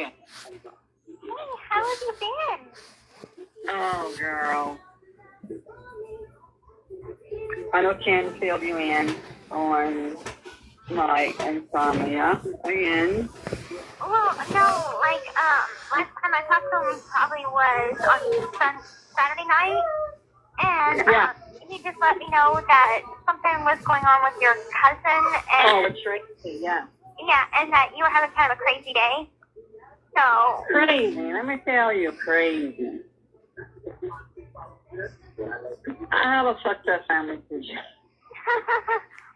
Okay. Hey, how have you been? Oh, girl. I know Ken filled you in on my insomnia again. Well, no, last time I talked to him probably was on Saturday night, and Yeah. he just let me know that something was going on with your cousin, and Oh, Tracy, yeah. yeah, and that you were having kind of a crazy day. So Crazy. Let me tell you, crazy. I have a fucked up family too.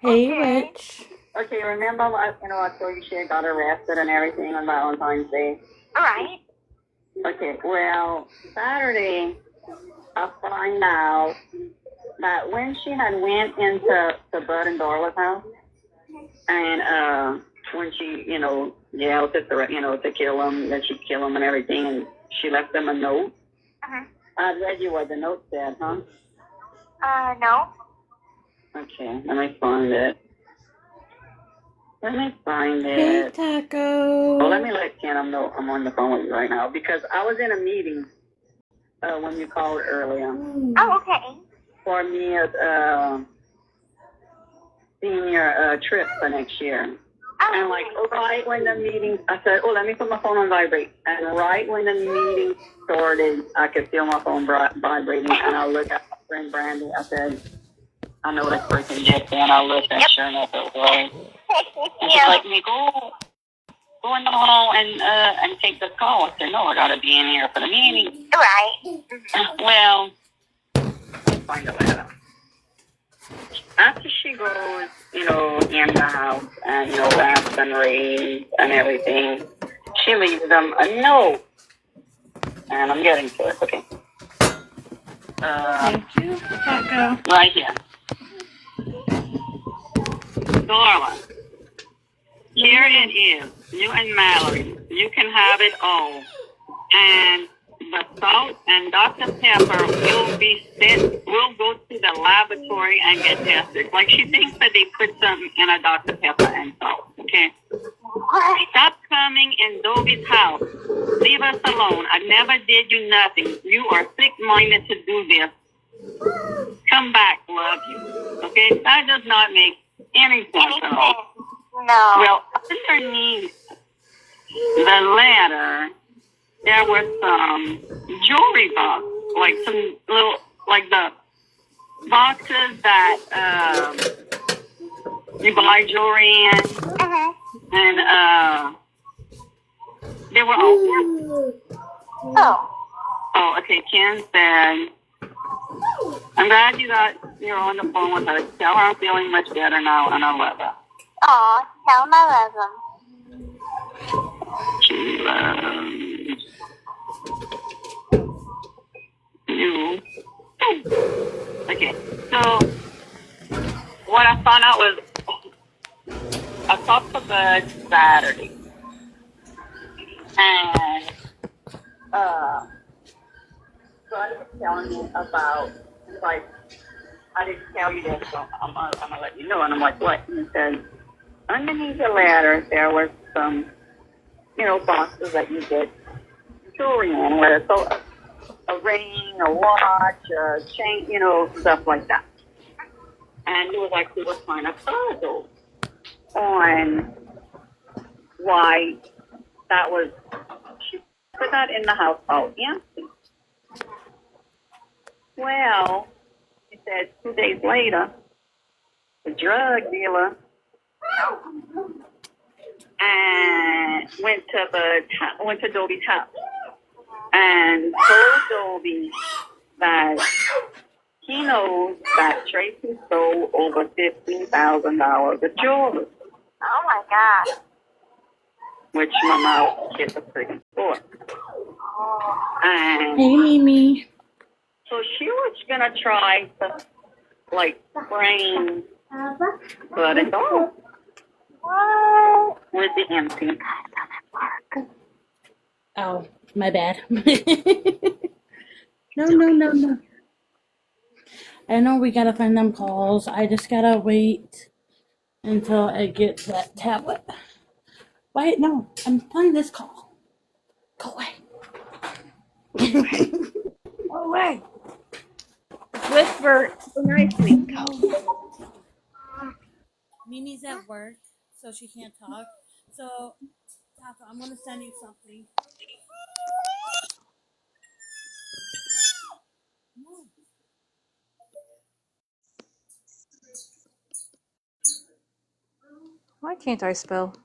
Hey, okay. Rich. Okay, remember I told you she had got arrested and everything on Valentine's Day? All right. Okay, well, Saturday, I find out that when she had went into Bud and Dorla's house, and when she, yelled at the, to kill him, that she'd kill him and everything, and she left them a note. Uh-huh. I read you what the note said, huh? No. Okay, let me find it. Hey, Taco. Well, let me let Ken know I'm on the phone with you right now, because I was in a meeting when you called earlier Oh, okay. for Mia's senior trip for next year. Oh, And right when the meeting, I said, oh, let me put my phone on vibrate. And right when the meeting started, I could feel my phone vibrating. And I looked at my friend Brandy. I said, I know this person just and I looked at sure enough it was. And she's like, me go in the hall and take the call. I said, no, I gotta be in here for the meeting. Right. Well, find out later. After she goes, in the house and, laughs and raves and everything, she leaves them a note. And I'm getting to it, okay. Thank you, Taco. Right here. Darla, here it is. You and Mallory, you can have it all. And the salt and Dr. Pepper will go to the laboratory and get tested. Like, she thinks that they put something in a Dr. Pepper and salt, okay? Stop coming in Dobie's house. Leave us alone. I never did you nothing. You are sick-minded to do this. Come back, love you. Okay? That does not make any sense at all. No. Well, underneath the letter, there were some jewelry boxes, like some little, like the boxes that you buy jewelry in. Uh-huh. And they were all. Oh, okay. Ken said, I'm glad you're on the phone with her. Tell her I'm feeling much better now and I love her. Aw, tell him I love him. She loves you. Okay, so what I found out was I talked to Bud Saturday, and Bud was telling me about, like, I didn't tell you this, so I'm gonna let you know. And I'm like, what? And he said, underneath the ladder there was some, boxes that you get jewelry in, whether it's a ring, a watch, a chain, stuff like that. And it was like he was trying to puzzle on why that was, she put that in the house all empty. Well, he said 2 days later, the drug dealer and went to Dobie's house and told Dobie that he knows that Tracy stole over $15,000 of jewelry. Oh my God. Which my mouth hit the freaking floor. And Hey, Mimi. so she was gonna try to, like, frame Bud and Dog with the empty. Oh, my bad. No. I know we gotta find them calls. I just gotta wait until I get that tablet. Wait, no, I'm playing this call. Go away. Go away. Whisper so nicely. Go. Mimi's at work, so she can't talk. So, Taco, I'm gonna send you something. Why can't I spell?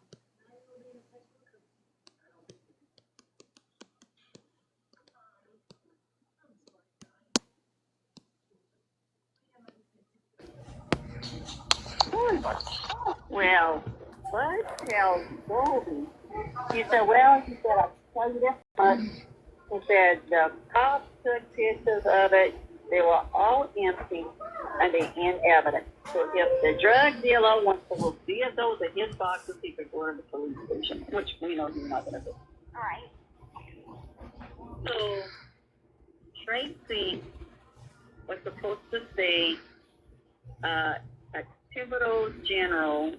Well, Bud tells Goldie, he said, well, he said, I'll tell you this much. He said, the cops took pictures of it. They were all empty, and they in evidence. So if the drug dealer wants to reveal those in his boxes, he could go to the police station, which we know he's not going to do. All right. So Tracy was supposed to say, Thibodeau General.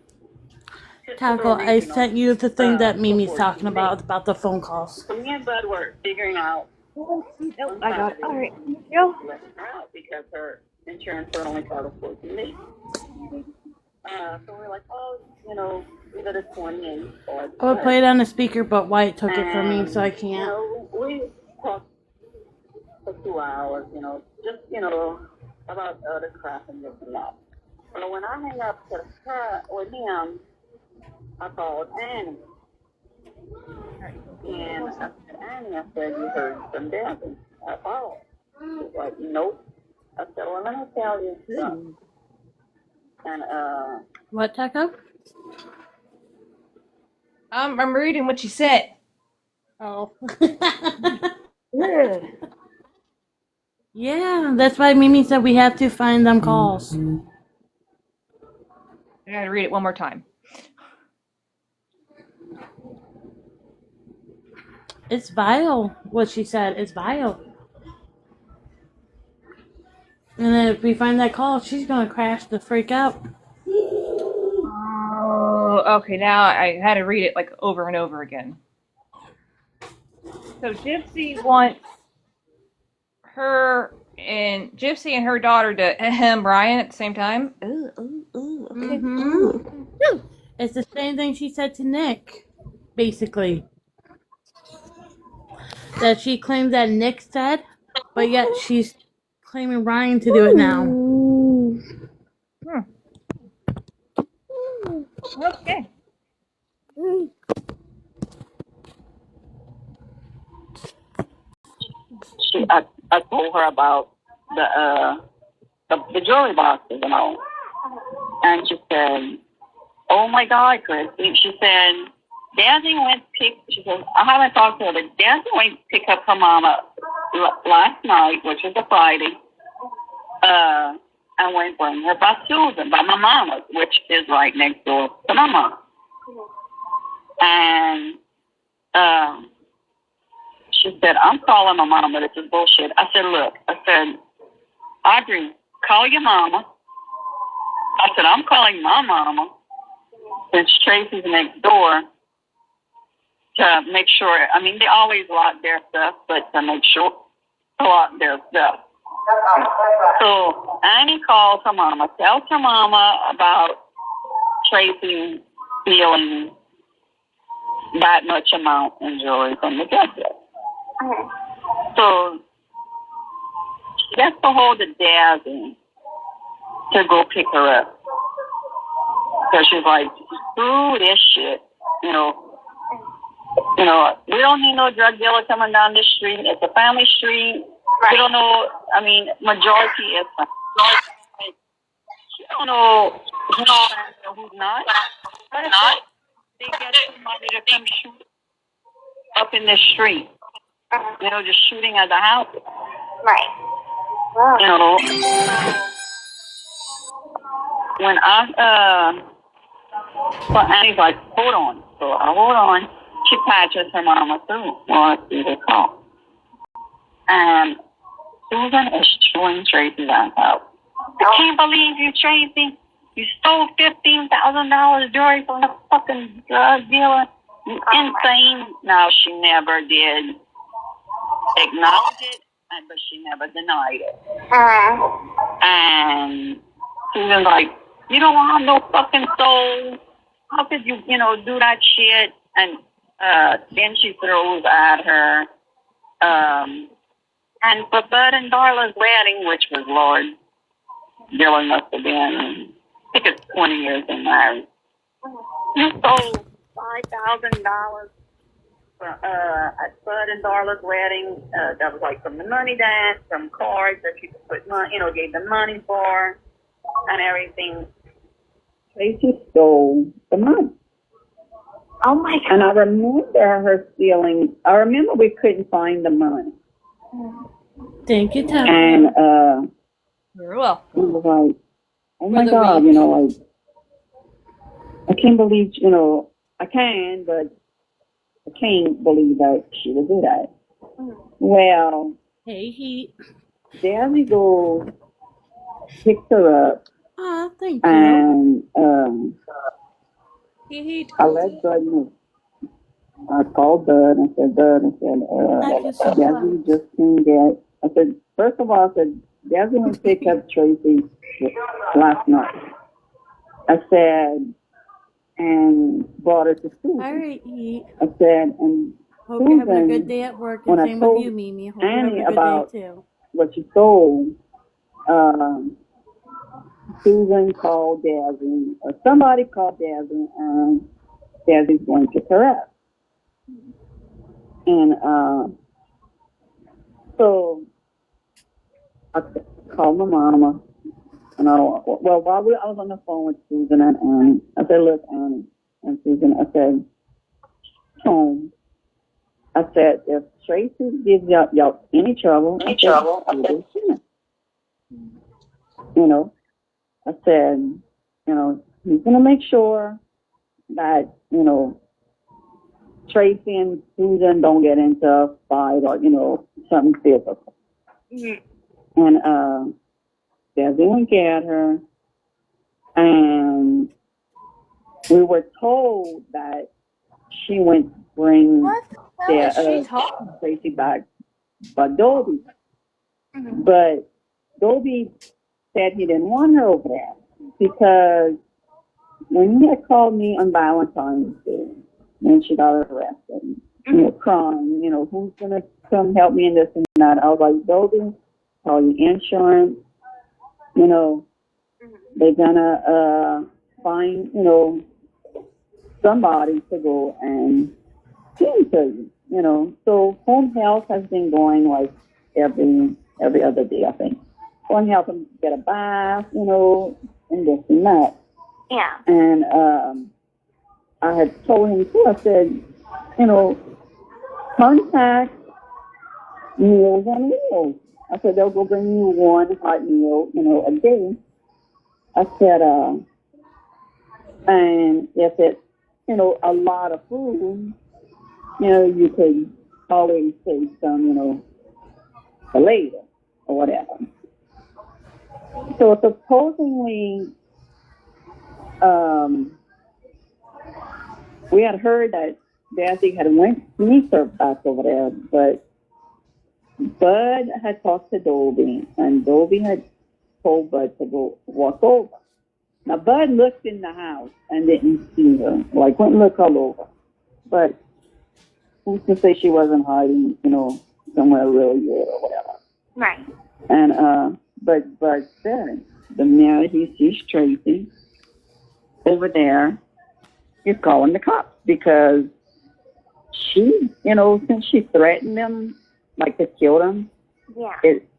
Taco, I sent you the thing that Mimi's talking about the phone calls. So me and Bud were figuring out. I got it. All right. Go. Let her out because her insurance would only cover 14 days. So we're like, oh, either the 28th or. I would play it on the speaker, but Wyatt took it from me, so I can't. We talked for 2 hours, just, about other crap and this and that. But when I hang up to her with him, I called Annie. And I said, Annie, I said, you heard from Devin. I called. She's like, nope. I said, well, let me tell you something. And, What, Taco? I'm reading what you said. Oh. Good. Yeah, that's why Mimi said we have to find them calls. I gotta read it one more time. It's vile, what she said. It's vile. And then if we find that call, she's going to crash the freak out. Oh, okay. Now I had to read it like over and over again. So Gypsy wants Gypsy and her daughter to Brian at the same time. Ooh, okay. Mm-hmm. It's the same thing she said to Nick, basically. That she claimed that Nick said, but yet she's claiming Ryan to do it now. Okay. I told her about the jewelry boxes and all. And she said, oh my God, Chris. She said, Daisy went she said, I haven't talked to her, but Daisy went to pick up her mama last night, which was a Friday, and went bring her by Susan, by my mama, which is right next door to my mom. And she said, I'm calling my mama, this is bullshit. I said, look, Audrey, call your mama. I said, I'm calling my mama, since Tracy's next door, to make sure, they always lock their stuff, but to make sure to lock their stuff. So Annie calls her mama, tells her mama about Tracy stealing that much amount in jewelry from the drug dealer. So she gets a hold of Dazzy to go pick her up. So she's like, screw this shit, we don't need no drug dealer coming down this street. It's a family street. Right. We don't know, majority is you don't know who's not. But if they get somebody to come shoot up in the street, just shooting at the house. Right. Wow. When so Annie's like, hold on. So I hold on. She patches her mama through while I see the call. And Susan is chewing Tracy's ass out. I can't believe you, Tracy. You stole $15,000 jewelry from the fucking drug dealer. insane. No, she never did acknowledge it, but she never denied it. And Susan's like, you don't have no fucking soul. How could you, do that shit? And then she throws at her. And for Bud and Darla's wedding, which was, Lord, Dylan must have been, I think it's 20 years in marriage. You sold $5,000 at Bud and Darla's wedding. That was like from the money dance, from cards that you could put money, gave them money for, and everything. Tracy stole the money. Oh my God. And I remember her stealing. I remember we couldn't find the money. Thank you, Tom. And Very well. we was like, oh my the God, week. like, I can't believe, I can, but I can't believe that she would do that. Well, Hey, Heat. Daddy goes, picks her up, Aw, thank you. and I Told let you. Bud know. I called Bud and said, Thank you so Daddy much. just came back. I said, first of all, I said, Daddy went to pick up Tracy last night. I said, and brought her to Susan. All right, Heat. I said, and Hope you're having a Susan, good day at work. when And I same told with you, Mimi. Hope you're Annie having a good about day, too. what she sold, Susan called Dazzy, or somebody called Dazzy, and Dazzy's going to pick her up. And so I called my mama, and I was on the phone with Susan and Annie, I said, look, Annie and Susan, I said, home. I said, if Tracy gives y'all any trouble, I said, I said, he's going to make sure that, Tracy and Susan don't get into a fight or, something physical. And Desi went get her, and we were told that she went to bring What the hell is she talking? Tracy back by Dobie. But Dobie said he didn't want her over there because when he had called me on Valentine's Day, when she got arrested, crying, who's going to come help me in this and that? I was like, Dobie, call your insurance, they're going to find, somebody to go and tend to you, So home health has been going like every other day, I think. Go and help him get a bath, and this and that. Yeah. And I had told him too, I said, contact Meals on Wheels. I said, they'll go bring you one hot meal, a day. I said, and if it's, a lot of food, you could always save some, for later or whatever. So supposedly, we had heard that Dazzy had went to meet her back over there, but Bud had talked to Dobie, and Dobie had told Bud to go walk over. Now, Bud looked in the house and didn't see her, went and looked all over. But who's to say she wasn't hiding, somewhere really good or whatever. Right. And, but Bud said, the minute he sees Tracy over there, he's calling the cops because she, since she threatened them, to kill them, Yeah.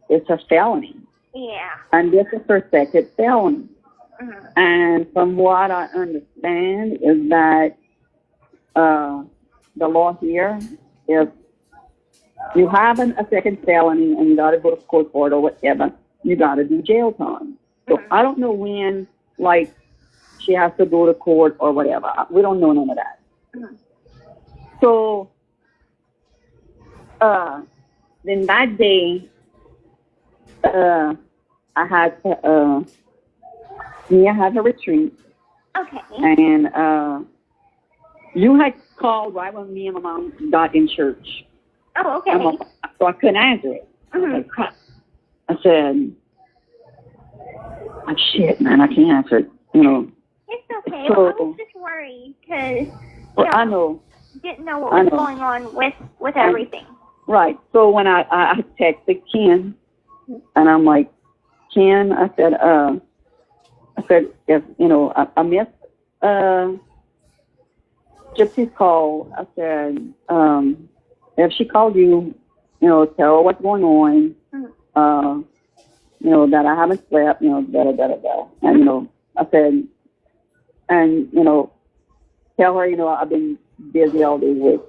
It's a felony. Yeah. And this is her second felony. And from what I understand is that the law here, if you have a second felony and you got to go to court for it or whatever, you got to do jail time. So I don't know when, she has to go to court or whatever. We don't know none of that. So then that day, I had to, Mia had a retreat. Okay. And You had called right when me and my mom got in church. Oh, okay. So I couldn't answer it. Mhm. I said, oh, shit, man, I can't answer it. It's okay. So- I was just worried because Well, I know. didn't know what was going on with everything. Right. So when I texted Ken, and I'm like, Ken, I said, if, I missed, Gypsy's call. I said, if she called you, tell her what's going on, that I haven't slept, da-da-da-da-da. And, I said, and, tell her, I've been busy all day with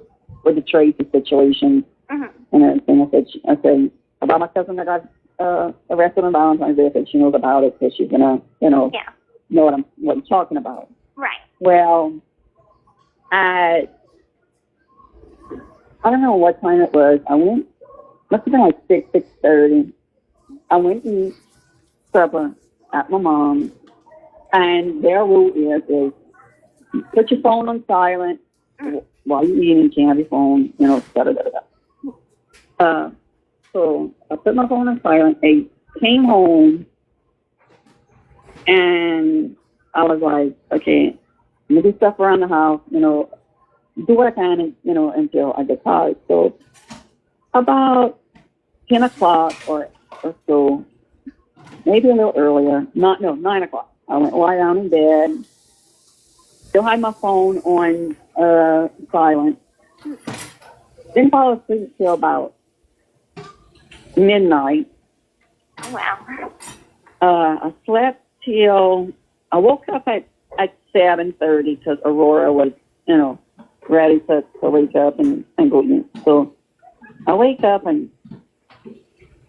the Tracy situation and everything. I said, about my cousin that got arrested on Valentine's Day. I said she knows about it, because she's going to, know what I'm talking about. Right. Well, I don't know what time it was. I went, must have been like 6:30. I went to eat supper at my mom's, and their rule is put your phone on silent while you're eating. Can't have your phone, da-da-da-da. So I put my phone on silent. I came home, and I was like, okay, let me do stuff around the house, do what I can, until I get tired. So about 10 o'clock or so, maybe a little earlier, 9 o'clock. I went lie down in bed, still had my phone on silent. Didn't fall asleep till about midnight. Wow. I slept till I woke up at 7:30 because Aurora was, ready to wake up and go eat. So I wake up, and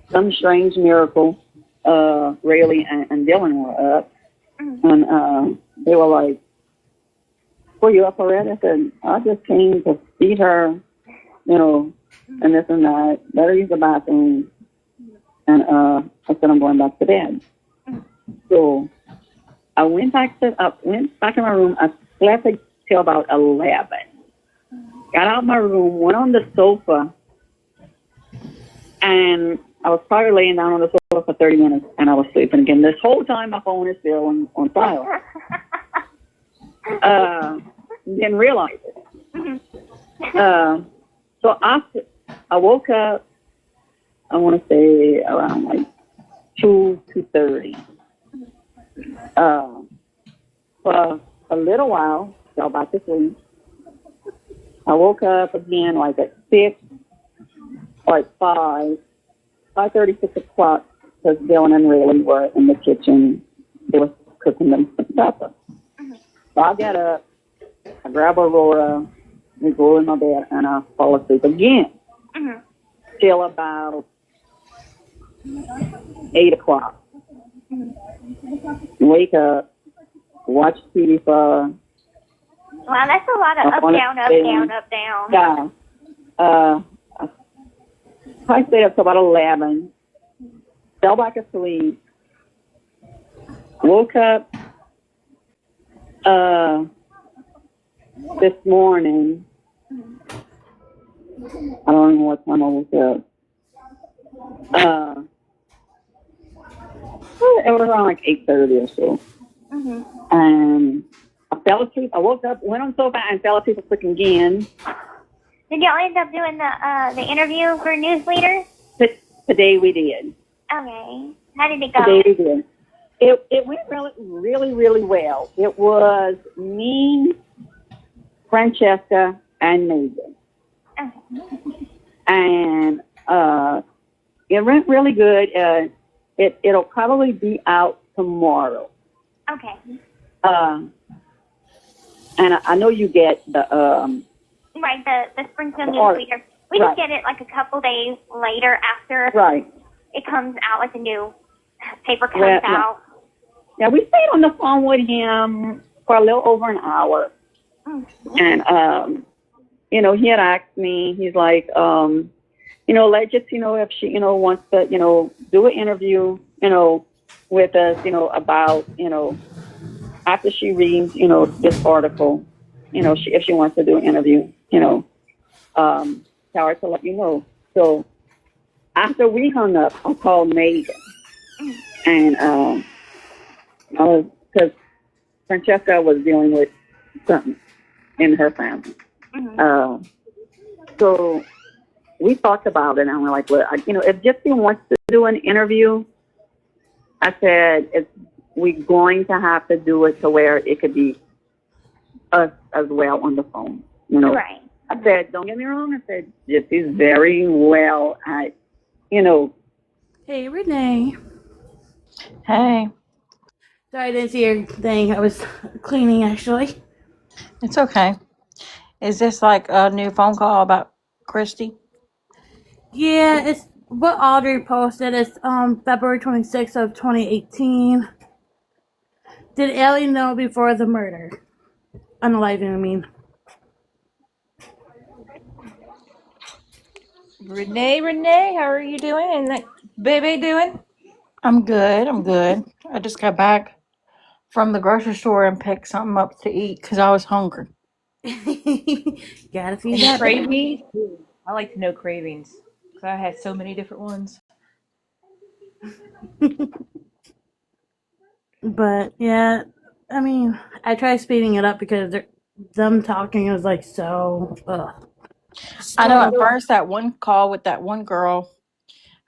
some strange miracle, Rayleigh and Dylan were up, and they were like, "Were you up already?" I said, "I just came to feed her, and this and that. Let her use the bathroom." And I said, "I'm going back to bed." So I went back in my room. I slept till about 11. Got out of my room, went on the sofa, and I was probably laying down on the sofa for 30 minutes, and I was sleeping again. This whole time, my phone is still on silent. Didn't realize it. So I woke up, I want to say around like 2:30. For a little while, fell back to sleep. I woke up again like at 6, like 5:30, 6 o'clock, because Dylan and Rayleigh were in the kitchen. They were cooking them some supper. So I got up, I grab Aurora, we go in my bed, and I fall asleep again. Till about 8 o'clock. Wake up, watch TV for... Wow, that's a lot of up, down, up, down, up, down. Yeah. I stayed up till about 11. Fell back asleep. Woke up this morning. I don't know what time I woke up. It was around like 8:30 or so. And I fell asleep. I woke up, went on the sofa, and fell asleep again. Did y'all end up doing the interview for News Leader? Today we did. Okay. How did it go? Today we did. It went really, really well. It was me, Francesca, and Megan. Okay. And it went really good. It'll probably be out tomorrow. Okay. And I know you get the Right, the Springfield News Leader. We just get it like a couple days later after it comes out, like the new paper comes out. Yeah, we stayed on the phone with him for a little over an hour. And, he had asked me, he's like, let Gypsy if she, wants to, do an interview, with us, about, after she reads, this article. if she wants to do an interview, tell her to let you know. So after we hung up, I called Megan, and because Francesca was dealing with something in her family. So we talked about it, and we're like, well, if Gypsy wants to do an interview, I said, we're going to have to do it to where it could be us as well on the phone, Right. I said, don't get me wrong. I said, Gypsy's very well at, Hey, Renee. Hey, Sorry, I didn't see your thing. I was cleaning, actually. it's okay. Is this like a new phone call about Christy? Yeah, it's what Audrey posted. It's February 26th of 2018. Did Allie know before the murder? Unaliving, I mean. Renee, how are you doing? And that baby doing? I'm good. I just got back from the grocery store and picked something up to eat because I was hungry. Gotta feed And that. cravings? I like to know cravings because I had so many different ones. But yeah, I mean, I tried speeding it up because them talking was like so. Ugh. I know at first that one call with that one girl,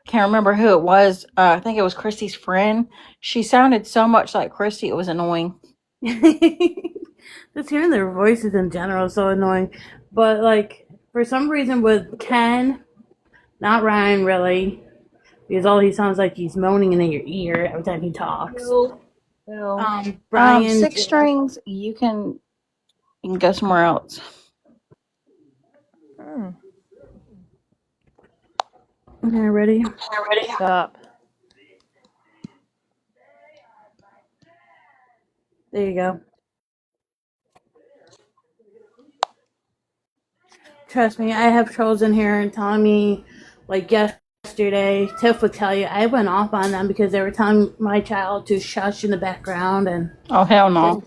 can't remember who it was. I think it was Christy's friend. She sounded so much like Christy, it was annoying. Just hearing their voices in general is so annoying. But like for some reason with Ken, not Ryan really, because all he sounds like he's moaning in your ear every time he talks. Brian, Six strings, you can go somewhere else. Okay, ready? Stop. There you go. Trust me, I have trolls in here and telling me, like yesterday, Tiff would tell you, I went off on them because they were telling my child to shush in the background and. Oh, hell no.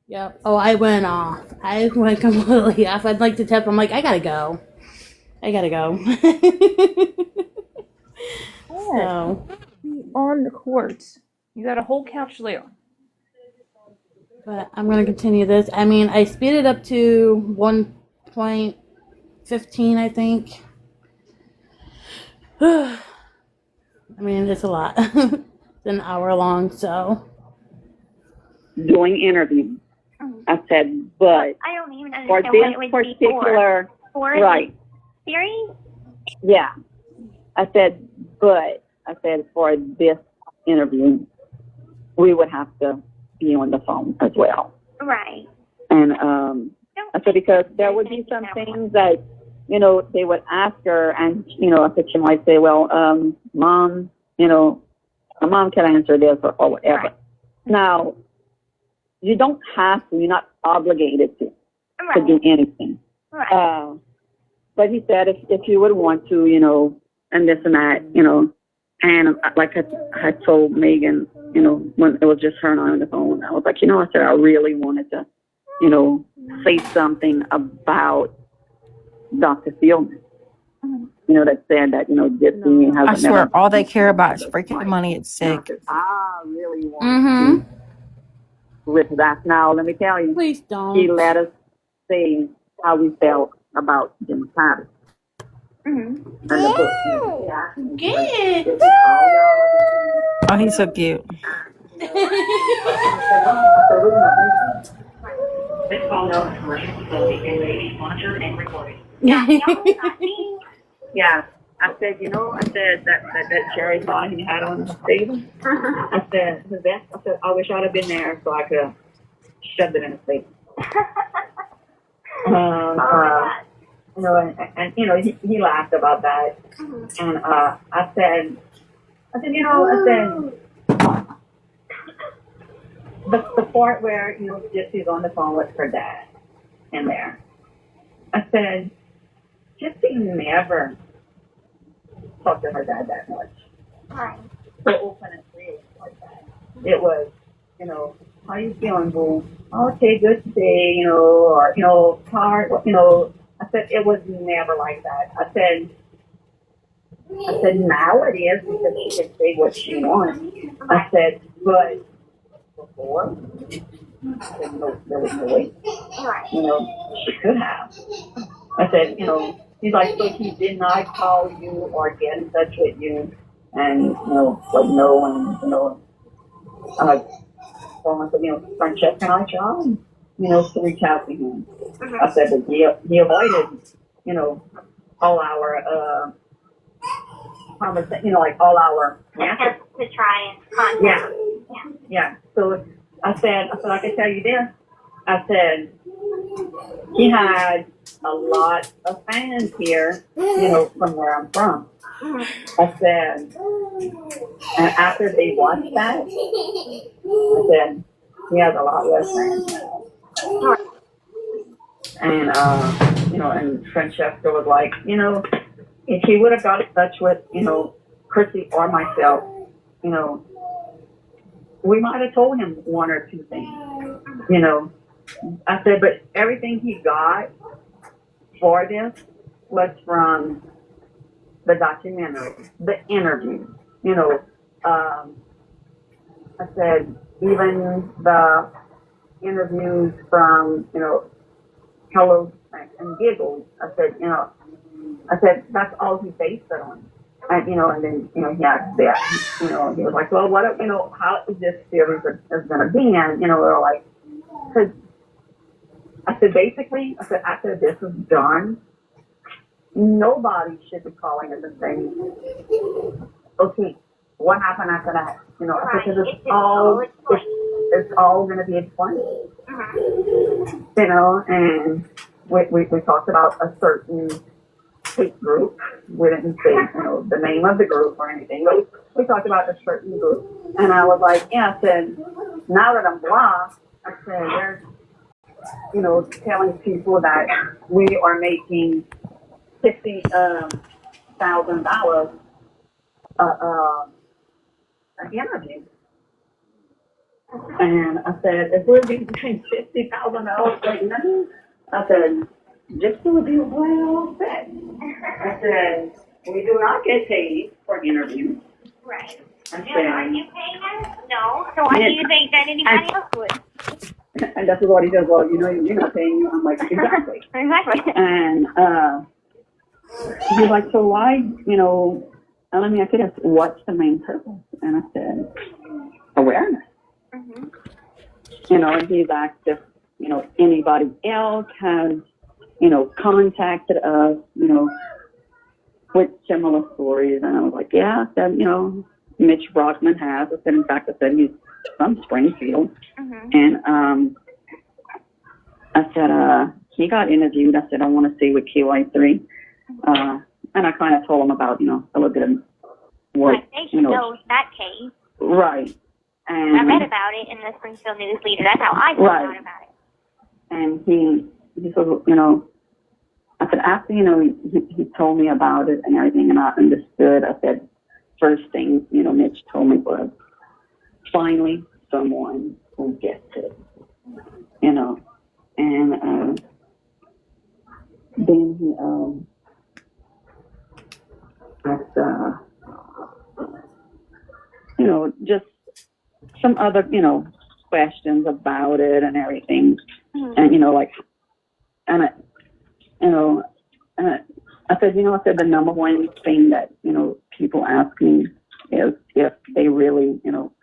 Yep. Oh, I went off. I went completely off. I'd like to tip. I'm like, I gotta go. So, On the courts. You got a whole couch there. but I'm gonna continue this. I mean, I speeded up to 1.15, I think. I mean, it's a lot. It's an hour long, so. doing interviews. I said, but I don't even for understand this what it would be particular, for right? series. Yeah. I said, but I said for this interview, we would have to be on the phone as well. Right. And I said because there would be some things that they would ask her, and I said she might say, well, mom, my mom can answer this or whatever. Right. Now, you don't have to. You're not obligated to do anything. Right. But he said if you would want to, and this and that, and like I told Megan, when it was just her and I on the phone, I was like, I said I really wanted to, say something about Dr. Fieldman. That said that, Gypsy has. I swear, all they care about is freaking money. It's sick. I really want to with that. Now, let me tell you, Please don't. he let us say how we felt about Jim Carrey. Good. Oh, he's so cute. This call is a commercial facility and may be monitored and recorded. Yeah. I said, I said that cherry pie he had on the table. I said, I wish I'd have been there so I could have shoved it in his face. He laughed about that. And I said, the part where, Gypsy's on the phone with her dad in there. I said, Gypsy never talked to her dad that much. Right. So open and free like that. It was, how you feeling, boo? Okay, good today, or, hard, I said, it was never like that. I said, now it is because she can say what she wants. I said, but before, I said, no, there was no way. She could have. I said, he's like, so he did not call you or get in touch with you and, like, no, and, so I said, Francesca and I tried, to reach out to him. I said, but he avoided, all our, conversation, like all our attempts to try and contact. Yeah. So I said, I can tell you this. I said, he had a lot of fans here, from where I'm from. I said, and after they watched that, I said, he has a lot less fans now. And, and Francesca was like, if he would have got in touch with, Chrissy or myself, we might have told him one or two things, I said, but everything he got for this was from the documentary, the interview, I said, even the interviews from, Hello and Giggles, I said, that's all he based it on. And, and then, he asked that, he was like, well, what, how is this series is going to be? And, we're like, because I said, basically, after this is done, nobody should be calling it the same. Okay, what happened after that? Because it's all going to be explained. And we talked about a certain hate group. We didn't say, the name of the group or anything, but we talked about a certain group. And I was like, I said, now that I'm blocked, I said, there's, telling people that we are making $50,000 an interview. And I said, if we're getting paid $50,000 right now, I said, Gypsy would be well set. I said, we do not get paid for interviews. Right. I said, are you paying us? No. So why do you think that anybody else would? And that's what he says, well, you're not paying you. I'm like, exactly. Exactly. And he's like, so why, and let me ask you this, what's the main purpose? And I said, awareness. And he's asked if, anybody else has, contacted us, with similar stories. And I was like, yeah, I said, Mitch Brockman has. I said, in fact, I said, he's from Springfield. And I said, he got interviewed. I said, I want to see with QI3. And I kind of told him about, a little bit of what, knows that case. Right. And I read about it in the Springfield News Leader. That's how I found out about it. And he said, I said, after, he told me about it and everything, and I understood, I said, first thing, Mitch told me was, finally, someone who gets it, and then he, asked, just some other, questions about it and everything. And, and I said, the number one thing that, people ask me is if they really,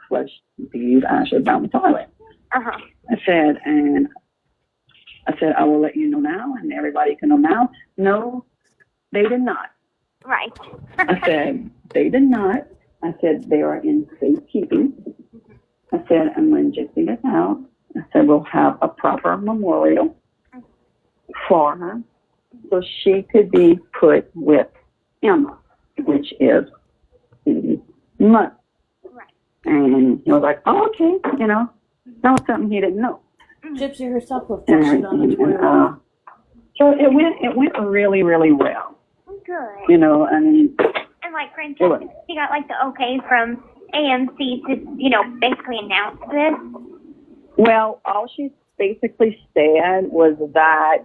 flush these ashes down the toilet. I said, I will let you know now, and everybody can know now. No, they did not. Right. I said, they did not. I said, they are in safekeeping. I said, and when Gypsy gets out, I said, we'll have a proper memorial for her so she could be put with Emma, which is month. Right. And he was like, oh, okay, that was something he didn't know. Gypsy herself was flushed on the toilet. So it went really, really well. Good. And like Francesca, she got like the okay from AMC to, basically announce this. Well, all she basically said was that,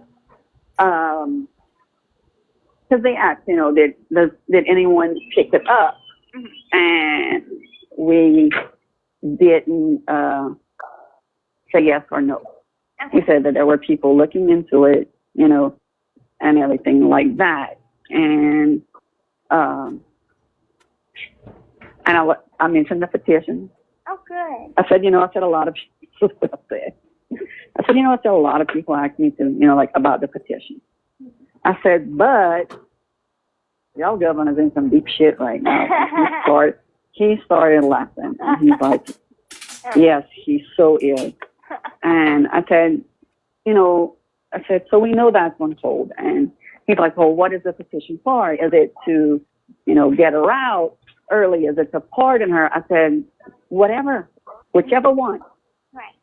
because they asked, did anyone pick it up? And we didn't say yes or no. Okay. We said that there were people looking into it, and everything like that. And I mentioned the petition. Oh, good. I said, I said a lot of people. I said, I said a lot of people asked me to, about the petition. I said, but y'all governor's in some deep shit right now. He started laughing, and he's like, yes, he so is. And I said, so we know that's on hold. And he's like, well, what is the petition for? Is it to, get her out early? Is it to pardon her? I said, whatever, whichever one. Right.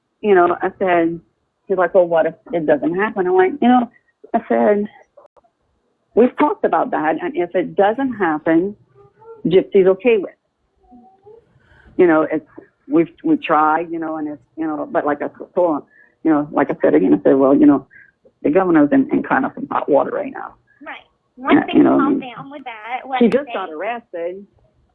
I said, he's like, well, what if it doesn't happen? I'm like, I said, we've talked about that. And if it doesn't happen, Gypsy's okay with it. We've tried, and it's, but like I told him, like I said again, I said, well, the governor's in kind of some hot water right now. Right. Once things calm down with that, she just got arrested.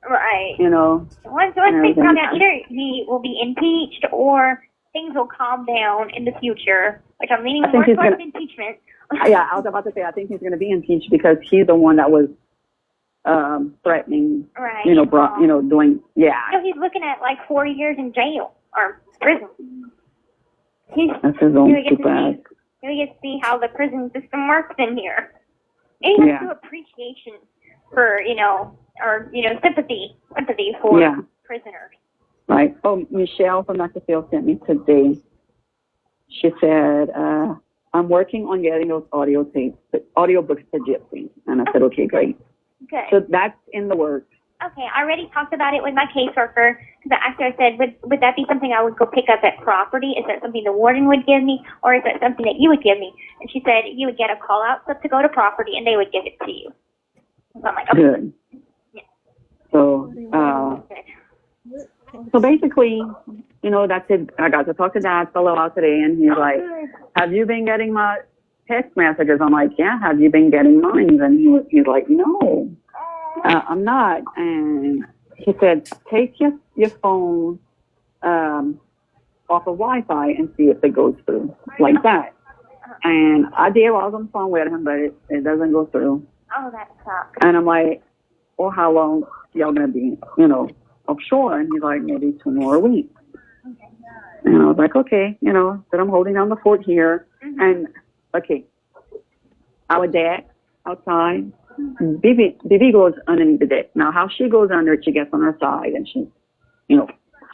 Right. Once things calm down, either he will be impeached or things will calm down in the future, which I'm leaning more towards impeachment. Yeah, I was about to say, I think he's going to be impeached because he's the one that was threatening, right. Doing, yeah. So he's looking at like 4 years in jail or prison. That's his own stupid ass. He gets to see how the prison system works in here. And he has to appreciation for, or sympathy for prisoners. Right. Oh, Michelle from Dr. Phil sent me today. She said, I'm working on getting those audio books to Gypsy. And I said, okay, great. Good. So that's in the works. Okay, I already talked about it with my caseworker. Because after I said, would that be something I would go pick up at property? Is that something the warden would give me? Or is that something that you would give me? And she said you would get a call-out slip to go to property, and they would give it to you. So I'm like, okay. Good. Yeah. So basically, that's it. I got to talk to that fellow out today, and he's like, have you been getting my text messages? I'm like, yeah, have you been getting mine? And he's like, no, I'm not. And he said, take your phone off of Wi-Fi and see if it goes through like that. And I did while I was on the phone with him, but it doesn't go through. Oh, that sucks. And I'm like, well, how long y'all going to be, offshore? And he's like, maybe 2 more weeks. And I was like, okay, that I'm holding down the fort here. Mm-hmm. And, okay, our deck outside, Bibi goes underneath the deck. Now, how she goes under it, she gets on her side and she,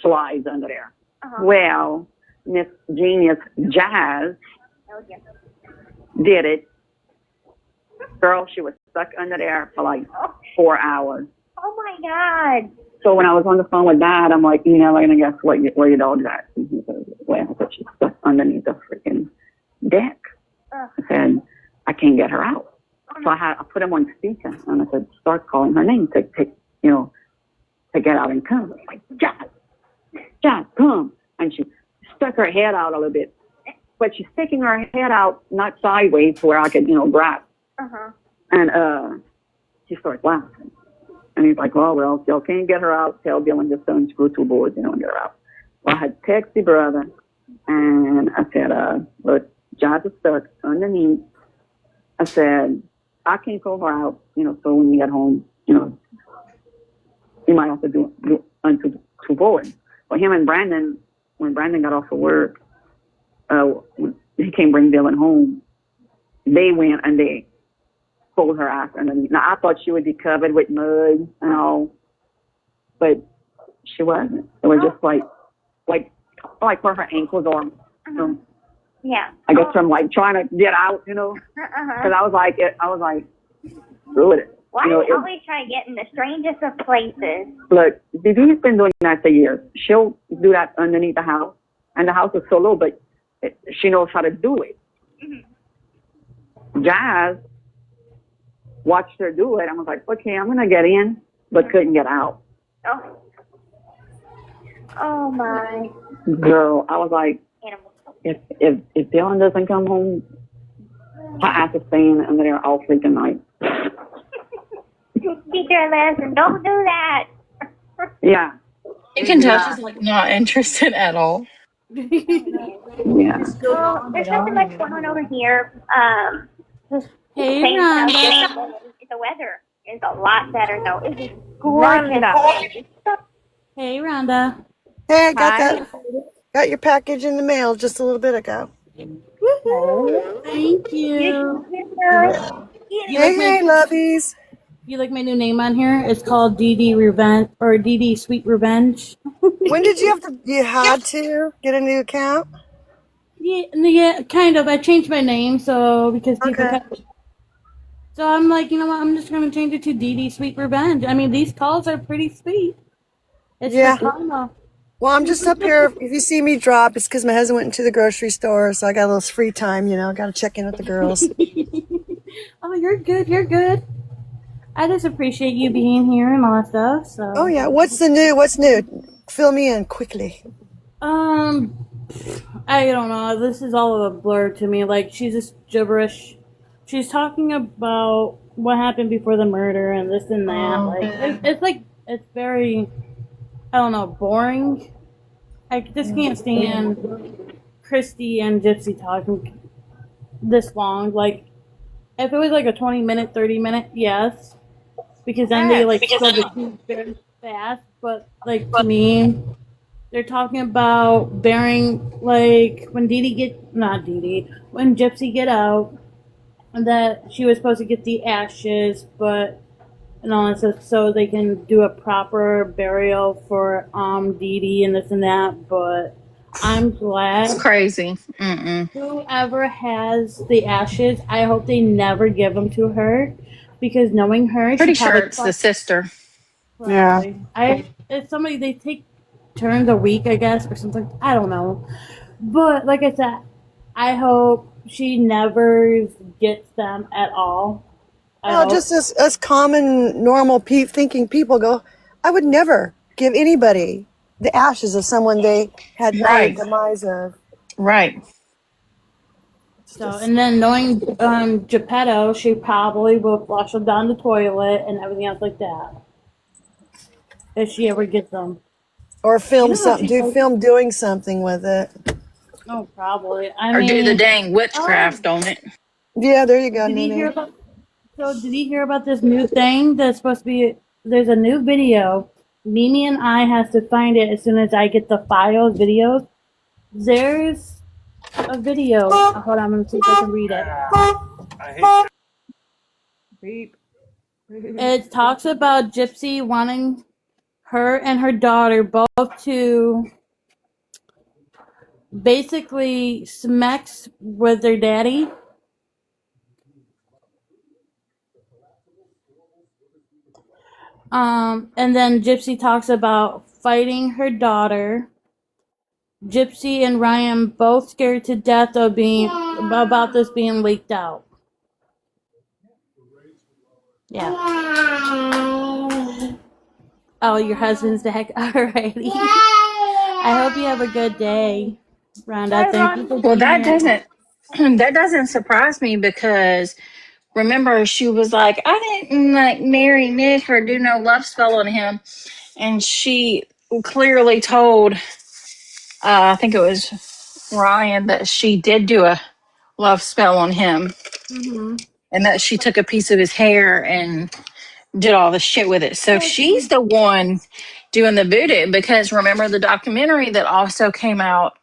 slides under there. Uh-huh. Well, Miss Genius Jazz did it. Girl, she was stuck under there for like 4 hours. Oh, my God. So when I was on the phone with Dad, I'm like, you're never going to guess where your dog's at. And he said, well, she's stuck underneath the freaking deck. I said, I can't get her out. So I put him on speaker, and I said, start calling her name to get out and come. I'm like, Jazz, come. And she stuck her head out a little bit. But she's sticking her head out, not sideways to where I could, grab. Uh-huh. And she starts laughing. And he's like, well, if y'all can't get her out, tell Bill and just don't screw 2 boards, and get her out. Well, I had texted the brother, and I said, look, Jazz is stuck underneath. I said, I can't pull her out, so when you get home, you might have to do 2 boards. But him and Brandon, when Brandon got off of work, he came bring Dylan home. They went and they pulled her ass underneath. Now, I thought she would be covered with mud and all, but she wasn't. It was just like where her ankles are. Yeah. I guess from trying to get out, because I was like, screw it. Why do you always try to get in the strangest of places? Look, Vivi's been doing that for years. She'll do that underneath the house, and the house is so low, but she knows how to do it. Mm-hmm. Jazz watched her do it. I was like, okay, I'm gonna get in, but couldn't get out. Oh my. Girl, I was like, if Dylan doesn't come home, I have to stay in under there all freaking night. Teacher lesson, don't do that. Yeah. You can tell she's like not interested at all. Yeah. Well, there's nothing much going on over here. Hey, Same Rhonda. stuff. The weather is a lot better though. It is gorgeous. Hey, Rhonda. Hey, I got that. Got your package in the mail just a little bit ago. Woohoo! Thank you. Hey, lovies. You like my new name on here? It's called DD Revenge or DD Sweet Revenge. When did you had to get a new account? Yeah, kind of. I changed my name because people Okay. So I'm like, you know what? I'm just gonna change it to DD Sweet Revenge. I mean, these calls are pretty sweet. It's Yeah. for karma. Well, I'm just up here. If you see me drop, it's because my husband went into the grocery store, so I got a little free time, Got to check in with the girls. Oh, you're good. You're good. I just appreciate you being here and all that stuff. So. Oh, yeah. What's new? Fill me in quickly. I don't know. This is all a blur to me. Like, she's just gibberish. She's talking about what happened before the murder and this and that. It's very, I don't know, boring. I just can't stand Christy and Gypsy talking this long. Like, if it was like a 20-minute, 30-minute, yes. Because then they, spill the tea very fast. But, to me, they're talking about burying, when when Gypsy get out, and that she was supposed to get the ashes, and all that stuff, so they can do a proper burial for Dee Dee and this and that. But I'm glad. It's crazy. Whoever has the ashes, I hope they never give them to her, because knowing her, Pretty she sure it's the sister. probably. Yeah. It's somebody they take turns a week, I guess, or something. I don't know. But like I said, I hope she never gets them at all. Well, just as common, normal thinking people go, I would never give anybody the ashes of someone they had Right. the demise of. Right. So, and then knowing Geppetto, she probably will flush them down the toilet and everything else like that. If she ever gets them. Or film film doing something with it. Oh, probably. Or do the dang witchcraft on it. Yeah, there you go, Did you Nene. hear about this new thing that's supposed to be? There's a new video. Mimi and I have to find it as soon as I get the videos. There's a video. Hold on, I'm going to see if I can read it. I hate Beep. It talks about Gypsy wanting her and her daughter both to basically smacks with their daddy. And then Gypsy talks about fighting her daughter. Gypsy and Ryan both scared to death of about this being leaked out. Yeah. Oh, your husband's the heck. Alrighty. I hope you have a good day, Rhonda. Thank you for Well, being here. that doesn't surprise me, because remember, she was like, I didn't marry Nick or do no love spell on him. And she clearly told, I think it was Ryan, that she did do a love spell on him. Mm-hmm. And that she took a piece of his hair and did all the shit with it. So she's the one doing the voodoo, because remember the documentary that also came out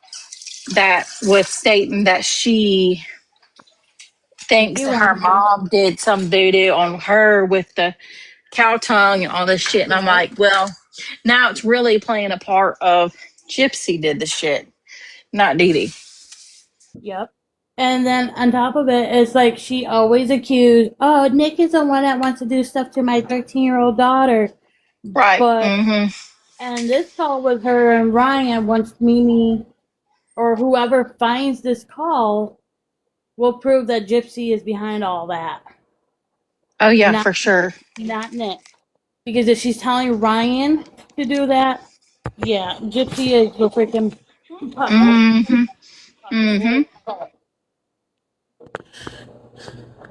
that was stating that she thinks her mom did some voodoo on her with the cow tongue and all this shit. And I'm like, well, now it's really playing a part of Gypsy did the shit, not Dee Dee. Yep. And then on top of it, it's like she always accused, oh, Nick is the one that wants to do stuff to my 13-year-old daughter. Right. But, and this call with her and Ryan, once Mimi or whoever finds this call, will prove that Gypsy is behind all that. Oh, yeah, for sure. Not Nick. Because if she's telling Ryan to do that, yeah, Gypsy is the freaking puppet. Mm-hmm.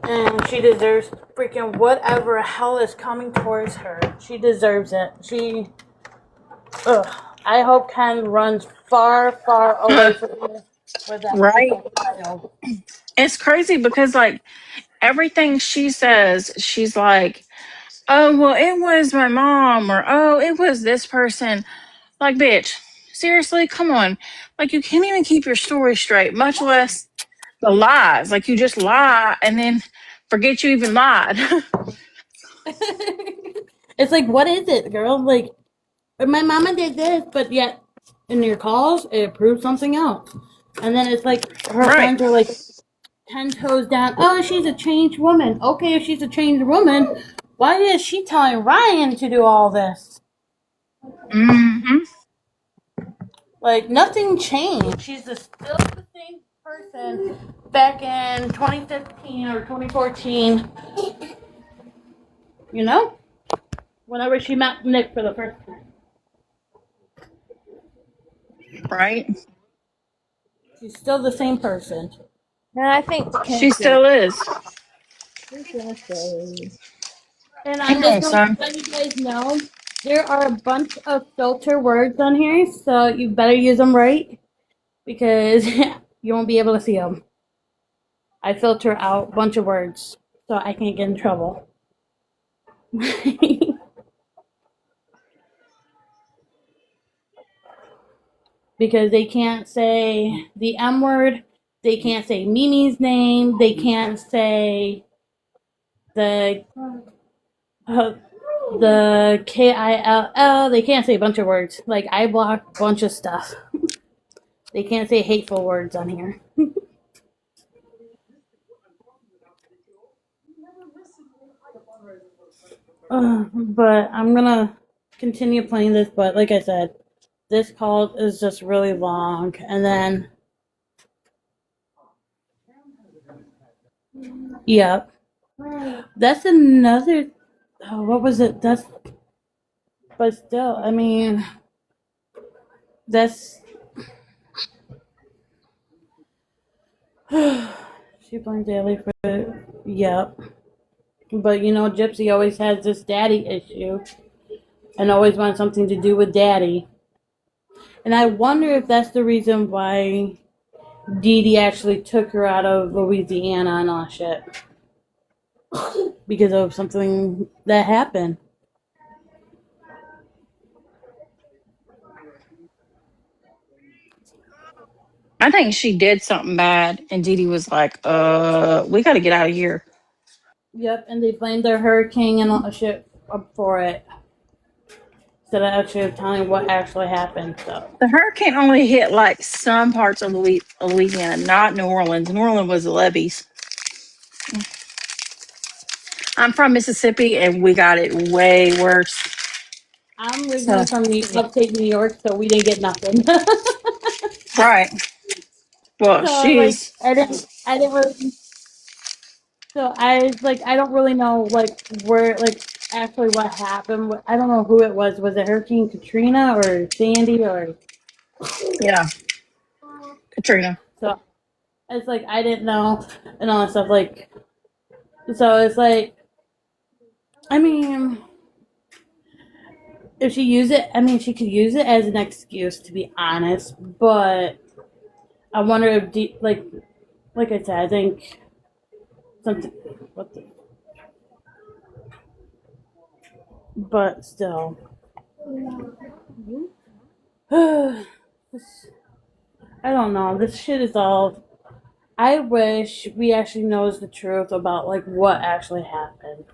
And she deserves freaking whatever hell is coming towards her. She deserves it. Ugh. I hope Ken runs far, far away from her with that Right. freaking child. It's crazy because like everything she says, she's like, oh well, it was my mom, or oh, it was this person. Like, bitch, seriously, come on. Like, you can't even keep your story straight, much less the lies. Like, you just lie and then forget you even lied. It's like, what is it, girl? Like, my mama did this, but yet in your calls, it proves something else. And then it's like her Right. friends are like 10 toes down. Oh, she's a changed woman. Okay, if she's a changed woman, why is she telling Ryan to do all this? Mm-hmm. Like, nothing changed. She's still the same person back in 2015 or 2014. You know? Whenever she met Nick for the first time. Right. She's still the same person. And I think She Ken's gonna still is. say. And I'm Hang on, just going to son. let you guys know there are a bunch of filter words on here, so you better use them right because you won't be able to see them. I filter out a bunch of words so I can't get in trouble. Because they can't say the M word, they can't say Mimi's name, they can't say the the KILL, they can't say a bunch of words. Like I block a bunch of stuff. They can't say hateful words on here. But I'm gonna continue playing this. But like I said, this call is just really long. And then, yep, that's another. Oh, what was it? That's. But still, I mean, that's. She blamed Daly for it. Yep. But you know, Gypsy always has this daddy issue and always wants something to do with daddy. And I wonder if that's the reason why Dee Dee actually took her out of Louisiana and all that shit. Because of something that happened. I think she did something bad, and Dee Dee was like, we got to get out of here. Yep, and they blamed their hurricane and all that shit for it. Instead of actually telling what actually happened. So The hurricane only hit like some parts of Louisiana, not New Orleans. New Orleans was the levees. I'm from Mississippi, and we got it way worse. I'm So, originally from upstate New York, so we didn't get nothing. right. Well, So like she's I didn't really so I like I don't really know like where like actually what happened. I don't know who it was. Was it Hurricane Katrina or Sandy or yeah, Katrina. so it's like I didn't know and all that stuff like so it's like I mean if she used it I mean she could use it as an excuse to be honest, but I wonder if like I said, I think something what the but still I don't know. This shit is all. I wish we actually knows the truth about like what actually happened.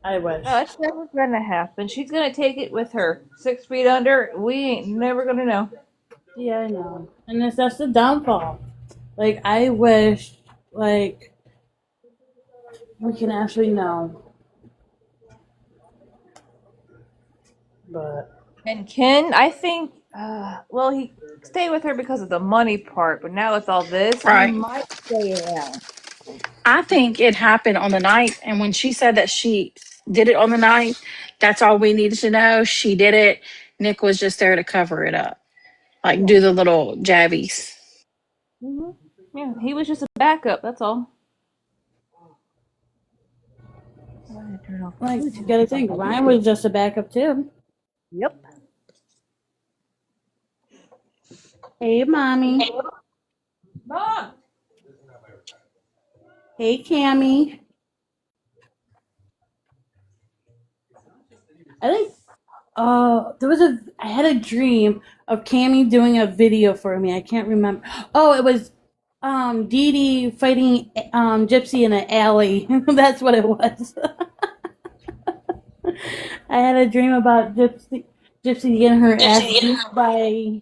I wish. No, it's never gonna happen. She's gonna take it with her. 6 feet under, we ain't never gonna know. Yeah, I know. And that's the downfall. Like I wish, like we can actually know. But And Ken, I think, well, he stayed with her because of the money part, but now with all this, he Right. might stay around. I think it happened on the night, and when she said that she did it on the night, that's all we needed to know. She did it. Nick was just there to cover it up, like Yeah. do the little jabbies. Mm-hmm. Yeah, he was just a backup. That's all. Like, you gotta think, Ryan was just a backup too. Yep. Hey, mommy. Mom. Hey, Cammy. I think I had a dream of Cammy doing a video for me. I can't remember. Oh, it was Dee Dee fighting Gypsy in an alley. That's what it was. I had a dream about Gypsy getting her ass beat by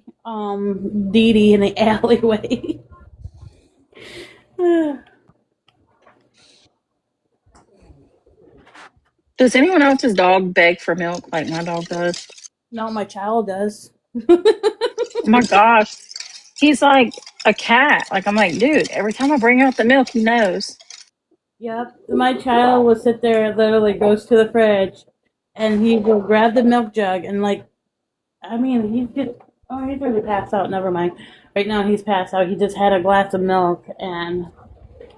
Dee Dee in the alleyway. Does anyone else's dog beg for milk like my dog does? No, my child does. Oh my gosh. He's like a cat. Like, I'm like, dude, every time I bring out the milk, he knows. Yep, my child will sit there, literally goes to the fridge, and he will grab the milk jug and he's really passed out. Never mind. Right now he's passed out. He just had a glass of milk, and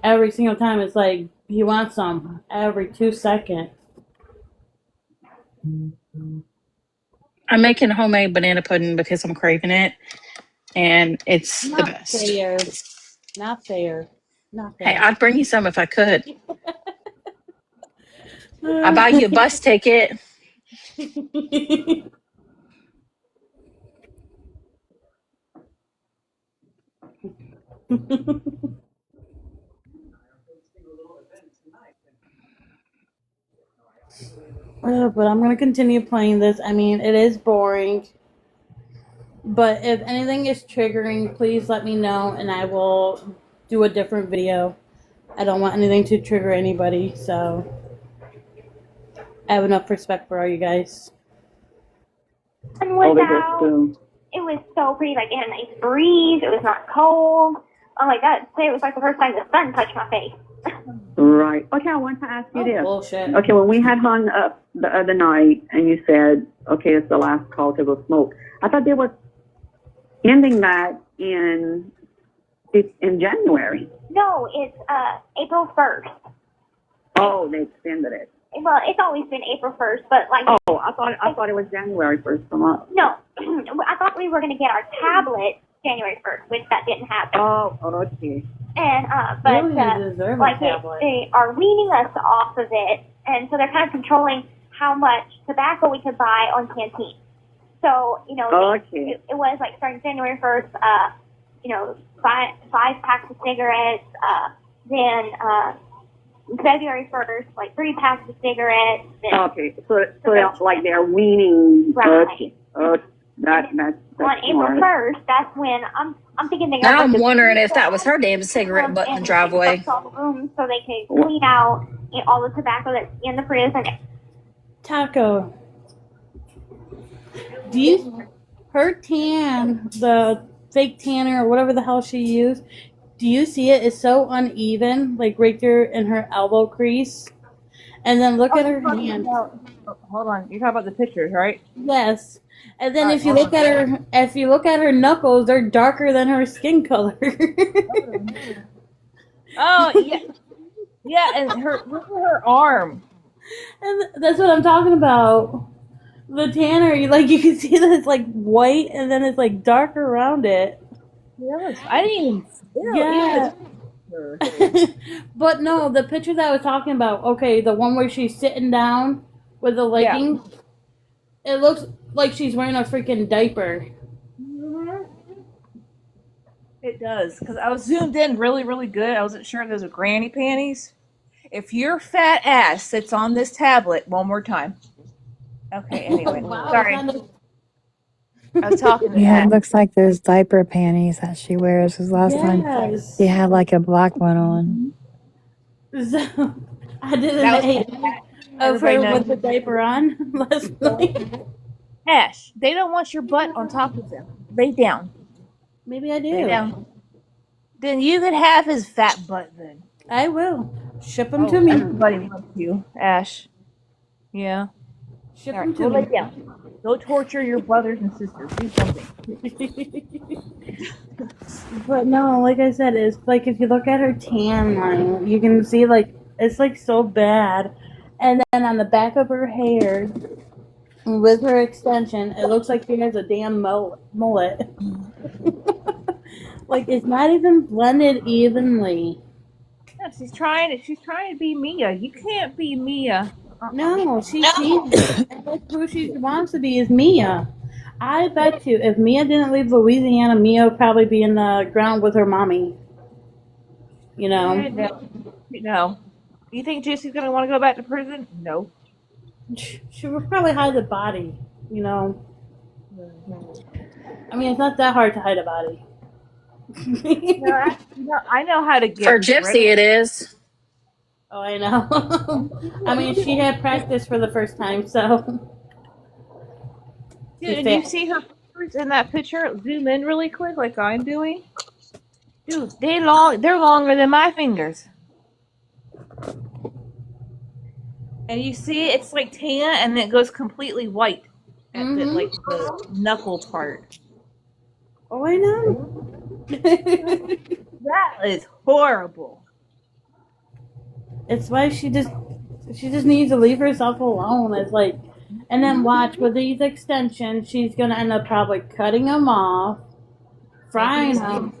every single time it's like he wants some every 2 seconds. I'm making homemade banana pudding because I'm craving it, and it's the best. Not fair. Hey, I'd bring you some if I could. I'll buy you a bus ticket. But I'm gonna continue playing this. I mean, it is boring. But if anything is triggering, please let me know and I will do a different video. I don't want anything to trigger anybody, so I have enough respect for all you guys. Sun was out. It was so pretty. Like, it had a nice breeze. It was not cold. Oh my God. Today it was like the first time the sun touched my face. Right. Okay, I want to ask you this. Bullshit. Okay, when we had hung up the other night and you said, okay, it's the last call to go smoke, I thought they were ending that in January. No, it's April 1st. Oh, they extended it. Well, it's always been April 1st, but like... Oh, I thought it was January 1st from us. No, I thought we were going to get our tablet January 1st, which that didn't happen. Oh, okay. And, like, they are weaning us off of it, and so they're kind of controlling how much tobacco we could buy on Canteen. So, you know, it was like starting January 1st, five packs of cigarettes, then, February 1st, like 3 packs of cigarettes. Then so like they're weaning. Right. Okay. That's on April 1st, that's when I'm thinking they're now I'm wondering if that was her damn cigarette butt in the driveway. All the rooms so they can clean out all the tobacco that's in the prison. Taco. Her tan, the fake tanner or whatever the hell she used, do you see it? It's so uneven, like right there in her elbow crease. And then look at her hand. Hold on, you're talking about the pictures, right? Yes. And then if you look at her knuckles, they're darker than her skin color. Oh yeah, yeah, and look at her arm. And that's what I'm talking about. The tanner, you can see that it's like white, and then it's like dark around it. Yes, I didn't even. Yeah. But no, the picture that I was talking about. Okay, the one where she's sitting down with the leggings. Yeah. It looks like she's wearing a freaking diaper. Mm-hmm. It does, because I was zoomed in really, really good. I wasn't sure if those were granny panties. If your fat ass sits on this tablet one more time. Okay, anyway. Wow, sorry. I was talking to it looks like those diaper panties that she wears. Because last time she had like a black one on. So, I did of her with the diaper on last night. Ash, they don't want your butt on top of them. Lay down. Maybe I do. Lay down. Then you could have his fat butt then. I will. Ship him to me. Everybody loves you, Ash. Yeah. Ship All them right, go to lay me. down. Go torture your brothers and sisters. Do something. But no, like I said, it's like if you look at her tan line, you can see like it's like so bad. And then on the back of her hair, with her extension, it looks like she has a damn mullet. Like it's not even blended evenly. Yeah, she's trying to be Mia. You can't be Mia. No, she can't. And that's who she wants to be is Mia. I bet you if Mia didn't leave Louisiana, Mia would probably be in the ground with her mommy. You know? No. No. You think Jesse's gonna want to go back to prison? No. She would probably hide the body, you know? I mean, it's not that hard to hide a body. I know how to For get rid Gypsy, of it is. Oh, I know. I mean, she had practice for the first time, so she Dude, and you failed. see her fingers in that picture? Zoom in really quick, like I'm doing. Dude, they're longer than my fingers. And you see, it's like tan, and then it goes completely white at the like the knuckle part. Oh, I know. That is horrible. It's why she just needs to leave herself alone. It's like, and then watch with these extensions, she's gonna end up probably cutting them off, frying them.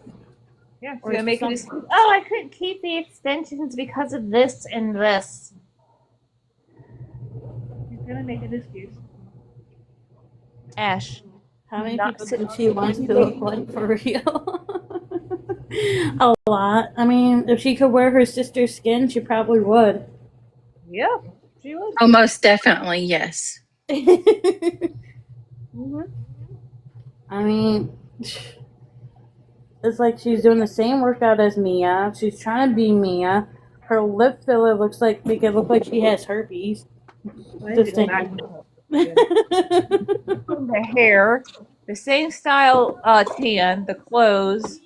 Yeah, she's Or gonna make some- it excuse. Oh, I couldn't keep the extensions because of this and this. She's gonna make an excuse. Ash. How many Not people sit- think she wants to look like for real? A lot. I mean, if she could wear her sister's skin, she probably would. Yeah, she would. Oh, most definitely, yes. I mean, it's like she's doing the same workout as Mia. She's trying to be Mia. Her lip filler looks like make it look like she has herpes. Just saying. The hair, the same style tan, the clothes.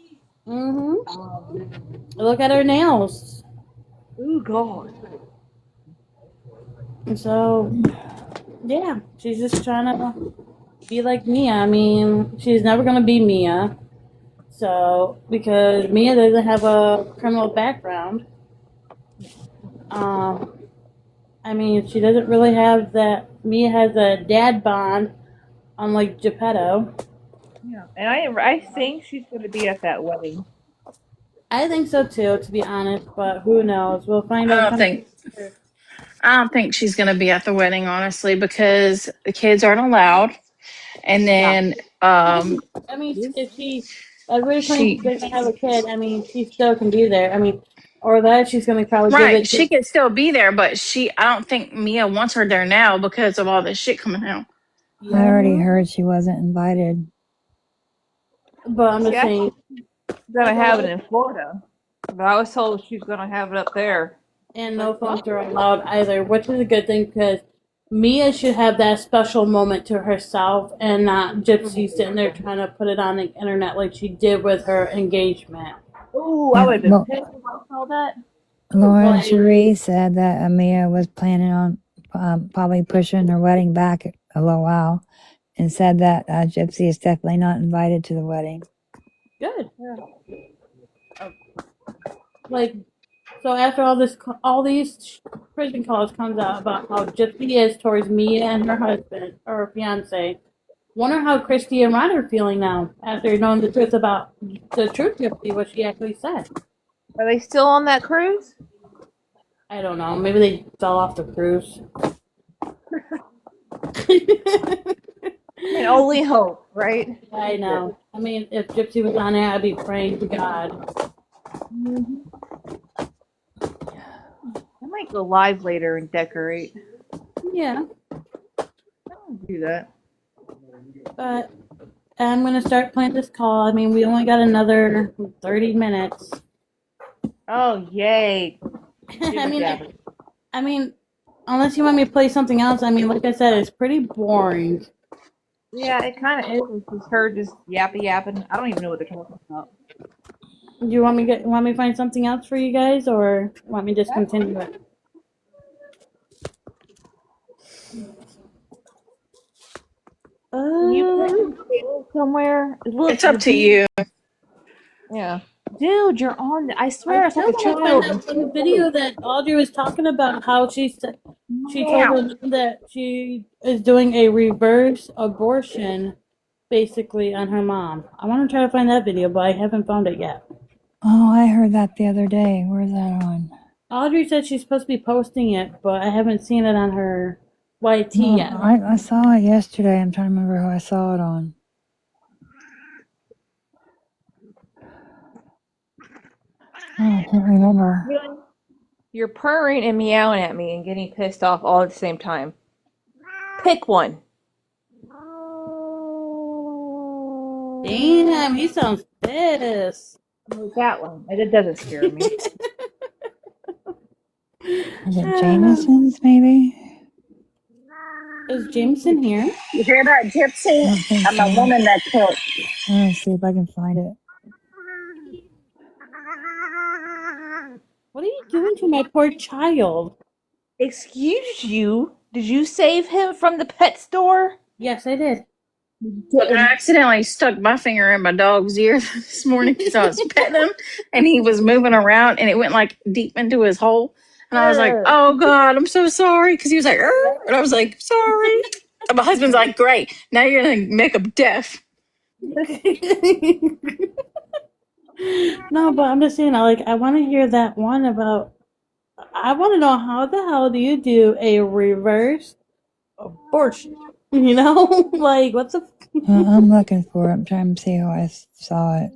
Look at her nails. Ooh, God. And so, yeah, she's just trying to be like Mia. I mean, she's never gonna be Mia. So, because Mia doesn't have a criminal background. I mean, she doesn't really have that. Mia has a dad bond, unlike Geppetto. Yeah, and I think she's gonna be at that wedding. I think so too, to be honest. But who knows? We'll find out. I don't think she's going to be at the wedding, honestly, because the kids aren't allowed. And then, I mean, if everybody claims she, she's gonna have a kid, I mean, she still can be there. I mean, or that she's gonna probably give right, it she to. can still be there, but I don't think Mia wants her there now because of all this shit coming out. I already heard she wasn't invited. But I'm just saying, Gonna have it in Florida, but I was told she's gonna have it up there. and no phones are allowed either, which is a good thing because Mia should have that special moment to herself and not Gypsy sitting there trying to put it on the internet like she did with her engagement. Ooh, I would have been pissed if I saw that. Lauren Cherie said that Amia was planning on probably pushing her wedding back a little while and said that Gypsy is definitely not invited to the wedding. Good. Like, so after all these prison calls comes out about how Gypsy is towards Mia and her husband or fiance. Wonder how Christy and Ron are feeling now after knowing the truth about the truth Gypsy, what she actually said. Are they still on that cruise? I don't know. Maybe they fell off the cruise. I can only hope, right? I know. I mean, if Gypsy was on there, I'd be praying to God. I might go live later and decorate. Yeah. I'll do that. But I'm going to start playing this call. I mean, we only got another 30 minutes. Oh, yay. I mean, unless you want me to play something else, I mean, like I said, it's pretty boring. Yeah, it kind of is. It's just her just yapping. I don't even know what they're talking about. Do you want me to find something else for you guys, or want me to just continue it? somewhere. Look, It's up to you. Yeah. Dude, you're on. I swear, I it's like still a want to find child. out from the video that Audrey was talking about how she said she told her mom that she is doing a reverse abortion, basically on her mom. I want to try to find that video, but I haven't found it yet. Oh, I heard that the other day. Where's that on? Audrey said she's supposed to be posting it, but I haven't seen it on her YT No, yet. I saw it yesterday. I'm trying to remember who I saw it on. Oh, I can't remember. You're purring and meowing at me and getting pissed off all at the same time. Pick one. Damn, he sounds pissed. That one. It doesn't scare me. Is it Jameson's, maybe? Is Jameson here? You hear that, Gypsy? I don't think I'm a so. woman that cooks. Let's see if I can find it. What are you doing to my poor child? Excuse you? Did you save him from the pet store? Yes, I did. Look, I accidentally stuck my finger in my dog's ear this morning because I was petting him and he was moving around and it went like deep into his hole. And I was like, oh God, I'm so sorry. Because he was like, "Arr," and I was like, sorry. And my husband's like, great. Now you're going to make him deaf. No, but I'm just saying, I want to hear that one about. I want to know how the hell do you do a reverse abortion? You know, like what's a? I'm looking for it. I'm trying to see how I saw it.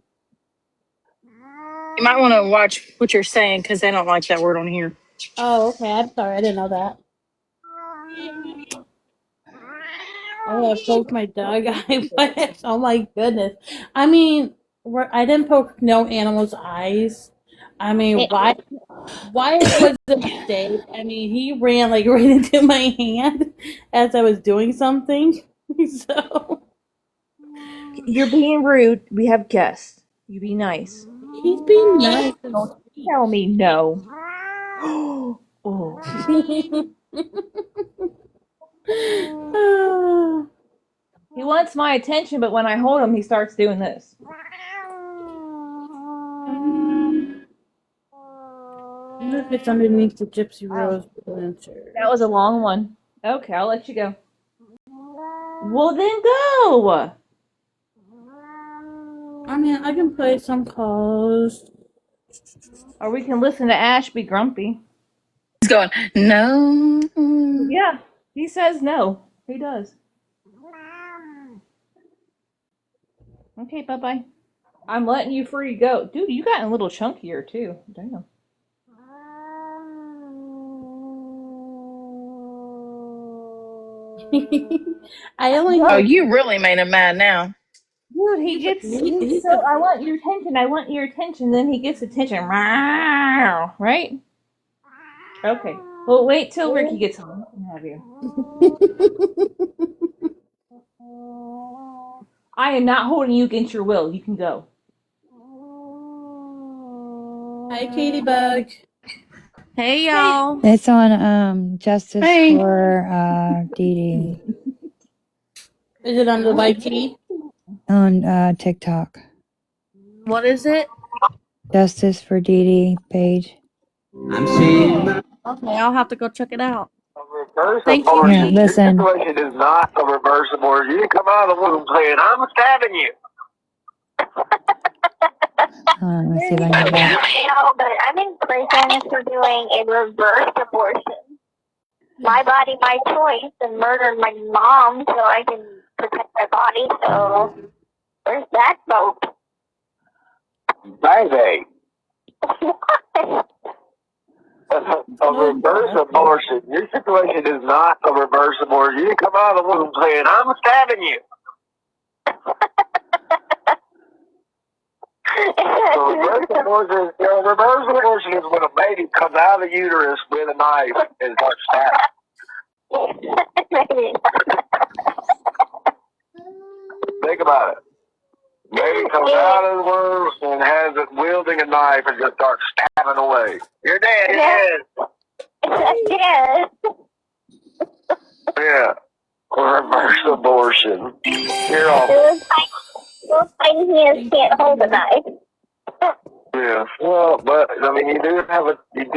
You might want to watch what you're saying because they don't like that word on here. Oh, okay. I'm sorry. I didn't know that. Oh, I poked my dog eye. Oh my goodness. I mean, I didn't poke no animal's eyes. I mean, why? Why was the mistake? I mean, he ran like right into my hand as I was doing something. So You're being rude. We have guests. You be nice. he's being nice and Don't sweet. tell me no. Oh. He wants my attention, but when I hold him, he starts doing this. I wonder if it's underneath the Gypsy Rose planter. That was a long one. Okay, I'll let you go. Well, then go. I mean, I can play some calls. Or we can listen to Ash be grumpy. He's going, no. Yeah, he says no. He does. Okay, bye-bye. I'm letting you free go. Dude, you gotten a little chunkier, too. Damn. I only Oh, have. you really made him mad now. Dude, he's so, I want your attention, I want your attention, then he gets attention. Right? Okay. Well, wait till Ricky gets home and have you. I am not holding you against your will. You can go. Hi, Katie Bug. Hey y'all. It's on Justice Hey. for Dee Dee Is it on the YT? on TikTok. What is it? Justice for Dee Dee page. Okay, I'll have to go check it out. Reverse Thank you. abortion. Yeah, listen. Your situation is not a reverse abortion. You didn't come out of the womb saying, I'm stabbing you. Let me see if I can get that. No, but I'm in prison for doing a reverse abortion. My body, my choice, and murdered my mom so I can protect my body. So where's that vote? Baby. A reverse abortion. Your situation is not a reverse abortion. You didn't come out of the womb saying, I'm stabbing you. Reverse abortion is when a baby comes out of the uterus with a knife and starts stabbing. Think about it. Baby comes out of the womb and has it wielding a knife and just starts stabbing away. You're dead. You're dead. Yeah. Reverse abortion. You're off. Well, tiny hands can't hold a knife. Yeah. Well, but I mean, you do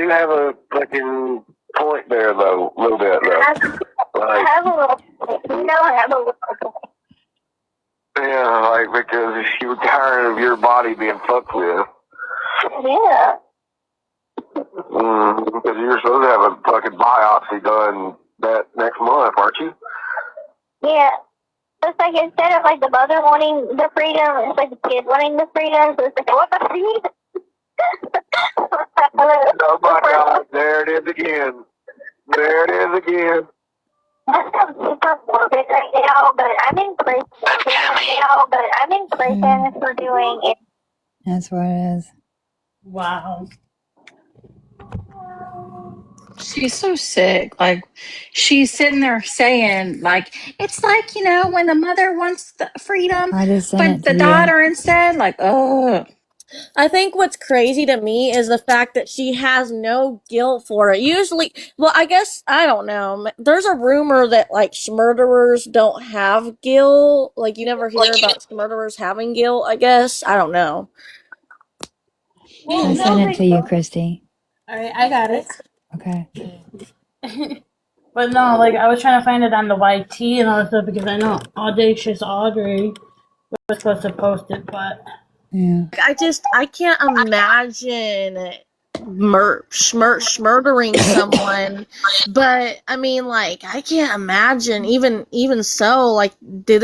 have a fucking point there, though, a little bit, though. I have a little. No, I have a little. Yeah, like because you were tired of your body being fucked with. Yeah. Because you're supposed to have a fucking biopsy done that next month, aren't you? Yeah. It's like instead of like the mother wanting the freedom, it's like the kid wanting the freedom. So it's like, what the freedom? Oh my God! There it is again. There it is again. That sounds super morbid right now, but I'm in prison for doing it. That's what it is. Wow. She's so sick. Like, she's sitting there saying, like, it's like, when the mother wants the freedom, I just sent but it the to you. daughter instead, like, oh. I think what's crazy to me is the fact that she has no guilt for it. Usually, well, I guess, I don't know. There's a rumor that, like, murderers don't have guilt. Like, you never hear about murderers having guilt, I guess. I don't know. I sent it to you, Christy. All right, I got it. Okay. But no, like I was trying to find it on the YT and all that stuff because I know Audacious Audrey was supposed to post it, but Yeah. I can't imagine murdering someone, but I mean, like, I can't imagine even so, like, do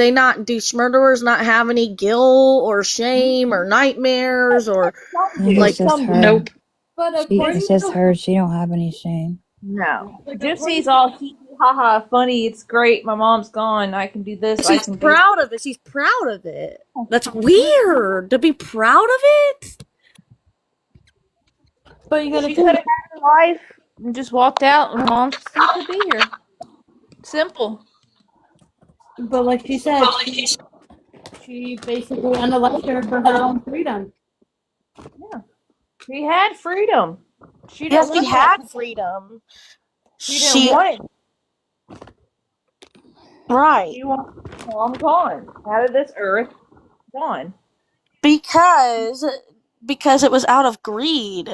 murderers not have any guilt or shame or nightmares or I think like it's just her. Nope. but It's just her. She don't have any shame. No. Gypsy's all hee hee ha ha funny. It's great. My mom's gone. I can do this. I she's can proud of it. She's proud of it. That's weird to be proud of it. but you gotta She could have had her life and just walked out, and mom still could be here. Simple. but like she said, she basically unalived her for her own freedom. Yeah. She had freedom. She didn't Yes, she want had that. freedom. She didn't want it. Right. She wanted mom gone. Out of this earth. Gone. Because it was out of greed.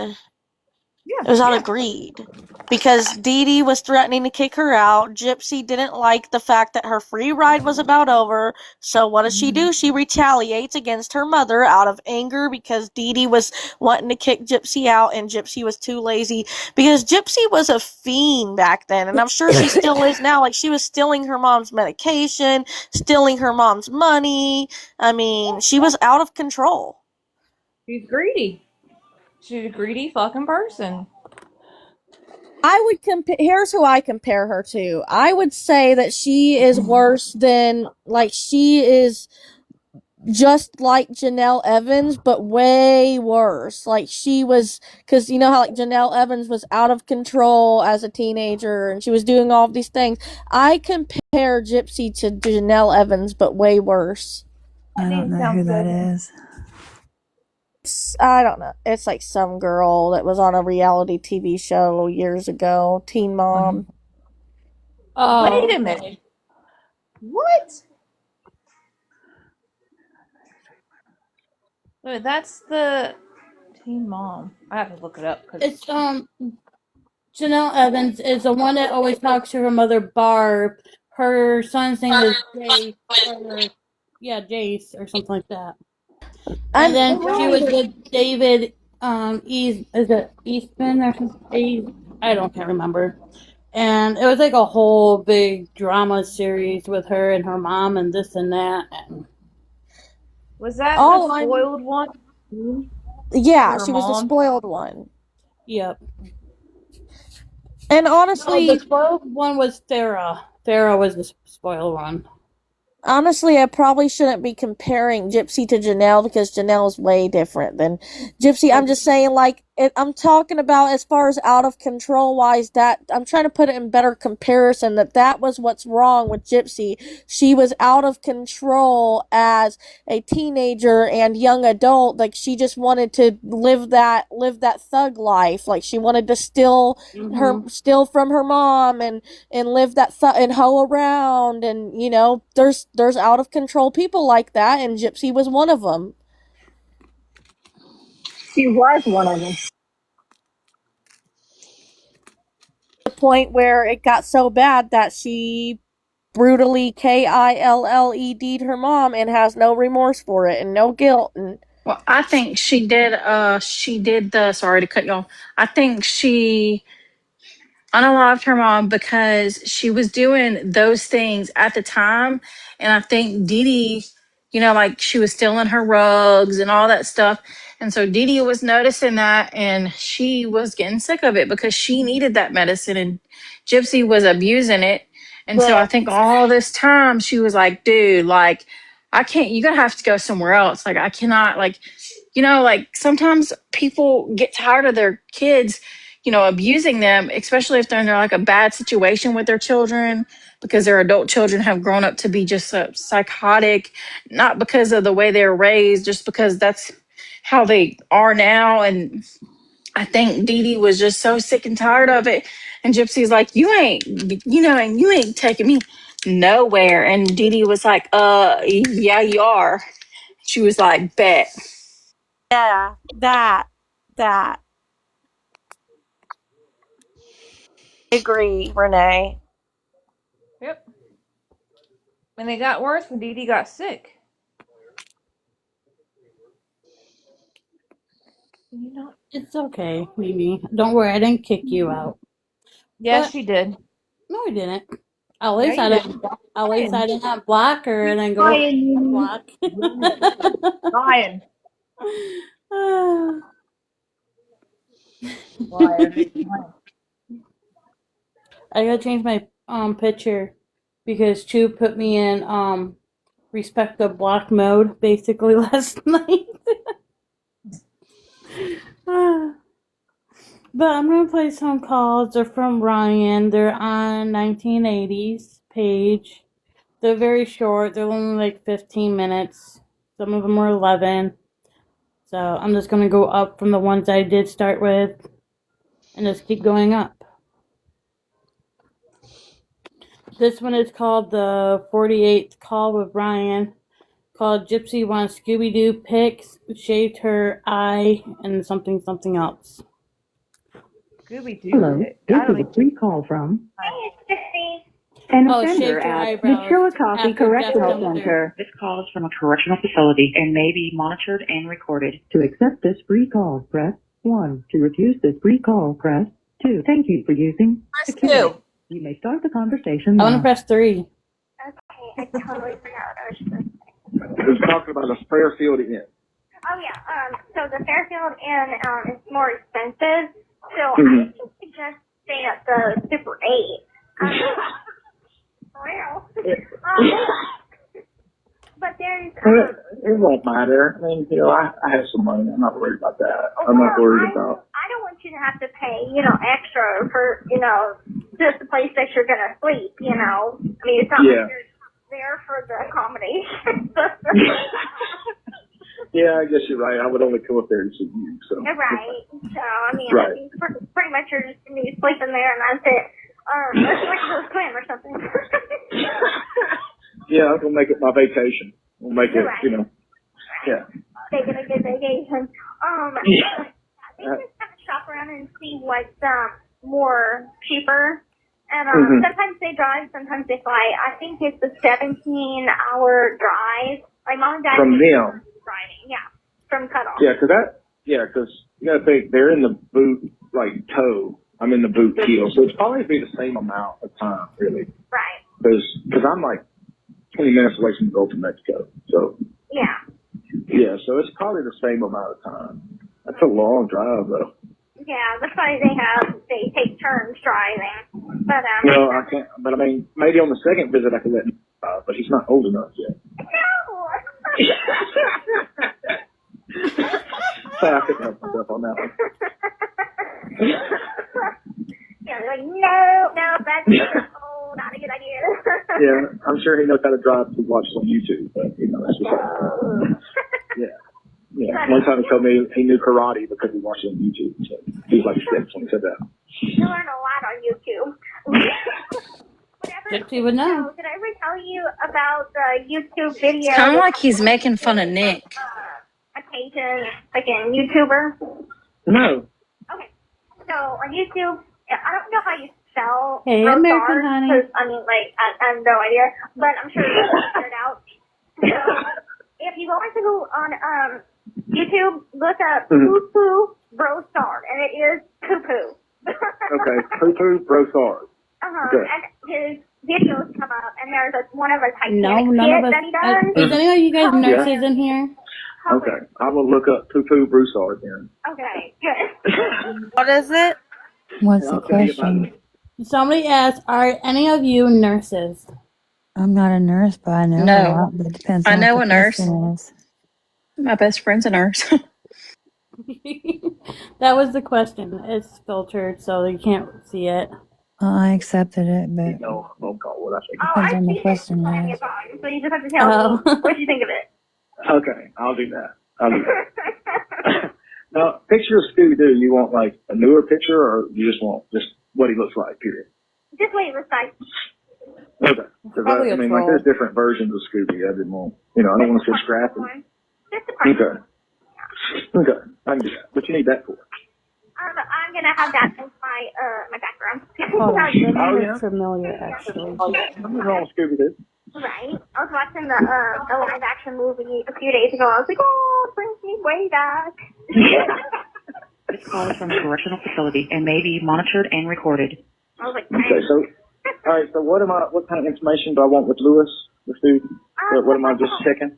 Yeah. It was out of greed. Because Dee Dee was threatening to kick her out. Gypsy didn't like the fact that her free ride was about over. So what does she do? She retaliates against her mother out of anger because Dee Dee was wanting to kick Gypsy out and Gypsy was too lazy. Because Gypsy was a fiend back then, and I'm sure she still is now. Like, she was stealing her mom's medication, stealing her mom's money. I mean, she was out of control. She's greedy. She's a greedy fucking person. I would compare. Here's who I compare her to. I would say that she is worse than, like, she is just like Janelle Evans, but way worse. Like, she was, because you know how, like, Janelle Evans was out of control as a teenager and she was doing all of these things. I compare Gypsy to Janelle Evans, but way worse. I don't know who that is. I don't know. It's like some girl that was on a reality TV show years ago, Teen Mom. Oh, Wait a minute. What? Wait, that's the Teen Mom. I have to look it up. it's Janelle Evans is the one that always talks to her mother Barb. Her son's name is Jace or something like that. And then she was with David is it Eastman or something? Can't remember. And it was like a whole big drama series with her and her mom and this and that. And was that the spoiled one? Yeah, she was the spoiled one. Yep. And honestly, the spoiled one was Farrah. Farrah was the spoiled one. Honestly, I probably shouldn't be comparing Gypsy to Janelle because Janelle is way different than Gypsy. I'm just saying, like, I'm talking about as far as out of control wise, that I'm trying to put it in better comparison, that was what's wrong with Gypsy. She was out of control as a teenager and young adult. Like, she just wanted to live that thug life. Like, she wanted to steal from her mom and live that and hoe around, and there's out of control people like that, and Gypsy was one of them. She was one of them. The point where it got so bad that she brutally KILLED'd her mom and has no remorse for it and no guilt. And Well, I think she did. She did the. Sorry to cut y'all. I think she unalived her mom because she was doing those things at the time. And I think Dee Dee, like she was stealing her rugs and all that stuff. And so Dee Dee was noticing that and she was getting sick of it because she needed that medicine and Gypsy was abusing it. And so I think all this time she was like, dude, like, I can't, you're going to have to go somewhere else. Like, I cannot, like, like sometimes people get tired of their kids abusing them, especially if they're in like a bad situation with their children because their adult children have grown up to be just psychotic, not because of the way they were raised, just because that's how they are now. And I think Dee Dee was just so sick and tired of it. And Gypsy's like, you ain't, and you ain't taking me nowhere. And Dee Dee was like, yeah, you are. She was like, bet. yeah, that. I agree, Renee. Yep. And it got worse when Dee Dee got sick. It's okay, Mimi. Don't worry, I didn't kick you out. Yes, But she did. no, I didn't. At Yeah, least you I did. didn't. At least I didn't block her and then go Lying. block. Lying. I gotta change my picture because Chu put me in respect the block mode basically last night. But I'm gonna play some calls. They're from Ryan. They're on 1980s page. They're very short. They're only like 15 minutes. Some of them are 11. So I'm just gonna go up from the ones I did start with and just keep going up. This one is called the 48th call with Ryan. Called Gypsy wants Scooby-Doo pics, shaved her eye, and something else. Scooby-Doo. Hello, this is a free call from Hey, it's Gypsy. an Oh, offender shaved her at eyebrows Mishawakafi after Jeff Correctional dumped her. Center. This call is from a correctional facility and may be monitored and recorded. To accept this free call, press 1. To refuse this free call, press 2. Thank you for using Press security. 2. You may start the conversation I want to now. press 3. Okay, I totally forgot what I was supposed to say. Who's talking about a Fairfield Inn? Oh yeah, so the Fairfield Inn is more expensive, so Mhm. I would suggest stay at the Super 8. For real. But there's It won't matter. I mean, I have some money. I'm not worried about that. I'm not worried about. I don't want you to have to pay, extra for, just the place that you're gonna sleep, I mean, it's not like you're there for the accommodation. Yeah, I guess you're right. I would only come up there to see you. So. Right. So, I mean, Right. I think pretty much you're just going to be sleeping there and that's it. Let's go swim or something. Yeah, I'm going to make it my vacation. We'll make it, yeah. Taking a good vacation. I think just kind of shop around and see what's more cheaper. And sometimes they drive, sometimes they fly. I think it's a 17-hour drive. My mom and dad From them. driving, yeah, from Cutoff. Yeah, because you got to think they're in the boot toe. I'm in the boot heel, so it's probably be the same amount of time, really. Right. Because I'm like 20 minutes away from the Gulf of Mexico, so. Yeah, so it's probably the same amount of time. That's a long drive, though. Yeah, that's why they take turns driving. But Well, I can't. But I mean, maybe on the second visit I could let him drive, but he's not old enough yet. No. So I couldn't help myself on that one. Yeah, they're like, no, that's not a good idea. Yeah, I'm sure he knows how to drive to watch on YouTube, but that's just yeah. Yeah. One time he told me he knew karate because he watched it on YouTube. So he was like 6 when he said that. You learn a lot on YouTube. Gypsy would know. Did I ever tell you about the YouTube video? It's kind of like he's making fun of Nick. Occasion, like a YouTuber. No. Okay. So on YouTube, I don't know how you spell Hey, Rosard, American honey. because I have no idea, but I'm sure you can figure it out. So if you go on YouTube, look up Poo Poo Rosard, and it is Poo Poo. Okay, Poo Poo Rosard. Okay. And his videos come up, and there's one of a Titanic None skit of us. that he does. Is any of you guys nurses in here? Okay, I will look up Poo Poo Broussard then. Okay, good. What is it? What's the question? Somebody asked, are any of you nurses? I'm not a nurse, but I know a No. lot. But it depends I on know what a the nurse. question is. My best friend's a nurse. That was the question. It's filtered, so you can't see it. Well, I accepted it, but No phone call. What I think. depends on the question Plenty is. of times, so you just have to tell me what you think of it. Okay, I'll do that. Now, picture of Scooby-Doo. You want like a newer picture, or you just want just what he looks like? Period. Just what it looks like. Okay. Because I mean, like, there's different versions of Scooby. I didn't want, I don't want to see scrappy. Just a part. Okay. Okay, I can do that. What you need that for? I'm gonna have that as my background. Oh, that name Oh, is yeah? familiar, actually. Something wrong with Scooby-Doo. Right. I was watching the live action movie a few days ago. I was like, oh, it brings me way back. This call is from a correctional facility and may be monitored and recorded. I was like, Okay, so, all right, so what kind of information do I want with Lewis, the student? What am I just checking?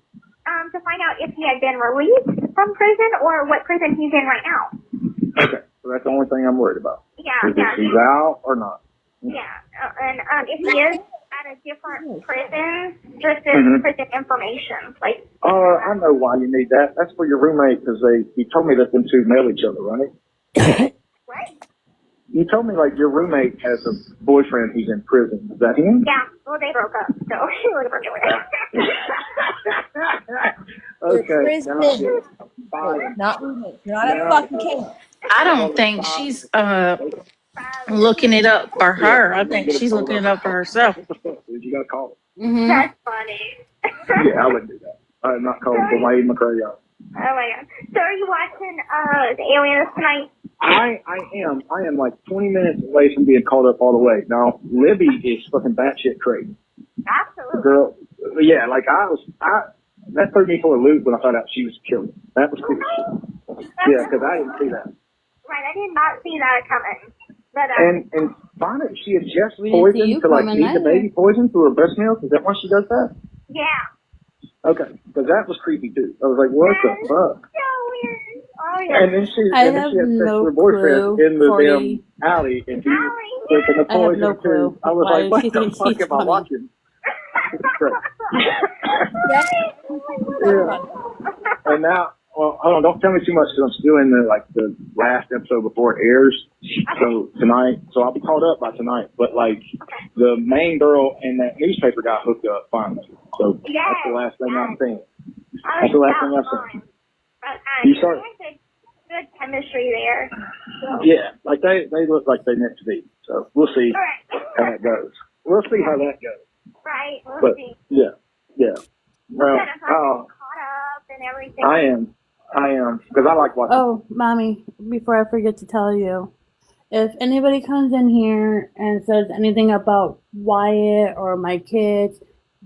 To find out if he had been released from prison or what prison he's in right now. Okay, so that's the only thing I'm worried about. Yeah, If he's out or not. Yeah, and if he is at a different prison, this is prison information. Like, I know why you need that. That's for your roommate, because he told me that them two mail each other, right? what? You told me, like, your roommate has a boyfriend who's in prison. Is that him? Yeah, well, they broke up, so she would have broken away. Okay. Not roommates. You're not a fucking king. I don't think she's looking it up for her. I think she's looking it up for herself. You got to call it. Mm-hmm. That's funny. Yeah, I wouldn't do that. I'm not calling for Wade McCray out. Oh my god. So are you watching the Aliens tonight? I am like 20 minutes away from being caught up all the way. Now, Libby is fucking batshit crazy. Absolutely. Girl, yeah, like that threw me for a loop when I found out she was killed. That was cool. Yeah, because I didn't see that. Right, I did not see that coming. But, And find out she had just We didn't see poisoned you to like coming eat the either. baby poison through her breast milk. Is that why she does that? yeah. Okay, because that was creepy too. I was like, what the fuck? So weird. Oh yeah. And then she I had have sex no with her boyfriend clue, in the 40. damn alley, and he was taking the I have poison no clue too. I was why like, what she the thinks fuck she's am I funny. watching? Great. Yeah. And now, well, hold on, don't tell me too much because I'm still in the last episode before it airs. So tonight, I'll be caught up by tonight. But like the main girl and that newspaper got hooked up finally. So that's the last thing I'm seeing. That's the last thing I've seen. You start. Good chemistry there. So. Yeah, like they look like they meant to be. So we'll see how that goes. We'll see how that goes. Right, we'll But see. yeah. Well, Caught up and everything. I am because I like watching. Oh, Mommy, before I forget to tell you, if anybody comes in here and says anything about Wyatt or my kids,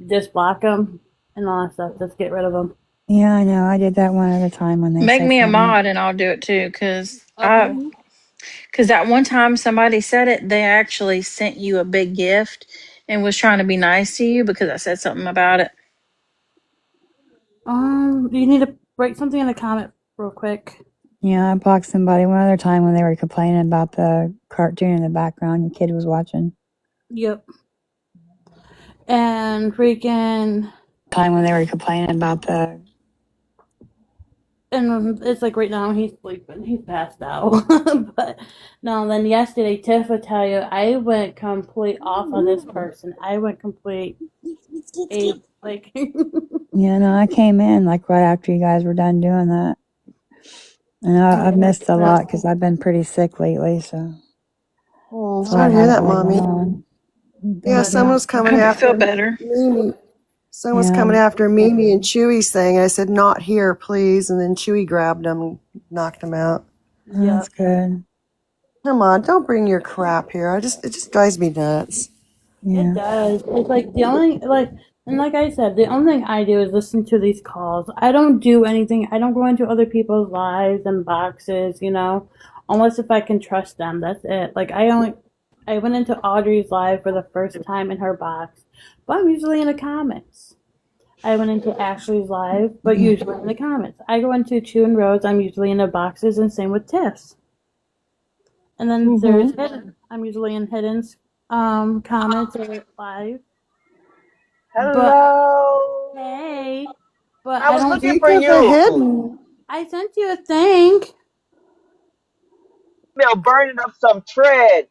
just block them and all that stuff. Just get rid of them. Yeah, I know. I did that one at a time when they Make said me a something. mod and I'll do it too, because that one time somebody said it, they actually sent you a big gift and was trying to be nice to you because I said something about it. You need to write something in the comment real quick. Yeah, I blocked somebody one other time when they were complaining about the cartoon in the background your kid was watching. Yep. And freaking Time when they were complaining about the and it's like right now he's sleeping. He's passed out. But no, then yesterday, Tiff would tell you, I went complete off on this person. I went complete ape. Like, Yeah, no, I came in like right after you guys were done doing that. And I've missed a lot because I've been pretty sick lately, so. Oh, So sorry to hear that, Mommy. Yeah, Thank someone you. was coming Hope you after feel better. Mimi. Someone was Yeah. coming after Mimi and Chewy's thing. I said, not here, please. And then Chewy grabbed him and knocked him out. Oh, that's good. Come on, don't bring your crap here. It just drives me nuts. it does. It's like the only, like, and like I said, the only thing I do is listen to these calls. I don't do anything. I don't go into other people's lives and boxes, you know, unless if I can trust them. That's it. Like, I went into Audrey's live for the first time in her box, but I'm usually in the comments. I went into Ashley's live, but usually in the comments. I go into Chew and Rose, I'm usually in the boxes, and same with Tiff's. And then there's Hidden. I'm usually in Hidden's comments or live. Hello. Hey, but I I was don't. looking for you. I sent you a thing. They're burning up some tread.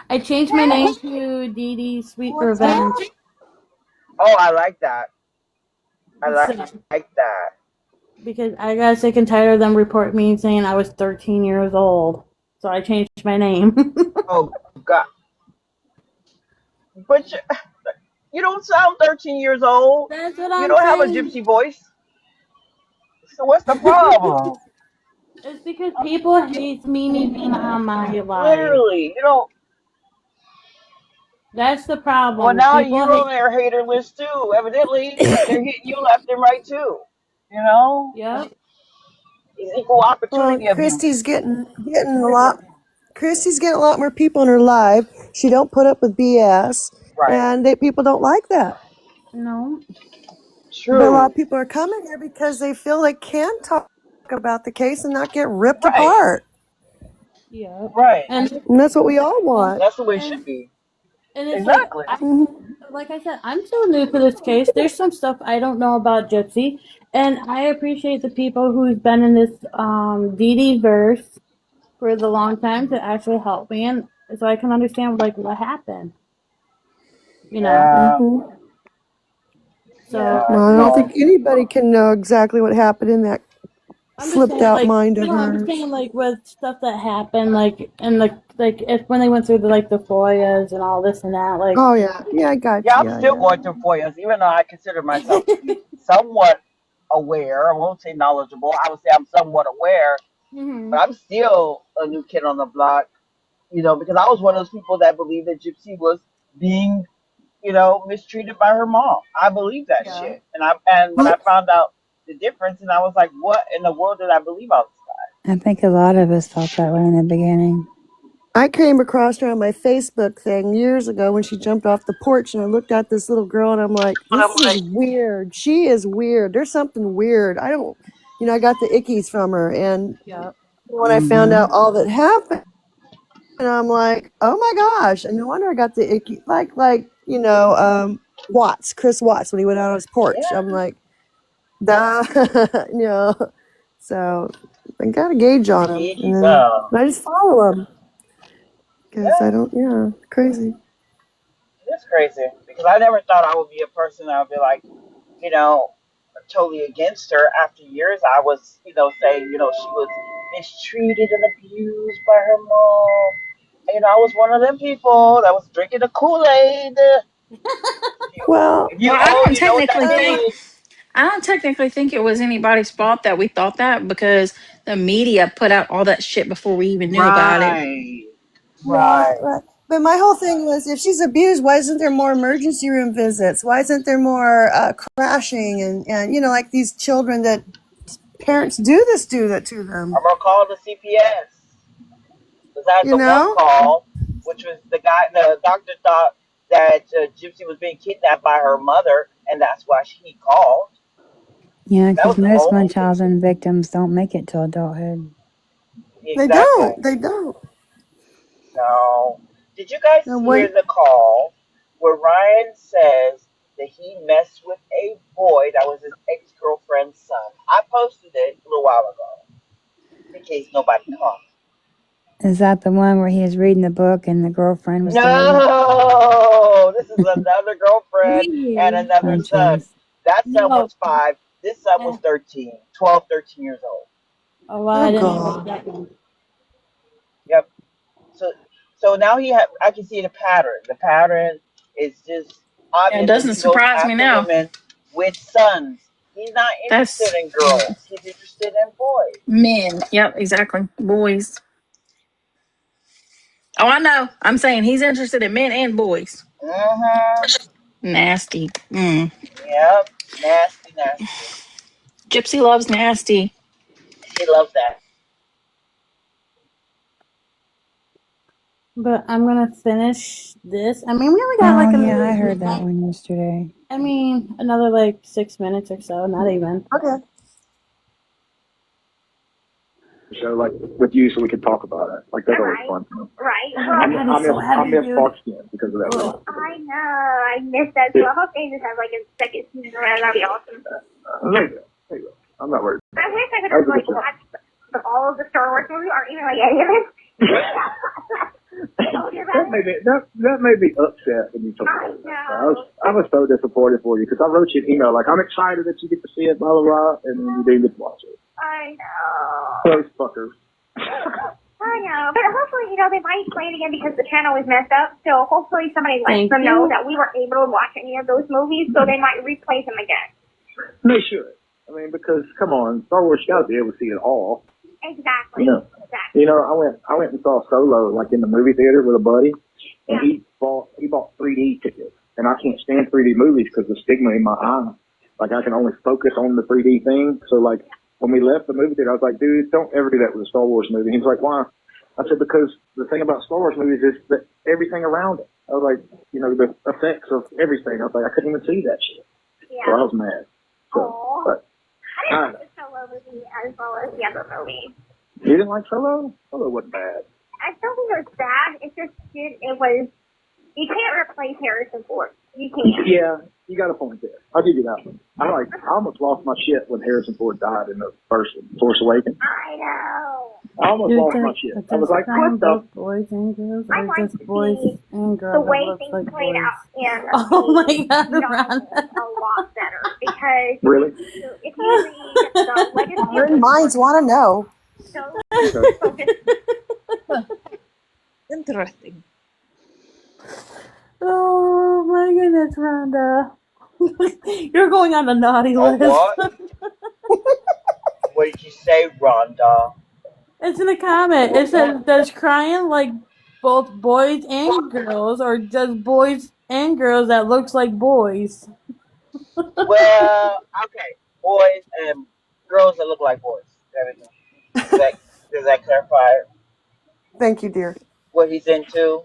I changed my name to Dee Dee Sweet Revenge. Oh, I like that. I So, like that. because I got sick and tired of them reporting me saying I was 13 years old. So I changed my name. Oh God. But you don't sound 13 years old. That's what You I'm don't have a saying. gypsy voice. So what's the problem? It's because people hate me being on my live. Literally, you know. That's the Well, problem. now People you're on hate. their hater list too. Evidently, they're hitting you left and right too. You know, Yep. it's equal Well, opportunity abuse. Christy's getting a lot. Christy's getting a lot more people in her live. She don't put up with BS, Right. and people don't like that. No. But a lot True. of people are coming here because they feel they can talk about the case and not get ripped Right. apart. Yep. Right. And that's what we all want. That's the way it And should be. and it's like Exactly. like I said, I'm so new to this case. There's some stuff I don't know about Gypsy, and I appreciate the people who's been in this DD verse for the long time to actually help me, and so I can understand like what happened. You know. Yeah. So Well, I don't think anybody can know exactly what happened in that I'm just flipped saying, out like, mind of no, I'm hers. saying, like, with stuff that happened, like, and like if when they went through the FOIAs and all this and that, like, Oh yeah, I got Yeah, you. I'm still going through FOIAs, even though I consider myself to be somewhat aware. I won't say knowledgeable. I would say I'm somewhat aware, but I'm still a new kid on the block, you know, because I was one of those people that believed that Gypsy was being, you know, mistreated by her mom. I believe that shit. And when I found out the difference, and I was like, what in the world did I believe all this? I think a lot of us felt that way in the beginning. I came across her on my Facebook thing years ago when she jumped off the porch, and I looked at this little girl, and I'm like, this is weird. She is weird. There's something weird. I don't, I got the ickies from her, and when I found out all that happened, and I'm like, oh my gosh, and no wonder I got the icky, like Watts, Chris Watts, when he went out on his porch. I'm like, duh, So I got a gauge on him, and then I just follow him. Because I don't, crazy. It's crazy because I never thought I would be a person that would be like, you know, totally against her. After years, I was, you know, saying, you know, she was mistreated and abused by her mom. And, you know, I was one of them people that was drinking the Kool-Aid. Well, If you I old, don't you know what that technically think means. I don't technically think it was anybody's fault that we thought that because the media put out all that shit before we even knew about it. Right. But my whole thing was, if she's abused, why isn't there more emergency room visits? Why isn't there more crashing and like these children that parents do that to them? I'm going to call the CPS. Because I had the one call, which was the doctor thought that Gypsy was being kidnapped by her mother, and that's why he called. Yeah, That because was the most only Munchausen victims don't make it till adulthood. Exactly. They don't. So, did you guys hear the call where Ryan says that he messed with a boy that was his ex ex-girlfriend's son. I posted it a little while ago in case nobody caught it. Is that the one where he was reading the book and the girlfriend was standing? No, this is another girlfriend and Really? another Oh, son. jeez. That son No. was 5. This son was 13, 12, 13 years old. Oh, well, Oh, I didn't God. watch that one. Yep. So now I can see the pattern. The pattern is just It obvious that doesn't he goes surprise me after now. women with sons. He's not interested That's in girls. He's interested in boys. men. Yep, exactly. Boys. Oh, I know. I'm saying he's interested in men and boys. Mm-hmm. Nasty. Mm. Yep. Nasty, nasty. Gypsy loves nasty. He loves that. But I'm gonna finish this. I mean, we only got Oh, like yeah, I another. heard that one yesterday. I mean, another like 6 minutes or so. Not even. Okay. show like with you so we could talk about it. Like that's always fun. Right. Oh my God, it's so I heavy, miss dude. Parkskin because of that. Ugh. I know. I miss that. So I hope they just have like a second season around. That'd be awesome. There you go. I'm not worried. I wish I could have like watched all of the Star Wars movies or even like any of it. that made me upset when you told me that. I was so disappointed for you because I wrote you an email like I'm excited that you get to see it, blah blah blah, and then you didn't get to watch it. I know. Those fuckers. I know, but hopefully, they might play it again because the channel was messed up. So hopefully somebody lets them know that we were able to watch any of those movies, so they might replay them again. They should. I mean, because come on, Star Wars, you got to be able to see it all. Exactly. Exactly. I went and saw Solo like in the movie theater with a buddy, and he bought 3D tickets, and I can't stand 3D movies because the stigma in my eye. Like I can only focus on the 3D thing. So like when we left the movie theater, I was like, dude, don't ever do that with a Star Wars movie. He was like, why? I said, because the thing about Star Wars movies is that everything around it. I was like, the effects of everything. I was like, I couldn't even see that shit. Yeah. So I was mad. So, but I didn't like the Solo movie as well as the other movie. You didn't like Solo? Solo wasn't bad. I don't think it was bad. It just you can't replace Harrison Ford. You can't. Yeah, you got a point there. I'll give you that one. I almost lost my shit when Harrison Ford died in the first Force Awakens. I know. I almost lost my shit. I was like, what the? Boys and girls, I or like just to boys see and girls. the way that things look like played boys. out in Oh my God, a lot better because Really? if you read the Legacy Our minds want to know. Interesting. Oh my goodness, Rhonda. You're going on the naughty list. What? What did you say, Rhonda? It's in the comment. It says, does crying like both boys and girls, or just boys and girls that looks like boys? Well, okay, boys and girls that look like boys. There we go. Does that clarify Thank you, dear. what he's into?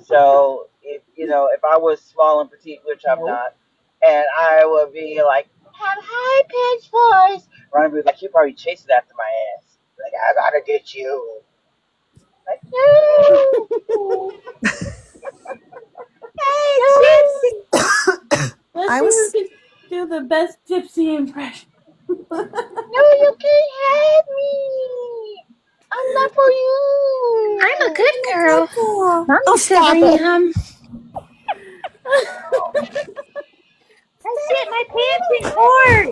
So if I was small and petite, which I'm not, and I would be like, have high pitched voice, Ron would be like, you're probably chasing after my ass. Like, I gotta get you. Like, no. Hey, Gypsy! Let's see who can do the best Gypsy impression. No, you can't have me. I'm not for you. I'm a good girl. Mommy said stop bring it. I shit my pants in court.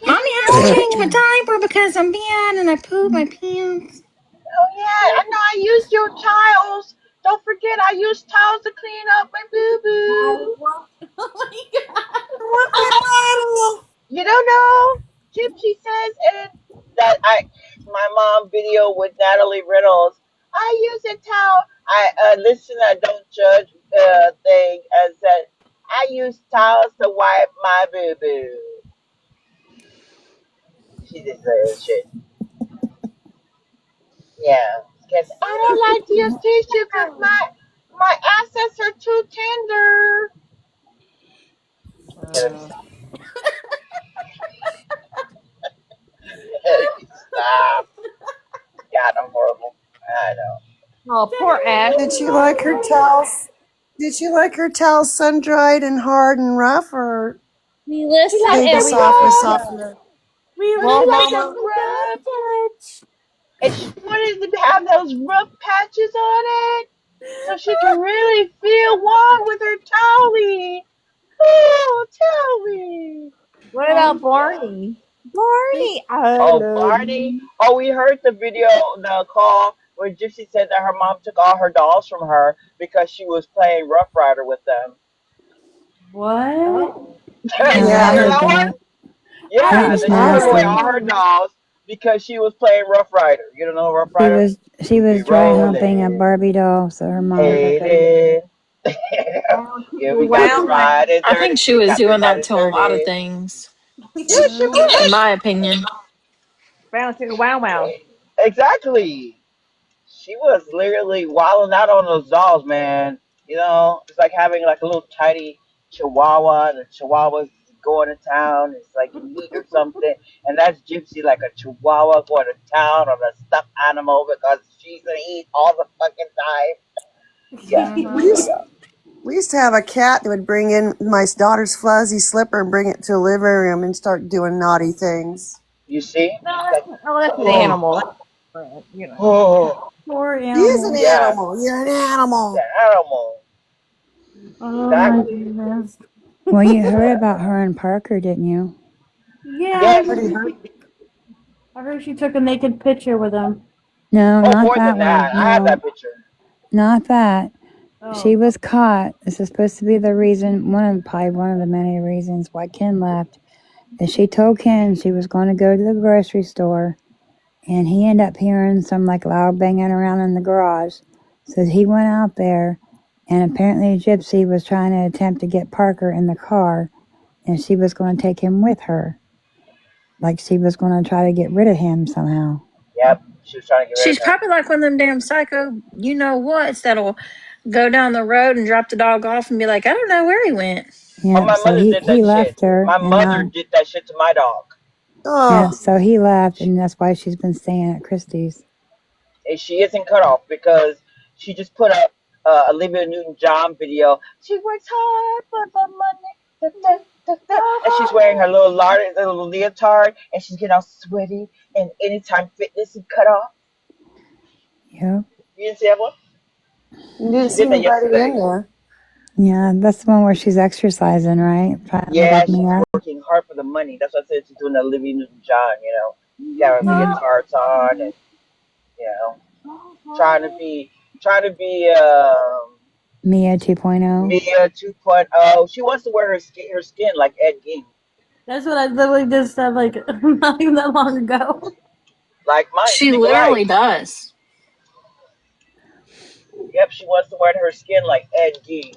Mommy, I have to change my diaper because I'm bad and I pooped my pants. Oh yeah, I know I used your towels. Don't forget I used towels to clean up my boo boo. Oh my God. You don't know? Gypsy says and that my mom video with Natalie Reynolds. I use a towel. I listen. I don't judge thing and said I use towels to wipe my boo boo. She just said shit. Yeah. Cause I don't like to use tissue because my assets are too tender. Stop. God, I'm horrible. I know. Oh, poor Ash. Did you like her towels? Did you like her towels sun dried and hard and rough, or We listen Hey, the and we softness follow. softener. We Well, love Mama, the touch. and she wanted to have those rough patches on it so she can really feel warm with her towel. Oh, towel. What about Barney? Barney, I Oh, love Barney. you. Oh, we heard the video, the call where Gypsy said that her mom took all her dolls from her because she was playing Rough Rider with them. What? You Yeah, I hear Yeah, heard that one? that. I That Yeah, was that she I took away heard. nasty. all her dolls because she was playing Rough Rider. You don't know Rough She Rider? was she We was dry humping a rolling, Barbie doll, so her mom took her. hating. Yeah, we got the Wow, wow. ride at I think 30. she We was got the doing ride that at to a lot of 30. things, Yeah, she in was. my opinion. Bounce to wow, wow. Exactly. She was literally wilding out on those dolls, man. You know, it's like having like a little tiny chihuahua, and the chihuahua's going to town. It's like meat or something, and that's Gypsy, like a chihuahua going to town on a stuffed animal because she's gonna eat all the fucking time. Yeah, We Uh-huh. used we used to have a cat that would bring in my daughter's fuzzy slipper and bring it to the living room and start doing naughty things. you see, No, like, that's an oh, animal. That's different, you know. oh, Poor She is an animal. yeah, animal. You're an the animal. animal, Oh my exactly. goodness. Well, you heard about her and Parker, didn't you? Yeah, Yes. I heard she took a naked picture with him. No, Oh, not more than that one. that, I have No, that picture. not that. She Oh. was caught. This is supposed to be the reason, probably one of the many reasons why Ken left. Is she told Ken she was going to go to the grocery store, and he ended up hearing some like loud banging around in the garage. So he went out there, and apparently Gypsy was trying to attempt to get Parker in the car, and she was going to take him with her. Like she was going to try to get rid of him somehow. Yep, she was trying to get rid She's of him. probably like one of them damn psycho, you know whats that'll go down the road and drop the dog off and be like, I don't know where he went. Oh, Yeah, my so mother did he that shit. left her, My and mother did that shit to my dog. yeah, Oh, so he left, and that's why she's been staying at Christie's. And she isn't cut off because she just put up a Olivia Newton-John video. She works hard for the money. Da, da, da, da. And she's wearing her little leotard, and she's getting all sweaty. And Anytime Fitness is cut off. Yep. You didn't see that one? you didn't She see did that anybody in yesterday. there. Yeah, that's the one where she's exercising, right? Yeah, Like she's Mia. working hard for the money. That's what I said. She's doing the Olivia Newton-John, you know. Got her Yeah. leotards on, and you know, trying to be Mia 2.0. Mia 2.0. She wants to wear her skin like Ed Gein. That's what I literally just said like not even that long ago. Like mine, She speak literally alike. does. Yep, she wants to wear her skin like Ed Gein.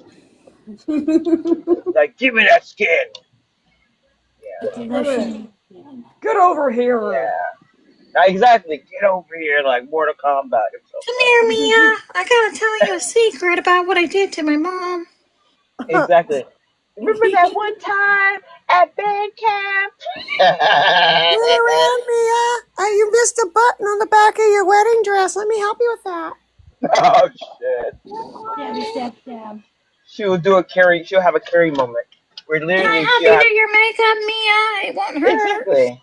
Like, give me that skin. Yeah, Get over here. yeah. Exactly. Get over here like Mortal Kombat or Come something. here, Mia. I gotta tell you a secret about what I did to my mom. Exactly. Remember that one time at band camp? Turn around, Mia. You missed a button on the back of your wedding dress. Let me help you with that. Oh shit. Stabby stab stab. She'll have a Carrie moment. Where Can I literally help she'll you have do your makeup, Mia? It won't hurt. exactly.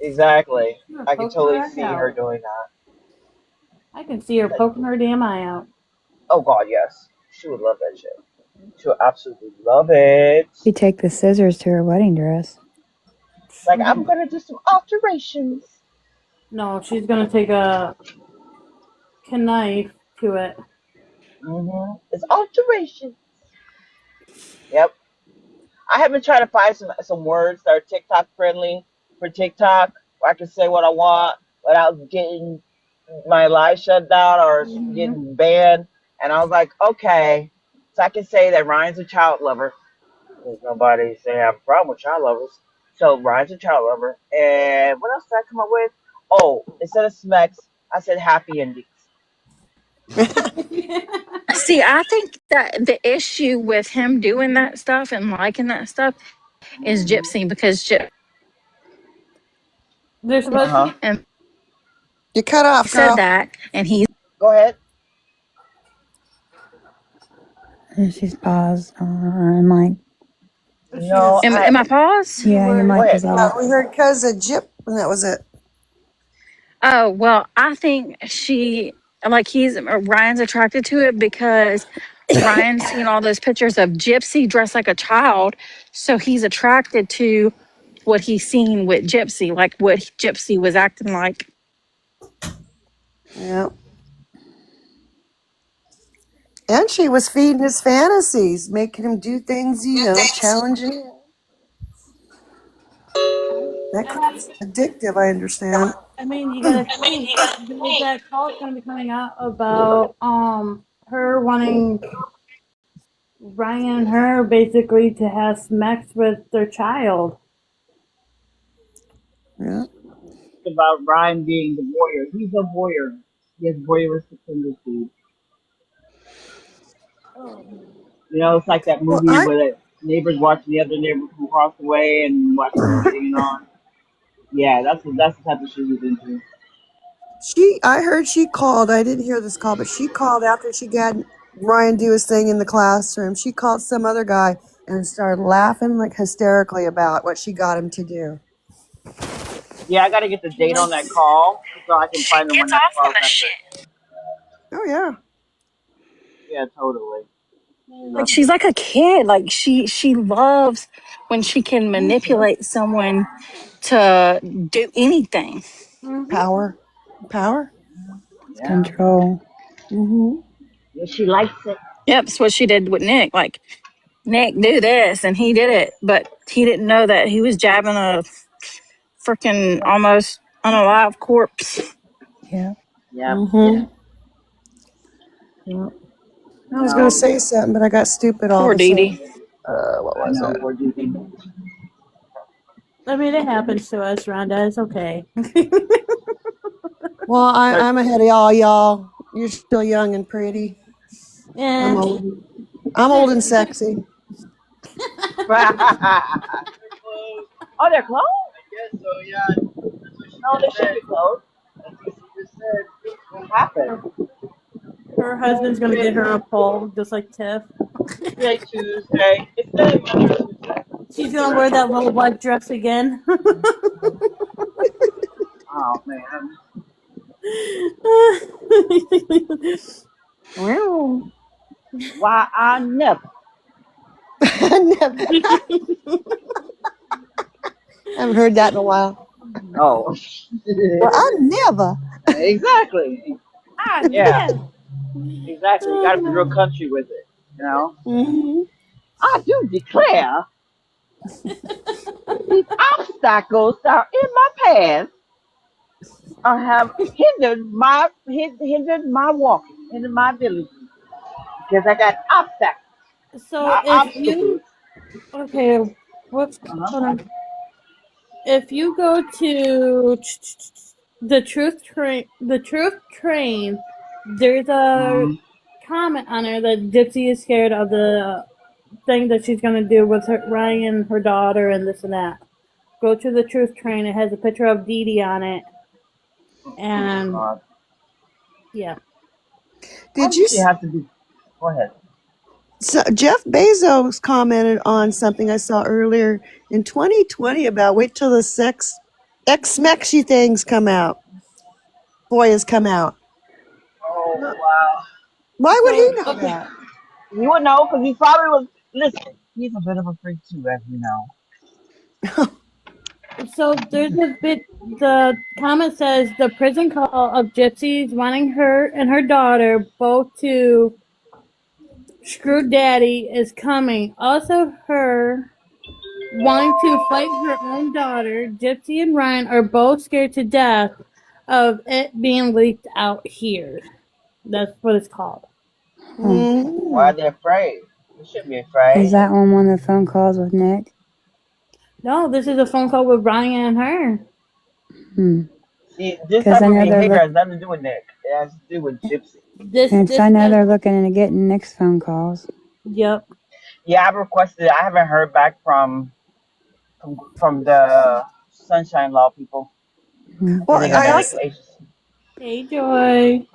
Exactly. You're I can poking her totally eye see her out. doing that. I can see her poking her damn eye out. Oh god, yes. She would love that shit. She would absolutely love it. She take the scissors to her wedding dress. Like I'm gonna do some alterations. No, she's gonna take a knife to it. It's alterations. Yep. I have been trying to find some words that are TikTok friendly for TikTok where I can say what I want without getting my live shut down or getting banned. And I was like, okay, so I can say that Ryan's a child lover. There's nobody saying I have a problem with child lovers. So Ryan's a child lover. And what else did I come up with? Oh, instead of smacks, I said happy endings. See, I think that the issue with him doing that stuff and liking that stuff is Gypsy because They're Uh supposed to huh. be. and You cut off, said girl. that, and he Go ahead. And she's paused on her mic. No, Am I paused? Yeah, your go mic ahead. is off. We heard cousin Jip, and that was it. Oh, well, I think Ryan's attracted to it because Ryan's seen all those pictures of Gypsy dressed like a child. So he's attracted to what he's seen with Gypsy, like what Gypsy was acting like. Yeah. And she was feeding his fantasies, making him do things, challenging him. That crap's addictive, I understand. I mean, you gotta think there's that call gonna be coming out about her wanting Ryan and her basically to have sex with their child. Yeah. About Ryan being the warrior. He's a warrior. He has voyeuristic tendencies. You know, it's like that Well, movie where the neighbors watching the other neighbor from across the way and watching them getting it on. Yeah, that's the type of shit he's into. I heard she called. I didn't hear this call, but she called after she got Ryan do his thing in the classroom. She called some other guy and started laughing like hysterically about what she got him to do. Yeah, I gotta get the date on that call so I can find them when that call after. Oh yeah. Yeah, totally. She Like loves she's it. like a kid. Like she loves when she can manipulate someone to do anything. Power. Power. Yeah. Control. Mm-hmm. Yeah, she likes it. Yep, that's what she did with Nick. Like Nick, do this, and he did it, but he didn't know that he was jabbing a freaking almost unalive corpse. Yeah. Yeah. Mm-hmm. Yeah. I was gonna No. say something, but I got stupid all of Poor a Dee sudden. Dee. What I was know, it? poor Judy. I mean, it happens to us, Rhonda. It's okay. Well, But I'm ahead of y'all. You're still young and pretty. I'm Yeah. old. I'm old and sexy. oh, they're closed? I guess so, yeah. No, they should be closed. That's what she just said. What happened? Her husband's gonna get her a pole, just like Tiff. Today, Tuesday. It's not even Tuesday. She's gonna wear that little white dress again. Oh, man. Well, Why, I never. I haven't heard that in a while. Oh. Well, I never. exactly. Ah, Yeah, yeah. exactly. You gotta be real country with it, you know? Mm-hmm. I do declare these obstacles that are in my path have hindered my walking, hindered my ability. Because I got obstacles, So not if obstacles. you okay, whoops, Uh-huh. hold on. If you go to the truth train, there's a Mhm. comment on there that Dipsy is scared of the thing that she's gonna do with Ryan, her daughter, and this and that. Go to the truth train. It has a picture of Dee Dee on it, Oh, and God. yeah. Did Why you? does she have to be? Go ahead. So Jeff Bezos commented on something I saw earlier in 2020 about wait till the X-Mexy things come out. Boy has come out. Oh, wow. Why would he So know okay, that? You would know because he probably was. Listen, he's a bit of a freak too, as you know. so there's a bit. The comment says the prison call of gypsies wanting her and her daughter both to screw daddy is coming. Also, her wanting to fight her own daughter. Gypsy and Ryan are both scared to death of it being leaked out here. That's what it's called. Huh. Why are Mm. they afraid? They shouldn't be Is afraid. that on one of the phone calls with Nick? No, this is a phone call with Ryan and her. Hmm. See, this Because type I of know they're behavior look. has nothing to do with Nick. It has to do with Gypsy. This, And this, I know has, they're looking into getting Nick's phone calls. yep. Yeah, I've requested. I haven't heard back from the Sunshine Law people. Hmm. Well, They got I any also cases? Hey, Joy.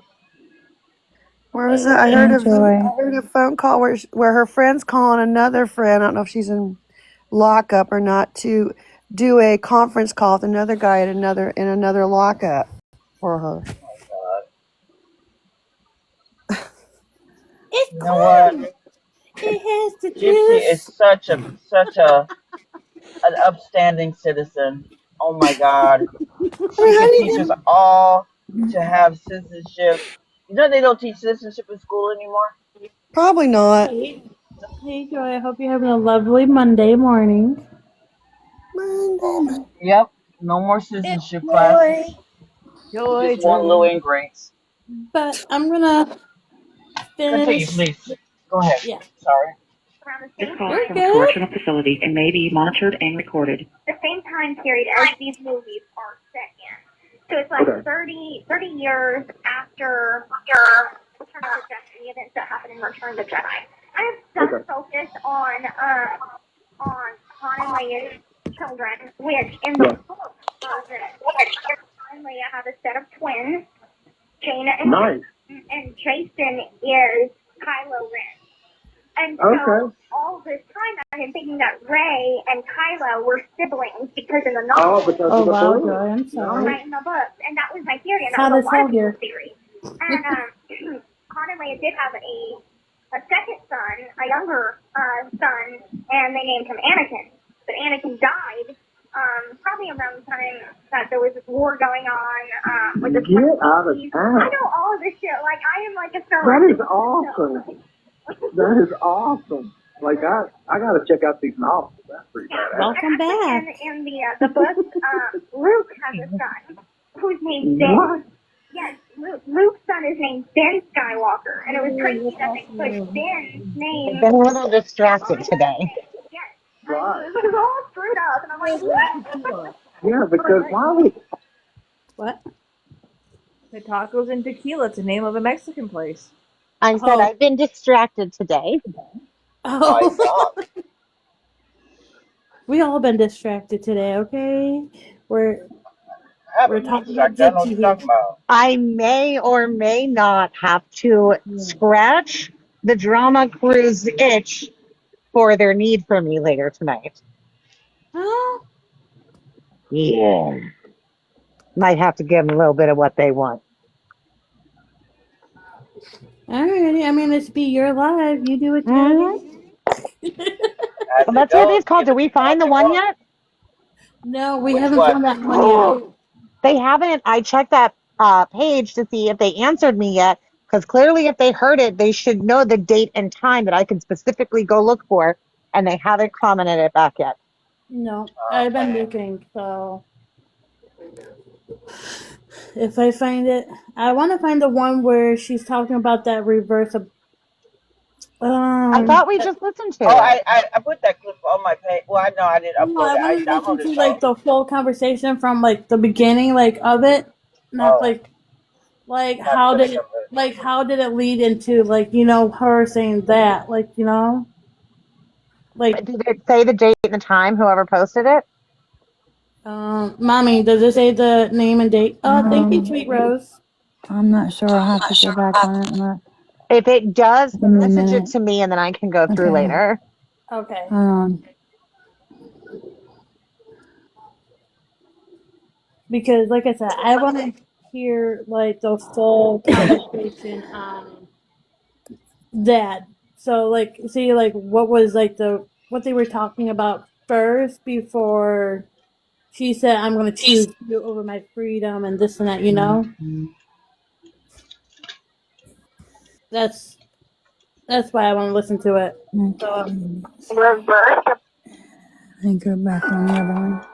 where was it? I Enjoy. heard a phone call where her friend's calling another friend. I don't know if she's in lockup or not to do a conference call with another guy at another lockup for her. It's You know what? Clyde. It has the Gypsy is juice. such a an upstanding citizen. Oh my God. I mean, She how could do teach you, us all to have citizenship. You know they don't teach citizenship in school anymore? probably not. Hey, Joy. I hope you're having a lovely Monday morning. Monday. Yep. No more citizenship Joy. classes. Joy, Just one little joy. ingrates. But I'm gonna Continue, finish. please. Go ahead. Yeah, Sorry. Around the This same call is you're from a time, good. correctional facility and may be monitored and recorded. the same time period as these movies are set in. So it's like Okay. 30 years after Return of the Jedi, the events that happened in Return of the Jedi. I have some Okay. focus on Han and Leia's children, which in the Yeah. book version, Han and Leia have a set of twins, Jaina and Nice. Jason is Kylo Ren. And so Okay. all this time I've been thinking that Rey and Kylo were siblings because in the Oh, novel, because Oh of the wow, book. Joy. I'm sorry. right in the books, and that was my theory, and that Sad was as a lot hell of people's here. theory. And Han and Leia did have a second son, a younger son, and they named him Anakin. But Anakin died probably around the time that there was this war going on with the Get out of I town. know all of this shit. Like I am like a Star That Wars is awesome. That is awesome. Like I gotta check out these novels. That's pretty badass. Welcome back. In the book, Luke has a son whose name's Ben. What? Yes, Luke's son is named Ben Skywalker, and it was crazy that they put Ben's name. I've been a little distracted today. Yes, Right. it was all screwed up, and I'm like, what? Yeah, because why would What? The tacos and tequila. It's the name of a Mexican place. I said Oh, I've been distracted today. My oh. God. We all been distracted today. Okay, we're I we're haven't been talking about distracted. I don't know what Gypsy you're here. talking about. I may or may not have to scratch the drama cruise itch for their need for me later tonight. Huh? Yeah. Might have to give them a little bit of what they want. Alrighty. I mean, it's be your life. You do what you gotta Hmm. do. As Well, they that's what it is don't called. give Did it we to you what find the they one want. yet? No, we Which haven't one? found that one yet. They haven't. I checked that page to see if they answered me yet, because clearly, if they heard it, they should know the date and time that I can specifically go look for, and they haven't commented it back yet. No, Oh I've been man. looking. So if I find it, I want to find the one where she's talking about that reverse of I thought we that. just listened Oh, to it. I put that clip on my page. Well, I know I didn't No, upload I it. I want to listen downloaded to like some. the full conversation from like the beginning, like of it, not Oh, like not how did finished it, up there. like how did it lead into like her saying that, like like Did it say the date and the time? Whoever posted it. mommy, does it say the name and date? Oh, thank you, Sweet Rose. I'm not sure. I'll have to go back on it. Look. If it does, Give me a message it minute. to me, and then I can go through Okay. later. Okay. Hold on. Because like I said, I want to hear like the full conversation on that. So like see like what was like what they were talking about first before she said I'm going to choose you over my freedom and this and that, That's why I want to listen to it. So Okay. And go back on the other one.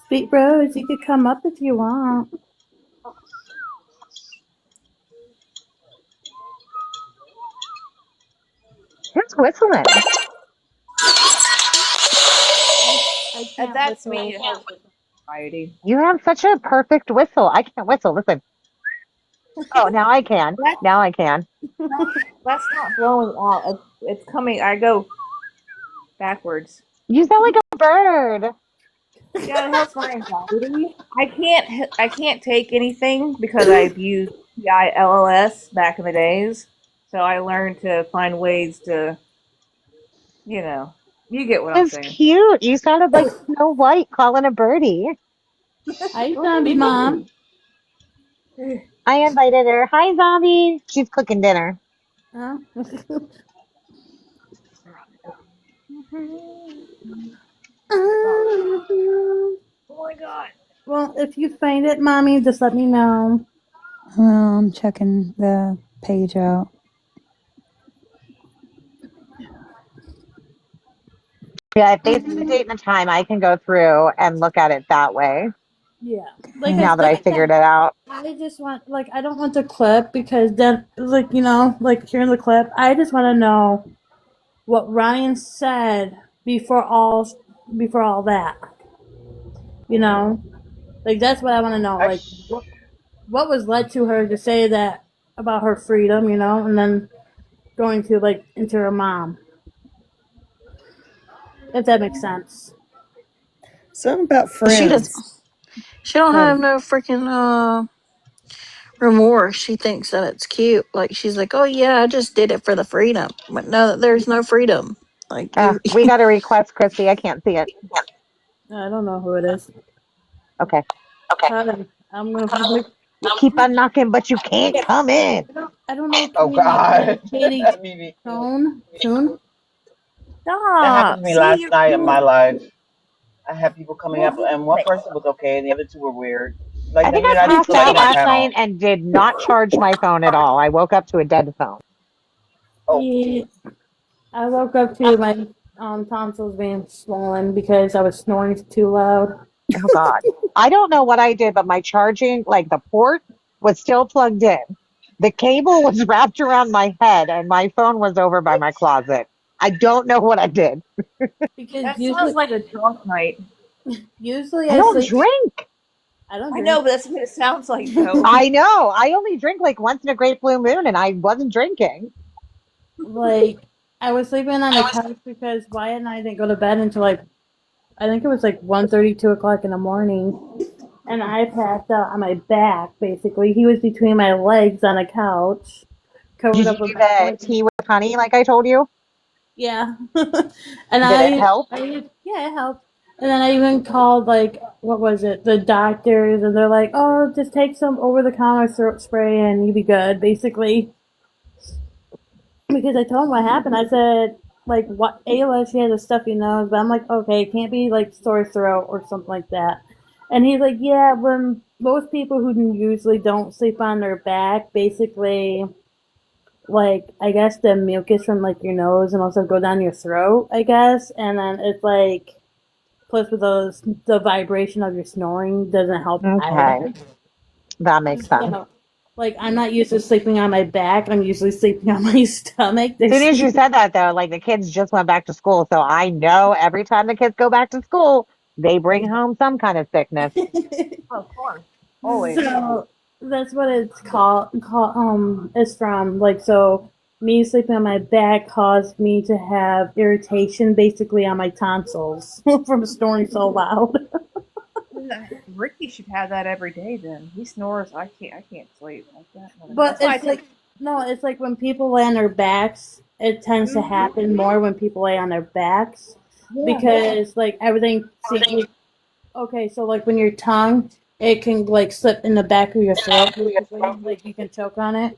Sweet Rose, you could come up if you want. Who's whistling? I can't That's whistle. me. It helps with anxiety. You have such a perfect whistle. I can't whistle. Listen. Oh, now I can. That, Now I can. that's not blowing out. It's coming. I go backwards. You sound like a bird. Yeah, it helps my anxiety. I can't take anything because I've used PILLS back in the days. So I learned to find ways to, you know, you get what I'm It's saying. cute. You sounded like Snow White calling a birdie. Hi, zombie mom. I invited her. Hi, zombie. She's cooking dinner. Huh? Oh my god. Well, if you find it, mommy, just let me know. Well, I'm checking the page out. Yeah, if they say the date and the time, I can go through and look at it that way. Yeah, like I Now that I said, figured it out. I just want, like, I don't want the clip because then, like, like hearing the clip, I just want to know what Ryan said before all that. You know, like that's what I want to know. I Like, what was led to her to say that about her freedom, and then going to like into her mom, if that makes sense. Something about She does. friends. She don't Kind have of. no freaking remorse. She thinks that it's cute. Like she's like, oh yeah, I just did it for the freedom. But no, there's no freedom. Like you. We got a request, Christy. I can't see it. I don't know who it is. Okay. I'm gonna probably. You keep on knocking, but you can't come in. I don't know. Oh God. Katie Mimi. Tune. That happened to Stop. me See, last you're night in my doing life. I had people coming up, and one it. person was okay, and the other two were weird. Like, I think you're I not even passed supposed to be out on my last night panel. and did not charge my phone at all. I woke up to a dead phone. Oh, Yeah, I woke up to my tonsils being swollen because I was snoring too loud. Oh God. I don't know what I did, but my charging, like the port was still plugged in. The cable was wrapped around my head and my phone was over by my closet. I don't know what I did. Because That sounds like a drunk night. usually I I don't sleep. drink. I don't I drink. know, but that's what it sounds like, though. I know. I only drink like once in a great blue moon and I wasn't drinking. Like I was sleeping on the couch because Wyatt and I didn't go to bed until like I think it was like 1:30, 2 o'clock in the morning, and I passed out on my back. Basically, he was between my legs on a couch, covered Did up you with do my the blanket. tea with honey like I told you? Yeah, and Did it help? yeah, it helped. And then I even called like what was it, the doctors, and they're like, "Oh, just take some over the counter throat spray and you'll be good." Basically, because I told him what happened. I said, like, what Ayla, she had a stuffy nose, but I'm like, okay, it can't be like sore throat or something like that. And he's like, yeah, when most people who usually don't sleep on their back, basically, like, I guess the mucus from like your nose and also go down your throat, I guess, and then it's like, plus with the vibration of your snoring doesn't help Okay. either. That makes sense. So, like, I'm not used to sleeping on my back. I'm usually sleeping on my stomach. They As soon as you sleep. said that though, like the kids just went back to school. So I know every time the kids go back to school, they bring home some kind of sickness. Oh, of course. Always. So that's what it's it's from. Like, so me sleeping on my back caused me to have irritation basically on my tonsils from snoring so loud. Ricky should have that every day. Then he snores. I can't sleep like that. But That's why I it's take. like no, it's like when people lay on their backs, it tends to happen more when people lay on their backs because like everything seems okay. So like when your tongue, it can like slip in the back of your throat, basically, like you can choke on it.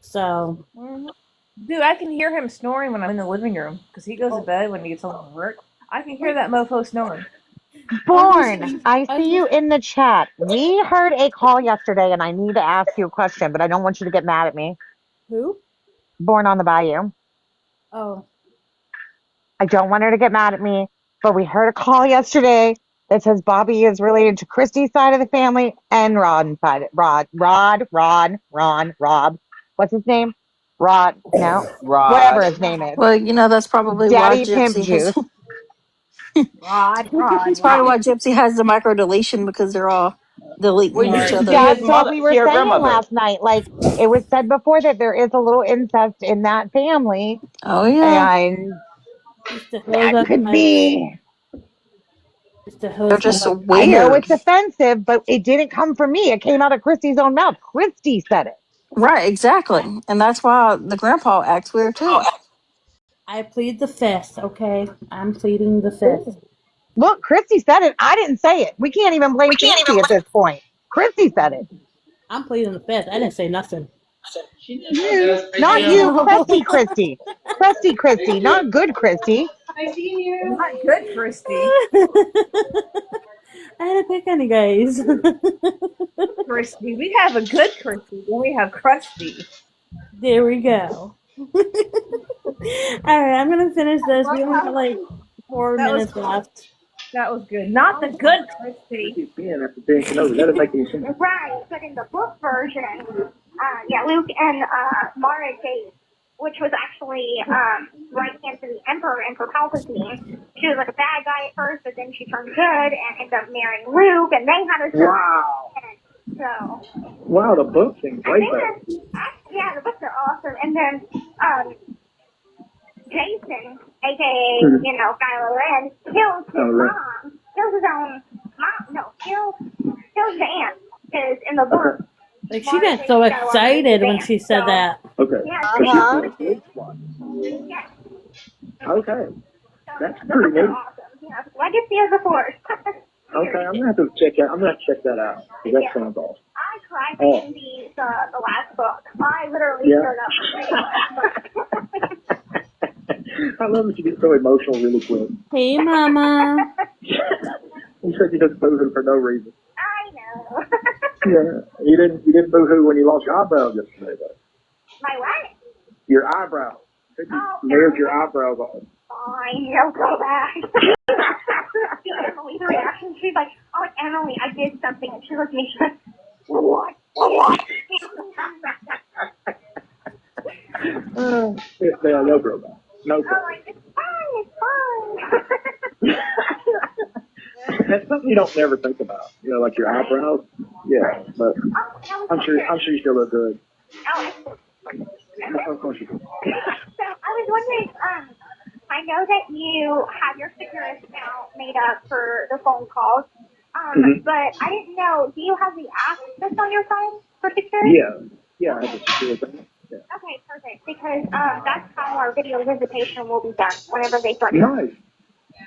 So Mhm. Dude, I can hear him snoring when I'm in the living room because he goes to bed when he gets home from work. I can hear that mofo snoring. Born, I see you in the chat. We heard a call yesterday and I need to ask you a question, but I don't want you to get mad at me. who? Born on the Bayou. Oh, I don't want her to get mad at me, but we heard a call yesterday that says Bobby is related to Christy's side of the family and Rod's side. Rob. What's his name? Rod, no, whatever Rod. his name is. Well, that's probably why Daddy Pimp Gypsy has. Juice. It's probably why Gypsy has the micro deletion because they're all Well, deleting you each should see other. his That's what mother, we see were her saying grandmother. last night. Like it was said before that there is a little incest in that family, Oh yeah. and used to throw that up could my. be. It's the They're host. just so I know weird. it's offensive, but it didn't come from me. It came out of Christy's own mouth. Christy said it. Right, exactly. And that's why the grandpa acts weird too. I plead the fifth, okay? I'm pleading the fifth. Look, Christy said it. I didn't say it. We can't even blame Fancy at this point. Christy said it. I'm pleading the fifth. I didn't say nothing. You, not you, Crusty Christy. Crusty Christy, not good Christy. Not good, Christy. I had to pick on you guys. Christy. We have a good Christy, then we have Crusty. There we go. Alright, I'm gonna finish this. We only have like 4 minutes left. That was good. Not the good Christy. Keep being after being over. That doesn't make any sense. Right, but in the book version, Luke and Mara date, which was actually right hand to the Emperor, Emperor Palpatine. She was like a bad guy at first, but then she turned good and ended up marrying Luke, and they had a son. Wow. So. Wow, the book seems way better. Yeah, the books are awesome. And then Jason, aka Kylo Ren, kills his mom, kills his own mom. No, kills his aunt. Because in the book. Like, she got so excited when she said that. Okay. Yeah. Yeah. Okay. That's pretty neat. Awesome. Legacy of the Force. Okay, I'm gonna have to check that. I'm gonna check that out. That sounds awesome. I cried reading the last book. I literally showed up. I love that you get so emotional really quick. Hey, Mama. You said you just boohoo for no reason. I know. Yeah, you didn't boohoo when you lost your eyebrows yesterday, though. My what? Your eyebrows. You nailed your eyebrows off. Fine, they'll go back. Emily's reaction, she's like, "Oh, Emily, I did something," and she looked at me, she's like, "What? What?" They'll grow back. No problem. I'm like, "It's fine, it's fine." That's something you don't never think about. Like your eyebrows. Yeah, but I'm sure you still look good. Of course you do. So I was wondering, I know that you have your security account made up for the phone calls, but I didn't know, do you have the app that's on your phone for security? Yeah, I have a security account. Yeah. Okay, perfect, because that's how our video visitation will be done whenever they start. Nice.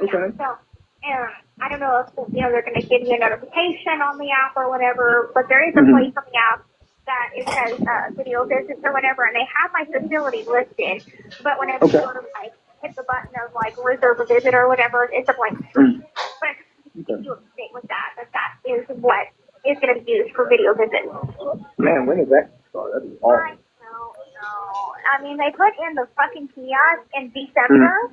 Okay. So, I don't know if they're going to give you a notification on the app or whatever, but there is a place on the app that it says video visits or whatever, and they have my facility listed. But whenever you go to hit the button of reserve a visit or whatever, it's a blank screen. But you can do a mistake with that is what is going to be used for video visits. Man, when does that start? That'd be awesome. I mean, they put in the fucking kiosk in December,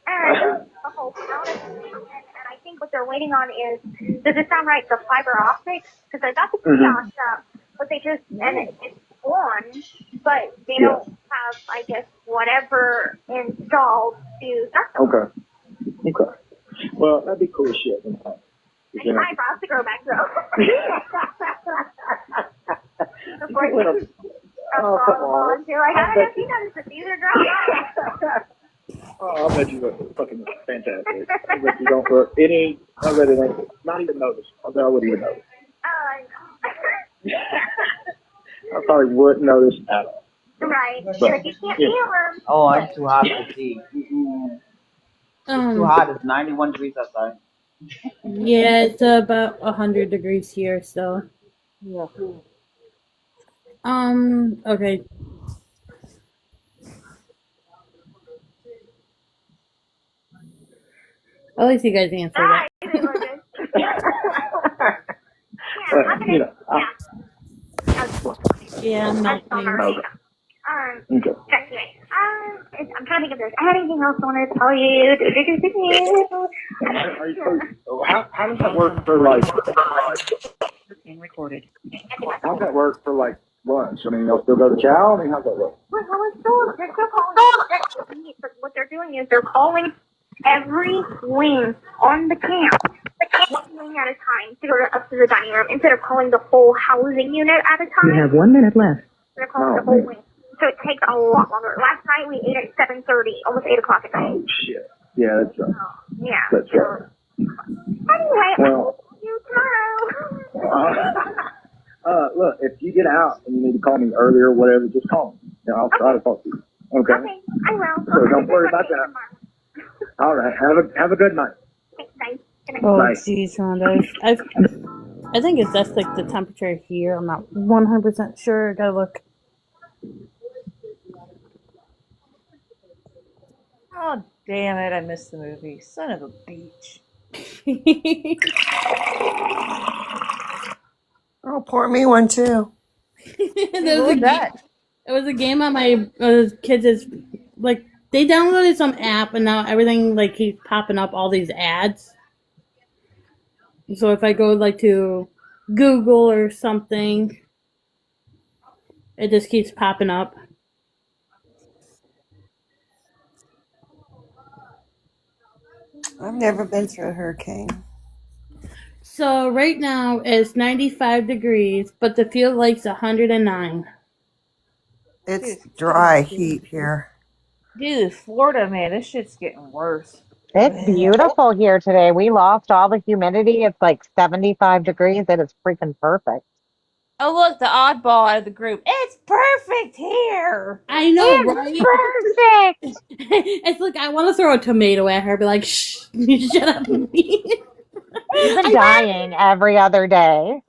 and the whole town is, and I think what they're waiting on is, does it sound right, the fiber optics? Because I got the kiosk up, but they just, and it's on, but they don't have, I guess, whatever installed to start them. Okay. Well, that'd be cool as shit. I need my eyebrows to grow back, though. Oh, come on. I don't know if you noticed, these are dry. Oh, I bet you look fucking fantastic. I bet you don't look not even notice. I wouldn't even notice. I probably wouldn't notice at all. Right. But you can't feel them. Oh, I'm too hot to see. It's too hot. It's 91 degrees outside. Yeah, it's about 100 degrees here, so. Yeah. Okay. At least you guys answered that. Yeah, I'm not. Anyway, I'm trying to think of this. Anything else I want to tell you? How does that work for Being recorded. How does that work for lunch? I mean, they'll still go to chow. I mean, how's that work? Well, they're still calling. But what they're doing is they're calling every wing on the camp, one wing at a time, to go up to the dining room instead of calling the whole housing unit at a time. You have 1 minute left. They're calling the whole wing. So it takes a lot longer. Last night we ate at 7:30, almost 8 o'clock at night. Oh shit! Yeah, that's right. Yeah. That's right. Anyway, get out and you need to call me earlier or whatever, just call me. And I'll try to talk to you. Okay? Okay, I will. So don't worry about that. All right. Have a good night. Bye. Oh, Bye. jeez, Rhonda. I think it's just like the temperature here. I'm not 100% sure. I gotta look. Oh, damn it. I missed the movie. Son of a beach. Oh, pour me one too. There was it was a game on my kids' like they downloaded some app and now everything like keeps popping up all these ads. So if I go like to Google or something, it just keeps popping up. I've never been through a hurricane. So right now it's 95 degrees, but the feel like's 109. It's dry heat here. Dude, Florida, man, this shit's getting worse. It's beautiful here today. We lost all the humidity. It's like 75 degrees. It is freaking perfect. Oh, look, the oddball out of the group. It's perfect here. I know, It's right? perfect. It's like I want to throw a tomato at her, be like, "Shh, you shut up." She's been dying every other day.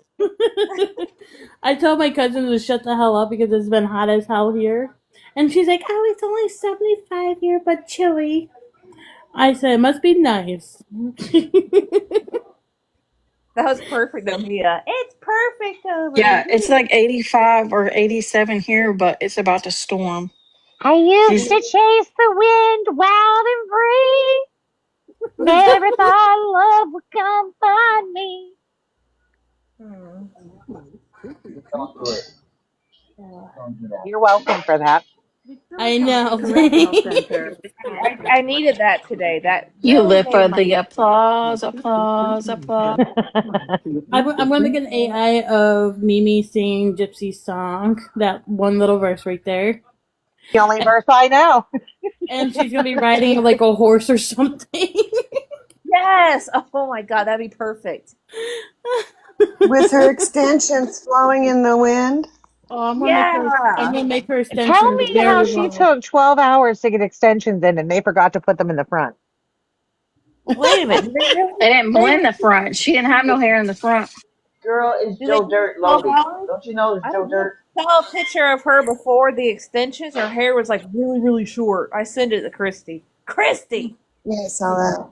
I told my cousin to shut the hell up because it's been hot as hell here. And she's like, oh, it's only 75 here, but chilly. I said, it must be nice. That was perfect, though, Mia. It's perfect over Yeah, here. it's like 85 or 87 here, but it's about to storm. I used to chase the wind wild and free. Never thought love would come find me. You're welcome for that. I know. I needed that today. That You really live made for my the applause, applause, applause. I'm going to get an AI of Mimi singing Gypsy's song. That one little verse right there. The only verse I know. And she's going to be riding like a horse or something. Yes. Oh my God, that'd be perfect. With her extensions flowing in the wind. Oh, I'm gonna make her extensions. Tell me how she took 12 hours to get extensions in and they forgot to put them in the front. Wait a minute. They didn't blend the front. She didn't have no hair in the front. Girl, it's Joe Dirt loaded. Don't you know it's Joe Dirt? I saw a picture of her before the extensions. Her hair was like really, really short. I sent it to Christy. Christy! Yeah, I saw that.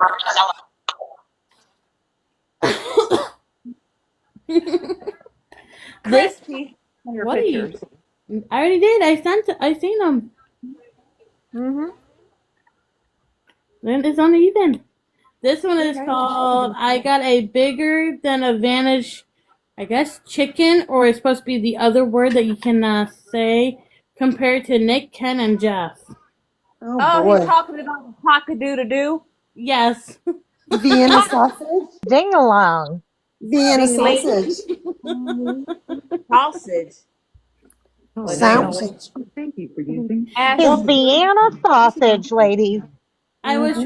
Christy! Your What are you? pictures. I already did. I seen them. Then it's on the even. This one is called I Got a Bigger Than Advantage, I guess, chicken, or it's supposed to be the other word that you can say, compared to Nick, Ken, and Jeff. Oh, He's boy. talking about the cock-a-doo-to-doo? Yes. Vienna sausage? Ding-along. Vienna sausage. Sausage. Sausage. Thank you for using. It's Vienna sausage, ladies. I was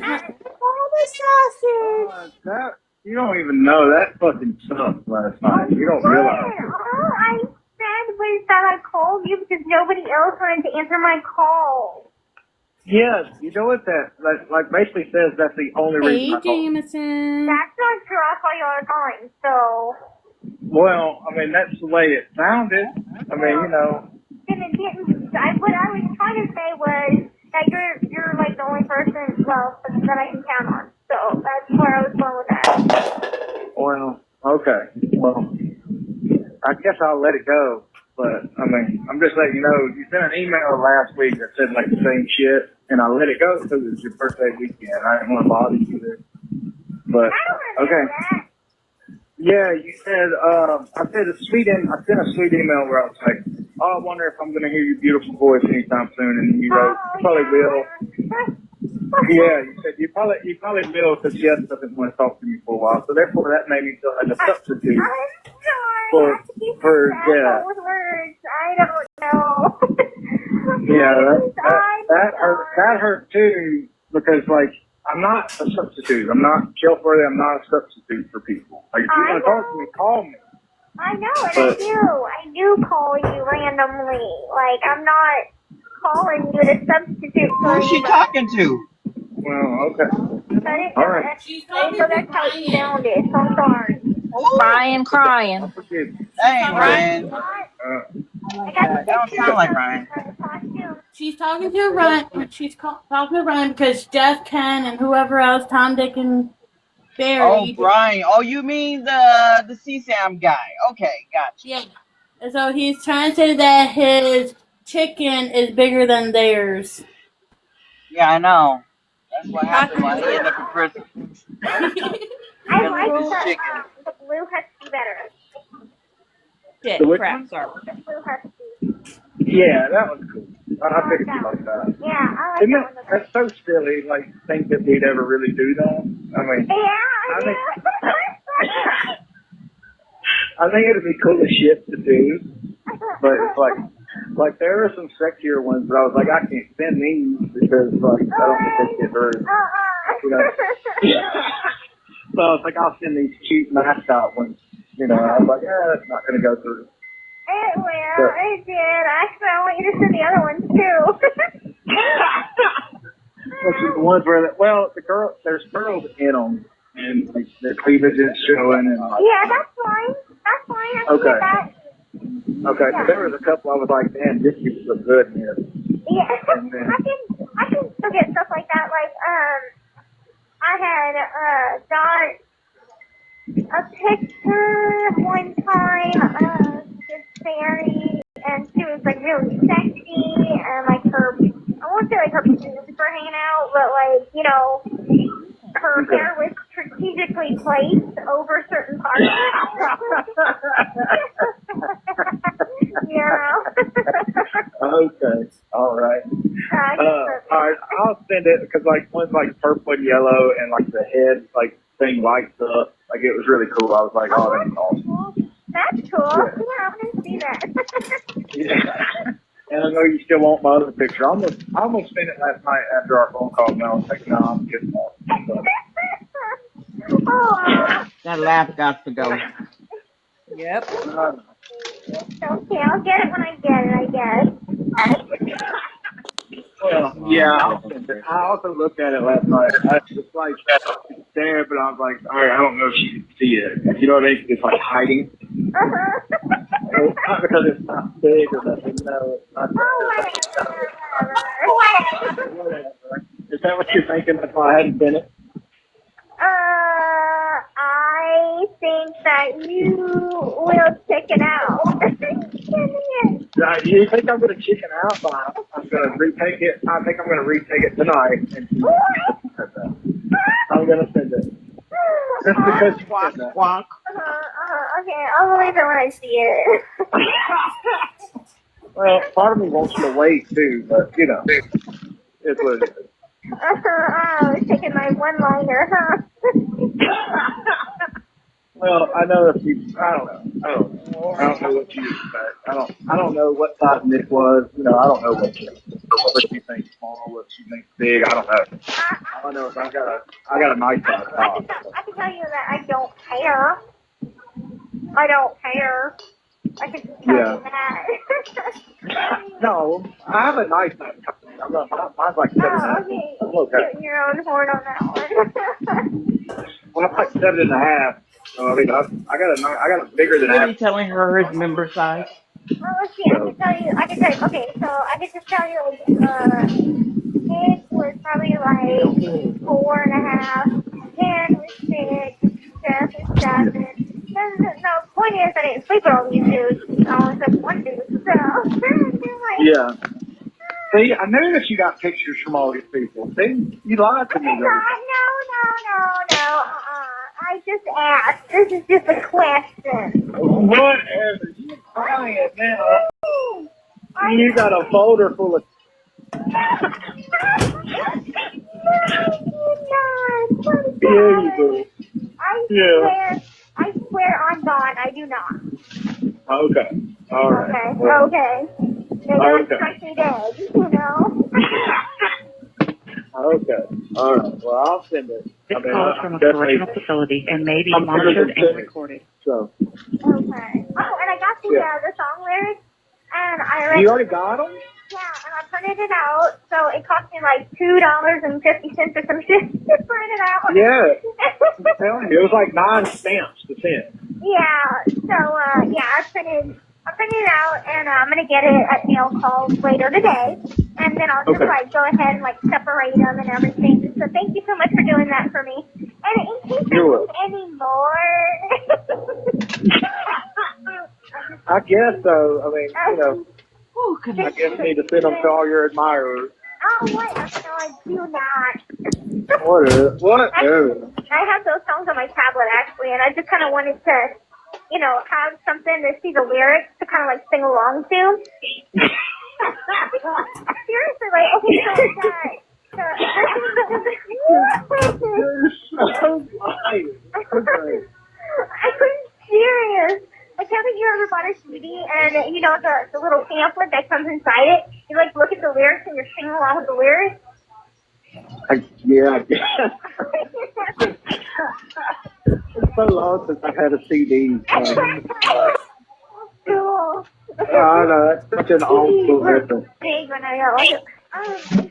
That you don't even know that fucking sucked last night. You don't realize. All I said was that I called you because nobody else wanted to answer my call. Yes, you know what that like basically says that's the only reason I called. Jameson. That's not true. I call you all the time. So. Well, I mean that's the way it sounded. I mean, you know. And it didn't. What I was trying to say was that you're like the only person, well, that I can count on. So that's where I was going with that. Well, okay. Well, I guess I'll let it go. But I mean, I'm just letting you know. You sent an email last week that said like the same shit, and I let it go because it was your birthday weekend. I didn't want to bother you there. But okay. Yeah, you said I sent a sweet email where I was like, oh, I wonder if I'm gonna hear your beautiful voice anytime soon, and you wrote, you probably will. Yeah, you said you probably will because Jess doesn't want to talk to me for a while, so therefore that made me feel like a substitute for Jess. I don't know. Yeah, that hurt too because like I'm not a substitute. I'm not shelf worthy. I'm not a substitute for people. Like if you want to talk to me, call me. I know, and But I do call you randomly. Like, I'm not calling you to substitute for Who's she anybody. talking to? well, okay. I didn't All know right. that. I didn't know that's how it sounded. So I'm sorry. Crying, I crying. forgive you. That ain't Ryan. Ryan. I got the That don't picture sound like of Ryan. the costume. She's talking to Ryan. She's talking to Ryan because Jeff, Ken, and whoever else, Tom, Dick, and Oh, Barry. Brian. Oh, you mean the CSAM guy? Okay, gotcha. Yeah. And so he's trying to say that his chicken is bigger than theirs. Yeah, I know. That's what happened when Husky. he ended up in prison I because of like his chicken. the blue husky better. The Shit, which crap, one? sorry. The blue husky. Yeah, that was cool. I figured you like that. Yeah, I like Isn't that it? one. That's so silly. Like, think that we'd ever really do that. I mean, Yeah, I think it'd be cool as shit to do, but it's like there are some sexier ones, but I was like, I can't send these because like I don't think they get very, you know. So I was like, I'll send these cute mascot ones. You know, I was like, that's not gonna go through. It will. It did. Actually, I want you to send the other ones too. Which is the ones where, there's girls in them, and like, their cleavage is showing, and like, Yeah, that's fine. That's fine. I can okay. get that. Okay, so there was a couple I was like, damn, this is so good here. Yeah, And then, I can still get stuff like that. Like, I had got a picture one time of this fairy, and she was like really sexy, and like her, I won't say like her boobs were hanging out, but like, you know, her hair was strategically placed over certain parts. Yeah. okay, all right. All right, I'll send it because like one's like purple and yellow, and like the head like thing lights up. Like it was really cool. I was like, oh, that's awesome. That's cool. Yeah, I'm gonna see that. Yeah. And I know you still want my other picture. I almost sent it last night after our phone call. And I was like, no, I'm getting off. That laugh got to go. Yep. Okay, I'll get it when I get it, I guess. Well, yeah, I'll send it. I also looked at it last night. It's like it's there, but I was like, all right, I don't know if she can see it. You know what I mean? It's like hiding. It's not because it's not big or nothing. No, it's not. Whatever. Is that what you're thinking? That's why I hadn't been it. I think that you will check it out. You think I'm going to chicken out? I'm going to retake it. I think I'm going to retake it tonight. And I'm going to send it. Just because you said that. Okay, I'll believe it when I see it. Well, part of me wants you to wait too, but you know, it's what it is. I was taking my one-liner, huh? Well, I know if you, I don't know what you expect. I don't know what size Nick was. You know, I don't know what you think small, what you think big. I don't know. I don't know if I got a nice size dog. I can tell you that I don't care. I don't care. I can tell you that. No, I have a nice size dog. Mine's like 7.5. Okay. I'm okay. You're your own horn on that one. Well, I'm like 7.5. So I mean, I got a bigger than Really average. telling her his member size? Well, let's see. I can tell you. Okay, so I can just tell you, Nick was probably like 4.5. Ken was 6. Jeff is 7. No, point is, I didn't sleep with all these dudes. I only slept with one dude. So, Yeah. See, I knew that you got pictures from all these people. See, you lied to me. No. I just asked. This is just a question. Whatever. You're crying now. You got a folder full of. Yeah, you do. I swear on God, I do not. Okay. All right. Okay. Well, Okay. They don't strike me dead, you know. Okay. All right. Well, I'll send it. This I mean, call is from a correctional facility and may be monitored and recorded. So. Okay. Oh, and I got the song lyrics, and I already. You already got them? Yeah, and I printed it out, so it cost me like $2.50 or some shit to print it out. Yeah. I'm telling you, it was like 9 stamps to send. Yeah. So I printed it out, and I'm gonna get it at mail call later today, and then I'll just like go ahead and like separate them and everything. So thank you so much for doing that for me. And in case there was any more. I guess so. I mean, you know. I guess you need to send them to all your admirers. Oh, whatever. No, I do not. Whatever. I have those songs on my tablet, actually, and I just kind of wanted to, have something to see the lyrics to kind of, like, sing along to. Seriously, like, okay, I'm serious. Like, haven't you ever bought a CD and, the little pamphlet that comes inside it? You, like, look at the lyrics and you're singing along with the lyrics? I guess. It's so long since I've had a CD. Cool. I know, that's such an old school reference. Big when I go.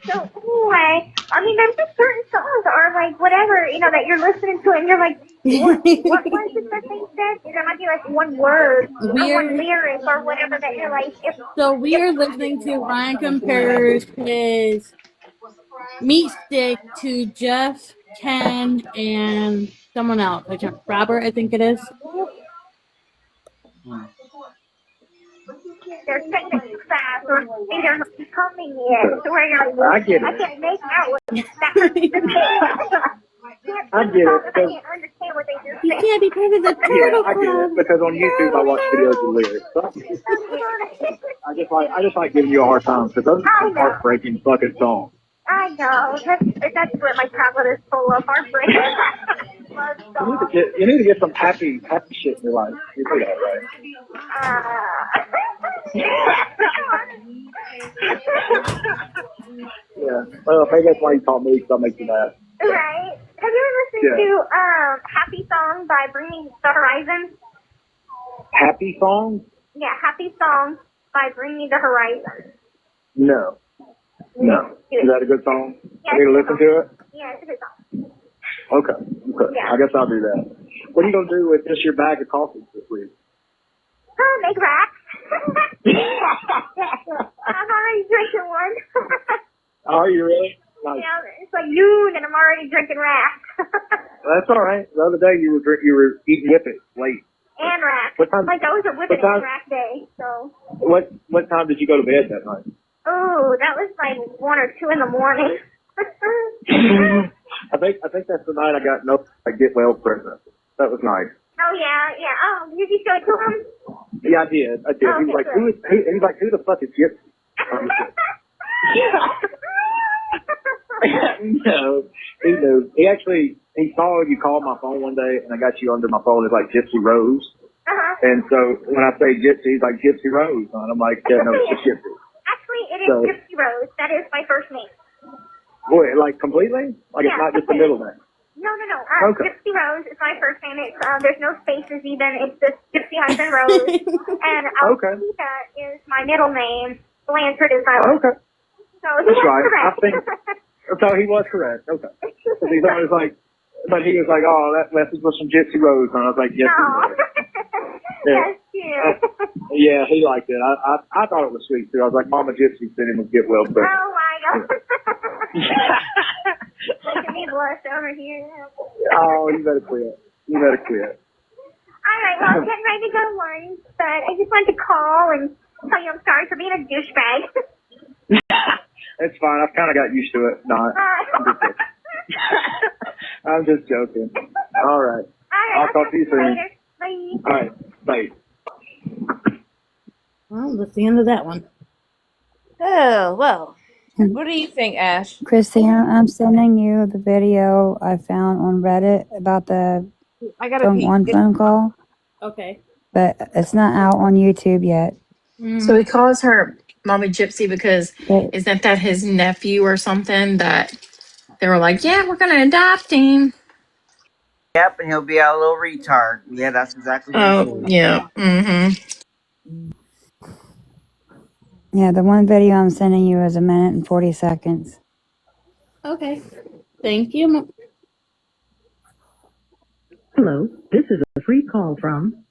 So anyway, I mean, there's just certain songs or like whatever, that you're listening to and you're like, what was it that they said? There might be like one word or one lyric or whatever that you're like. So we are listening to Ryan compares his meat stick to Jeff, Ken, and someone else. Robert, I think it is. They're taking fast or they're not coming in. So I get it. I can't make out what that. I get it. I can't understand what they just You can't be part of the Turtle I get Club. it because on YouTube I watch videos of lyrics. I just like giving you a hard time because those are heartbreaking fucking songs. I know. That's what my tablet is full of, heartbreak. You need to get some happy shit in your life. You do that, right? Yeah. Well, maybe that's why you call me, because I'll make you mad. Right. Have you ever listened to Happy Song by Bringing the Horizon? Happy Song? Yeah, Happy Song by Bringing the Horizon. No. Is that a good song? Yeah, I need to listen to it? Yeah, it's a good song. Okay. Yeah. I guess I'll do that. What are you going to do with just your bag of coffee this week? Make racks. I'm already drinking one. Are you really? Nice. Yeah, it's like noon and I'm already drinking racks. That's all right. The other day you were eating whippets late. And racks. What time? Like that was a whippet and rack day, so. What time did you go to bed that night? Oh, that was like 1 or 2 in the morning. I think that's the night I got I get well present. That was nice. Oh yeah. Oh, did you show it to him? Yeah, I did. Oh, he was like, who the fuck is Gypsy? No, he knew. He saw you call my phone one day, and I got you under my phone. It's like Gypsy Rose. And so when I say Gypsy, he's like Gypsy Rose, and I'm like, yeah, no, it's just Gypsy. Actually, it is Gypsy Rose. That is my first name. Boy, like completely? Like it's not just the middle name? No. Gypsy Rose is my first name. It's there's no spaces even. It's just Gypsy-Rose. And Alcita is my middle name. Blanchard is my last. Okay. So he was right. correct. So he was correct. Okay. He's always like, but he was like, oh, that message was from Gypsy Rose, and I was like, yes. That's cute. Yeah, he liked it. I thought it was sweet too. I was like, Mama Gypsy said him to get well quick. Oh my God. Making me blush over here. Oh, you better quit. All right, well, I'm getting ready to go to lunch, but I just wanted to call and tell you I'm sorry for being a douchebag. It's fine. I've kind of got used to it. I'm just joking. All right. I'll talk to you soon. Later. Bye. All right. Bye. Well, that's the end of that one. Oh, well. What do you think, Ash? Christina, I'm sending you the video I found on Reddit about the one phone call. Okay. But it's not out on YouTube yet. So he calls her Mommy Gypsy because isn't that his nephew or something that They were like, yeah, we're going to adopt him. Yep, and he'll be a little retard. Yeah, that's exactly what he Oh, is. yeah. Mm-hmm. Yeah, the one video I'm sending you is 1 minute and 40 seconds. Okay. Thank you. Hello, this is a free call from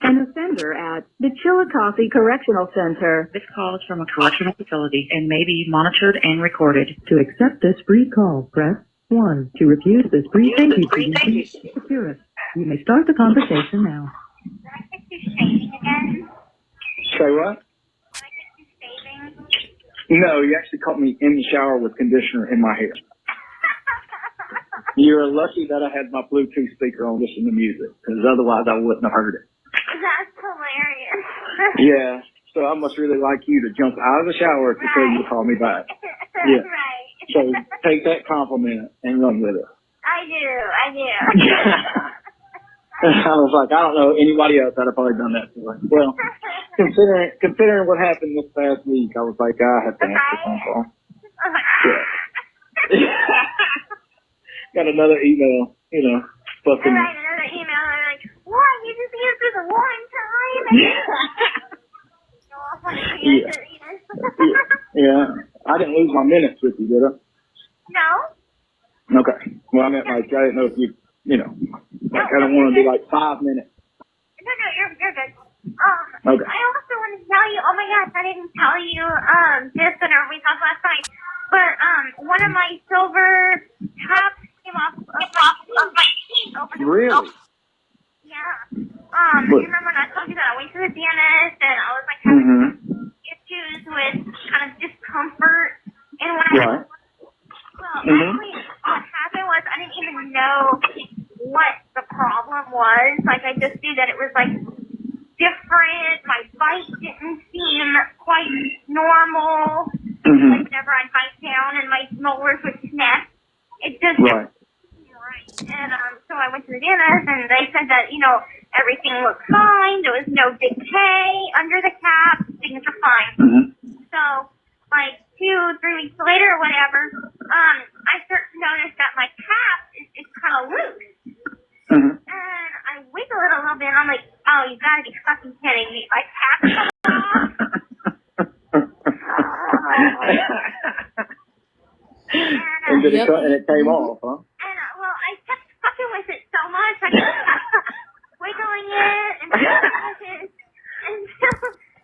an offender at the Chillicothe Correctional Center. This call is from a correctional facility and may be monitored and recorded. To accept this free call, press 1. To refuse this free thank you, secure. You may start the conversation now. Say what? No, you actually caught me in the shower with conditioner in my hair. You're lucky that I had my Bluetooth speaker on listening to music, because otherwise I wouldn't have heard it. That's hilarious. Yeah, so I must really like you to jump out of the shower to tell you to call me back. Yeah. Right. So take that compliment and run with it. I do. I was like, I don't know anybody else that have probably done that for. Well, considering what happened this past week, I was like, I have to answer the phone call. Yeah. Got another email, fucking. Right, another email. I'm like, what? You just answered the one time? Yeah. I didn't lose my minutes with you, did I? No. Okay. Well, I meant like, I didn't know if you, like, I don't want to be like 5 minutes. No, you're good. Okay. I also want to tell you, oh my gosh, I didn't tell you, this whenever we talked last night, but, one of my silver caps came off of my teeth over the Really? Yeah. You remember when I told you that I went to the dentist and I was like having issues with kind of discomfort, and when I actually what happened was I didn't even know what the problem was. Like I just knew that it was like different. My bite didn't seem quite normal. Like whenever I bite down and my molars would snap, it just right. And so I went to the dentist and they said that everything looked fine. There was no decay under the cap. Things are fine. So like 2-3 weeks later or whatever, I start to notice that my cap is kind of loose. And I wiggle it a little bit and I'm like, oh, you gotta be fucking kidding me. My cap's coming off. And it came off, huh? And well, I kept fucking with it so much. I kept wiggling it and wiggling it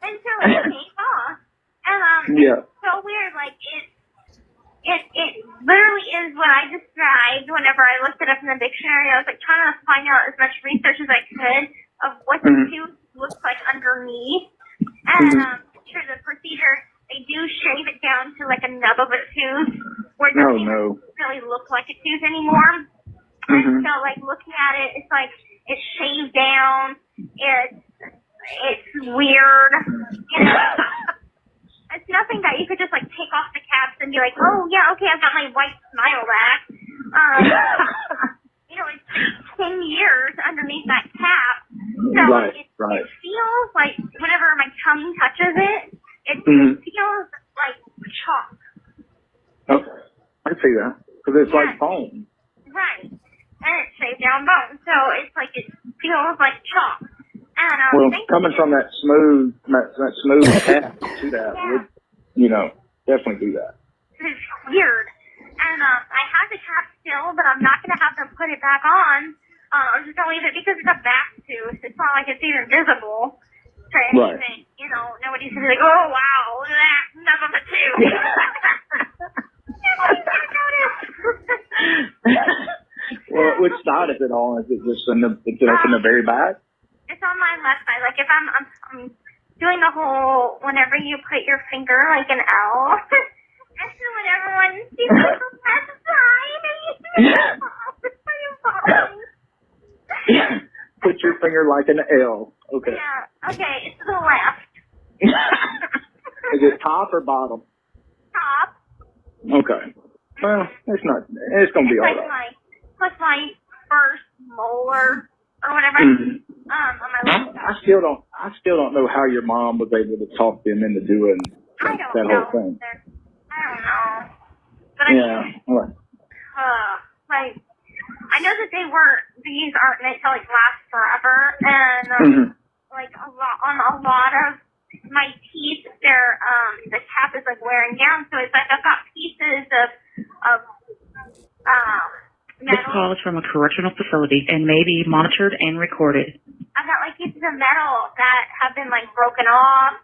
until it came off. And it's so weird. Like it literally is what I described whenever I looked it up in the dictionary. I was like trying to find out as much research as I could of what the tooth looks like underneath. And through the procedure, they do shave it down to like a nub of a tooth, where it doesn't even really look like a tooth anymore. And so, like looking at it, it's like it's shaved down. It's weird. It's nothing that you could just like take off the caps and be like, oh yeah, okay, I've got my white smile back. It's 10 years underneath that cap, so it feels like whenever my tongue touches it, it feels like chalk. Okay, I can see that because it's like foam. Right, and it's shaved down bone, so it's like it feels like chalk. And well, coming from that smooth cap to that would, definitely do that. It's weird. And I have the cap still, but I'm not going to have them put it back on. I'm just going to leave it because it's a back tooth. It's not like it's even visible to anything. Right. Nobody's going to be like, oh, wow, that nub of a tooth. Well, which side is it on? Is it just in the very back? It's on my left side. Like if I'm doing the whole whenever you put your finger like an L. And so when everyone sees the left side, put your finger like an L. Okay. Yeah. Okay. It's to the left. Is it top or bottom? Top. Okay. Well, it's not. It's gonna be all right. Plus my first molar or whatever. On my left side. I still don't know how your mom was able to talk them into doing that whole thing. I don't know. But Yeah. What? like, I know that these aren't meant to, like, last forever, and, like, on a lot of my teeth, the cap is, like, wearing down, so it's like I've got pieces of This metal. call is from a correctional facility and may be monitored and recorded. I've got, like, pieces of metal that have been, like, broken off,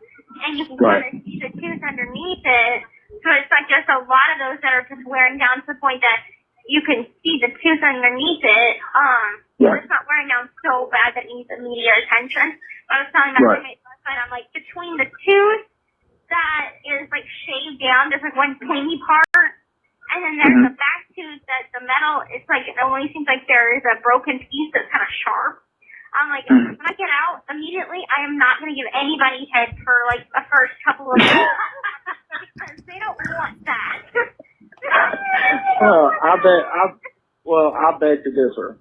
and you can kind of see the tooth underneath it. So it's, like, there's a lot of those that are just wearing down to the point that you can see the tooth underneath it. It's not wearing down so bad that it needs immediate attention. But I was telling my roommate last night, I'm like, between the tooth that is, like, shaved down, there's, like, one pointy part, and then there's the back tooth that the metal, it's, like, it only seems like there is a broken piece that's kind of sharp. I'm like, when I get out, immediately, I am not going to give anybody head for, like, the first couple of weeks. Because they don't want that. I beg to differ.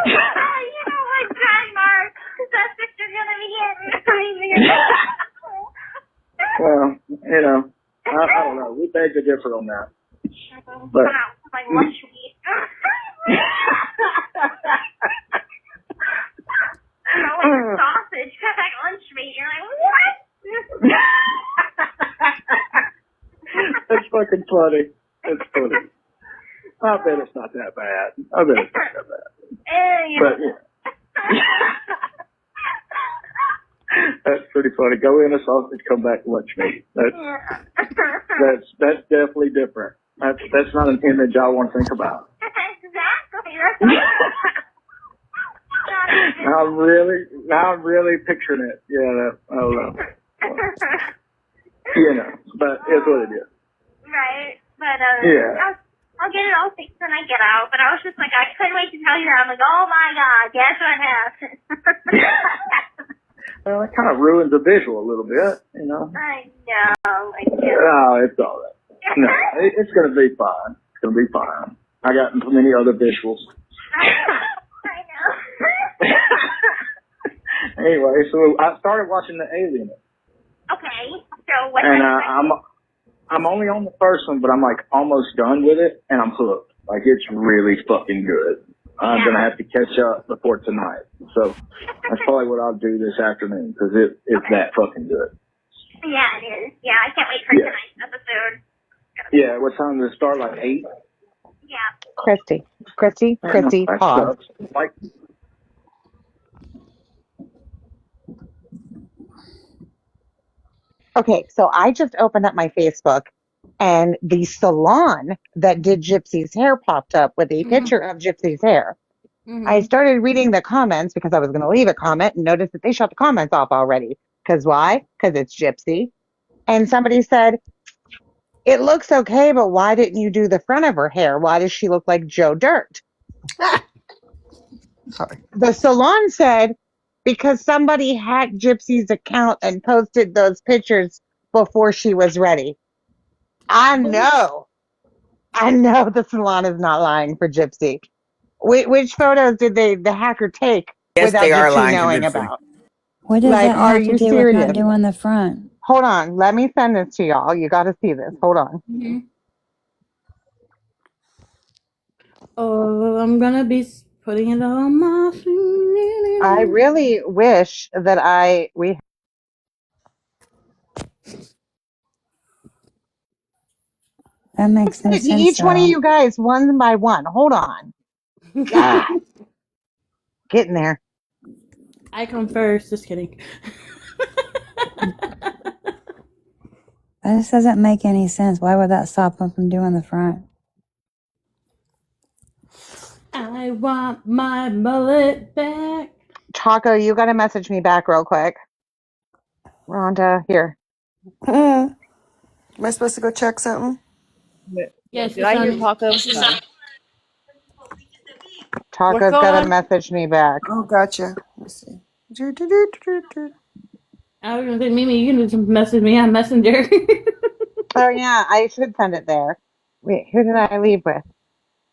You know what time, Mark? That's what you're going to be getting. Well, I don't know. We beg to differ on that. But like lunch meat. Like sausage, like lunch meat. You're like, what? That's fucking funny. It's funny. I bet it's not that bad. But yeah. That's pretty funny. Go in a sausage, come back lunch meat. That's definitely different. That's not an image I want to think about. Exactly. Now I'm really picturing it. Yeah, I don't know. But it's what it is. Right. But yeah. I'll get it all fixed when I get out. But I was just like, I couldn't wait to tell you that. I'm like, oh my God, guess what happened? Well, it kind of ruins the visual a little bit, I know. Oh, it's all right. No, it's going to be fine. It's going to be fine. I got many other visuals. I know. Anyway, so I started watching The Alien. Okay. So what? And I'm only on the first one, but I'm like almost done with it, and I'm hooked. Like it's really fucking good. I'm gonna have to catch up before tonight. So that's probably what I'll do this afternoon because it's that fucking good. Yeah, it is. Yeah, I can't wait for tonight's episode. Yeah, what time does it start? Like 8? Yeah. Christy, pause. Like, Okay, so I just opened up my Facebook and the salon that did Gypsy's hair popped up with a picture of Gypsy's hair. I started reading the comments because I was going to leave a comment and noticed that they shut the comments off already. Because why? Because it's Gypsy. And somebody said, it looks okay, but why didn't you do the front of her hair? Why does she look like Joe Dirt? Sorry. The salon said, because somebody hacked Gypsy's account and posted those pictures before she was ready. I know the salon is not lying for Gypsy. Which photos did the hacker take without Gypsy knowing about? What does that Are have to you do serious? with not doing the front? Hold on. Let me send this to y'all. You got to see this. Hold on. Oh, I'm gonna be putting it on my finger. I really wish that we. That makes no sense. Each one of you guys, one by one. Hold on. God. Getting there. I come first. Just kidding. This doesn't make any sense. Why would that stop them from doing the front? I want my mullet back. Taco, you got to message me back real quick. Rhonda, here. Am I supposed to go check something? Yes, Did I hear Taco? Taco's got to message me back. Oh, gotcha. Let me see. I was gonna say, Mimi, you can just message me on Messenger. Oh, yeah, I should send it there. Wait, who did I leave with?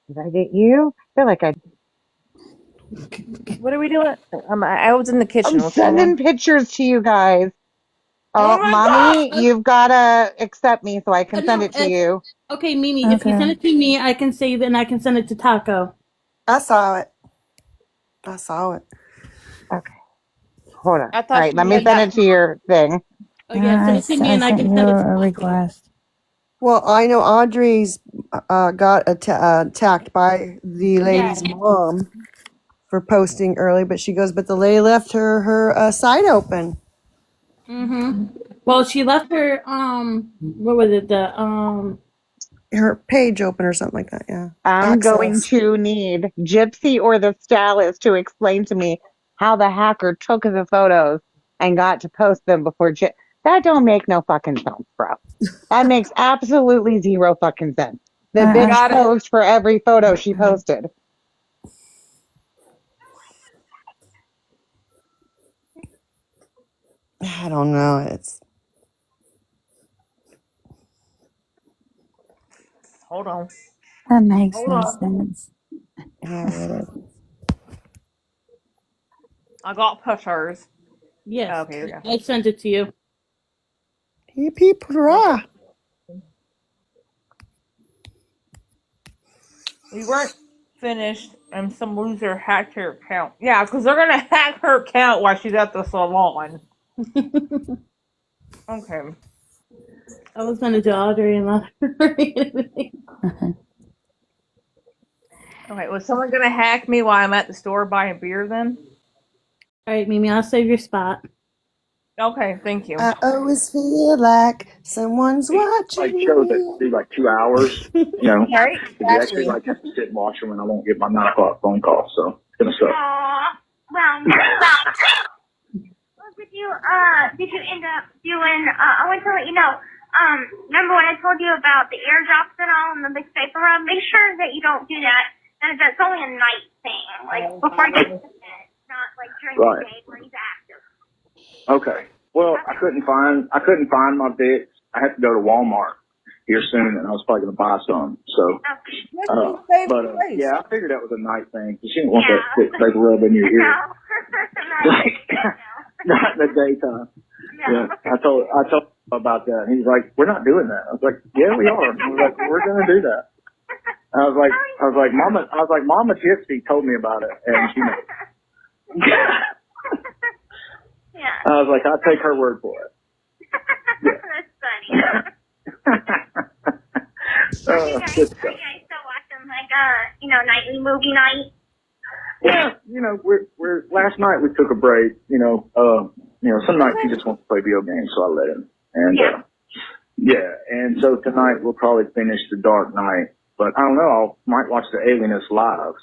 Did I get you? I feel like I... What are we doing? I was in the kitchen. I'm sending pictures to you guys. Oh Oh, my mommy, god! you've gotta accept me so I can send No, it to you. okay, Mimi, if you Okay. send it to me, I can save it and I can send it to Taco. I saw it. I saw it. Okay, hold on. I All thought right, she let me had send that. it to your thing. Oh yeah, send it to me I and I sent can you send it to a Taco. request. Well, I know Audrey's got attacked by the lady's Yeah. mom for posting early, but she goes, but the lady left her site open. Well, she left her what was it? Her page open or something like that, yeah. I'm going Access. to need Gypsy or the stylist to explain to me how the hacker took the photos and got to post them before that don't make no fucking sense, bro. That makes absolutely zero fucking sense. The I bitch Got it. posed for every photo she posted. I don't know. It's Hold on. that makes Hold no on. sense. it is. I got pictures. yes, Okay, here we go. I sent it to you. Hip hip hurrah. We weren't finished, and some loser hacked her account. Yeah, because they're gonna hack her account while she's at the salon. Okay. I was gonna do Audrey and let her read everything. Okay, was someone gonna hack me while I'm at the store buying beer then? All right, Mimi, I'll save your spot. Okay, thank you. I always feel like someone's Like watching shows that me. do like 2 hours, you know. Right? If you actually like have to sit and watch them, and I won't get my 9 o'clock phone call, so it's gonna suck. Well, did you end up doing, I want to let you know, remember when I told you about the eardrops and all and the big paper rub? Make sure that you don't do that. That's only a night thing, like before you get to bed, not like during the day where he's active. Okay. Well, I couldn't find my Vicks. I had to go to Walmart here soon, and I was probably gonna buy some. So, yeah, I figured that was a night thing. You shouldn't want that thick paper rub in your ear. Like, not in the daytime. Yeah, I told him about that. And he was like, "We're not doing that." I was like, "Yeah, we are." He was like, "We're gonna do that." I was like, Mama Gypsy told me about it, and she. I was like, I'll take her word for it. That's funny. Are you guys still watching like nightly movie night? Yeah, we're last night we took a break. Some nights he just wants to play video games, so I let him. And and so tonight we'll probably finish The Dark Knight. But I don't know, might watch The Alienist live.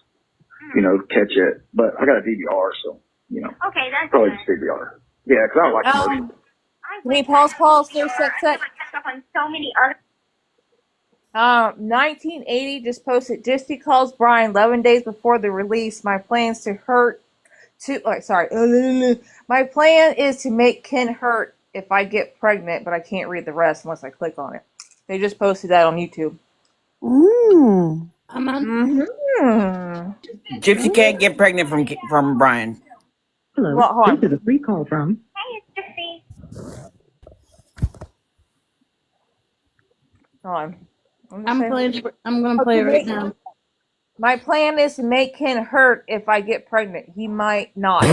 Catch it. But I got a DVR, so Okay, that's probably good. just DVR. Yeah, because I don't like commercials. Can we pause, sec. On so many other. 1980 just posted. Disty calls Brian 11 days before the release. My plans to hurt. My plan is to make Ken hurt if I get pregnant, but I can't read the rest unless I click on it. They just posted that on YouTube. I'm on. Gypsy can't get pregnant from Brian. Hello, Well, hold on. this is a free call from. Hey, it's Gypsy. Hold on. I'm gonna play it right now. My plan is to make Ken hurt if I get pregnant. He might not.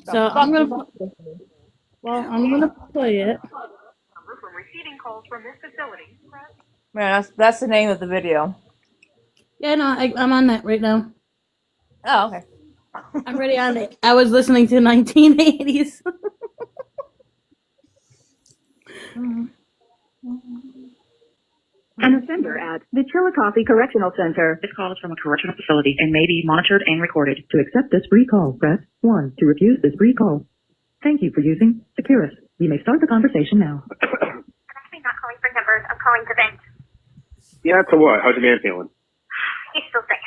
So I'm gonna play it. Receiving calls from this facility. Man, that's the name of the video. Yeah, no, I'm on that right now. Oh, okay. I'm already on it. I was listening to 1980s. An offender at the Chillicothe Correctional Center. This call is from a correctional facility and may be monitored and recorded. To accept this free call, press 1. To refuse this free call. Thank you for using Securus. You may start the conversation now. I'm actually not calling for numbers. I'm calling to vent. Yeah, so what? How's your man feeling? He's still sick.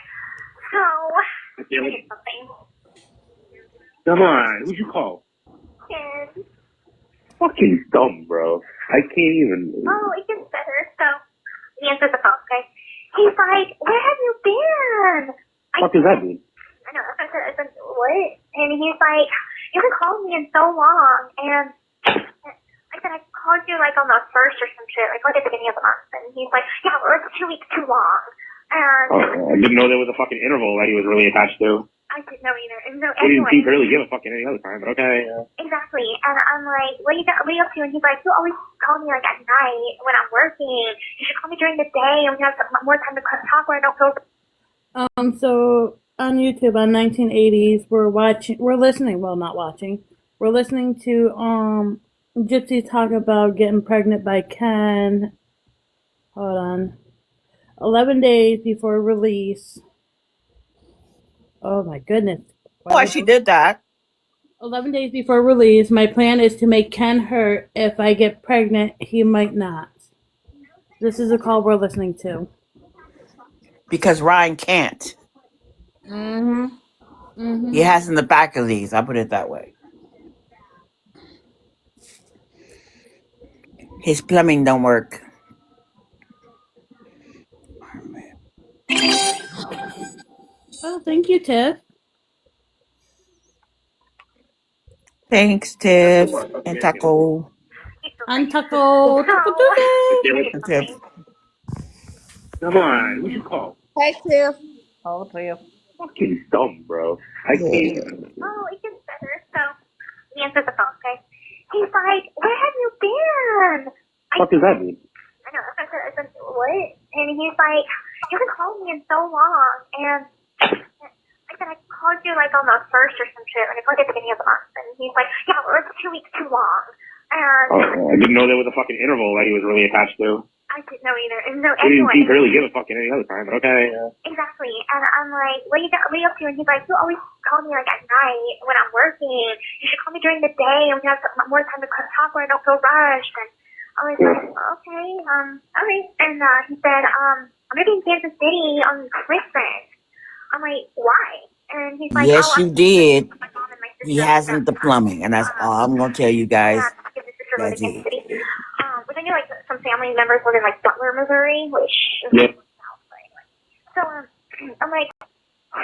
So, I did something. Come on, who'd you call? Kid. Fucking dumb, bro. I can't even. Oh, it gets better. So, he answers the phone, okay? He's like, where have you been? What does that mean? I know. I said, what? And he's like, you haven't called me in so long, and I said, I called you like on the 1st or some shit, like at the beginning of the month, and he's like, yeah, well, it's 2 weeks too long, and I didn't know there was a fucking interval that he was really attached to. I didn't know either, and so He didn't seem anyway. to really give a fuck any other time, but okay. Exactly, and I'm like, what are you up to? And he's like, you always call me like at night when I'm working. You should call me during the day, and we have more time to talk where I don't feel. So on YouTube on 1980s, we're listening to Gypsy talk about getting pregnant by Ken. Hold on. 11 days before release. Oh my goodness. Why she did that? 11 days before release, my plan is to make Ken hurt. If I get pregnant, he might not. This is a call we're listening to. Because Ryan can't. He has in the back of these. I'll put it that way. His plumbing don't work. Oh, thank you, Tiff. Thanks, Tiff and Taco. And Taco. Taco Tuesday. And Tiff. Come on, we should call. Hey, Tiff. All the you. Fucking dumb, bro. I can't. Oh, it gets better. So he answers the phone, okay? He's like, where have you been? What does that mean? I know. I said, what? And he's like, you haven't called me in so long. And I said, I called you like on the 1st or some shit, like at the beginning of the month. And he's like, yeah, well, it's 2 weeks too long. And I didn't know there was a fucking interval that he was really attached to. I didn't know either. And so He didn't seem anyway. to really give a fuck any other time, but okay. Exactly. And I'm like, what are you up to? And he's like, you always call me like at night when I'm working. You should call me during the day, and we have more time to talk where I don't feel rushed. And I was like, okay, all right. And he said, I'm gonna be in Kansas City on Christmas. I'm like, why? And he's like, Yes, you did. my mom and my sister. He hasn't the plumbing, and that's all I'm gonna tell you guys. That's That's it. which I knew like some family members live in like Butler, Missouri, which Yeah. so I'm like,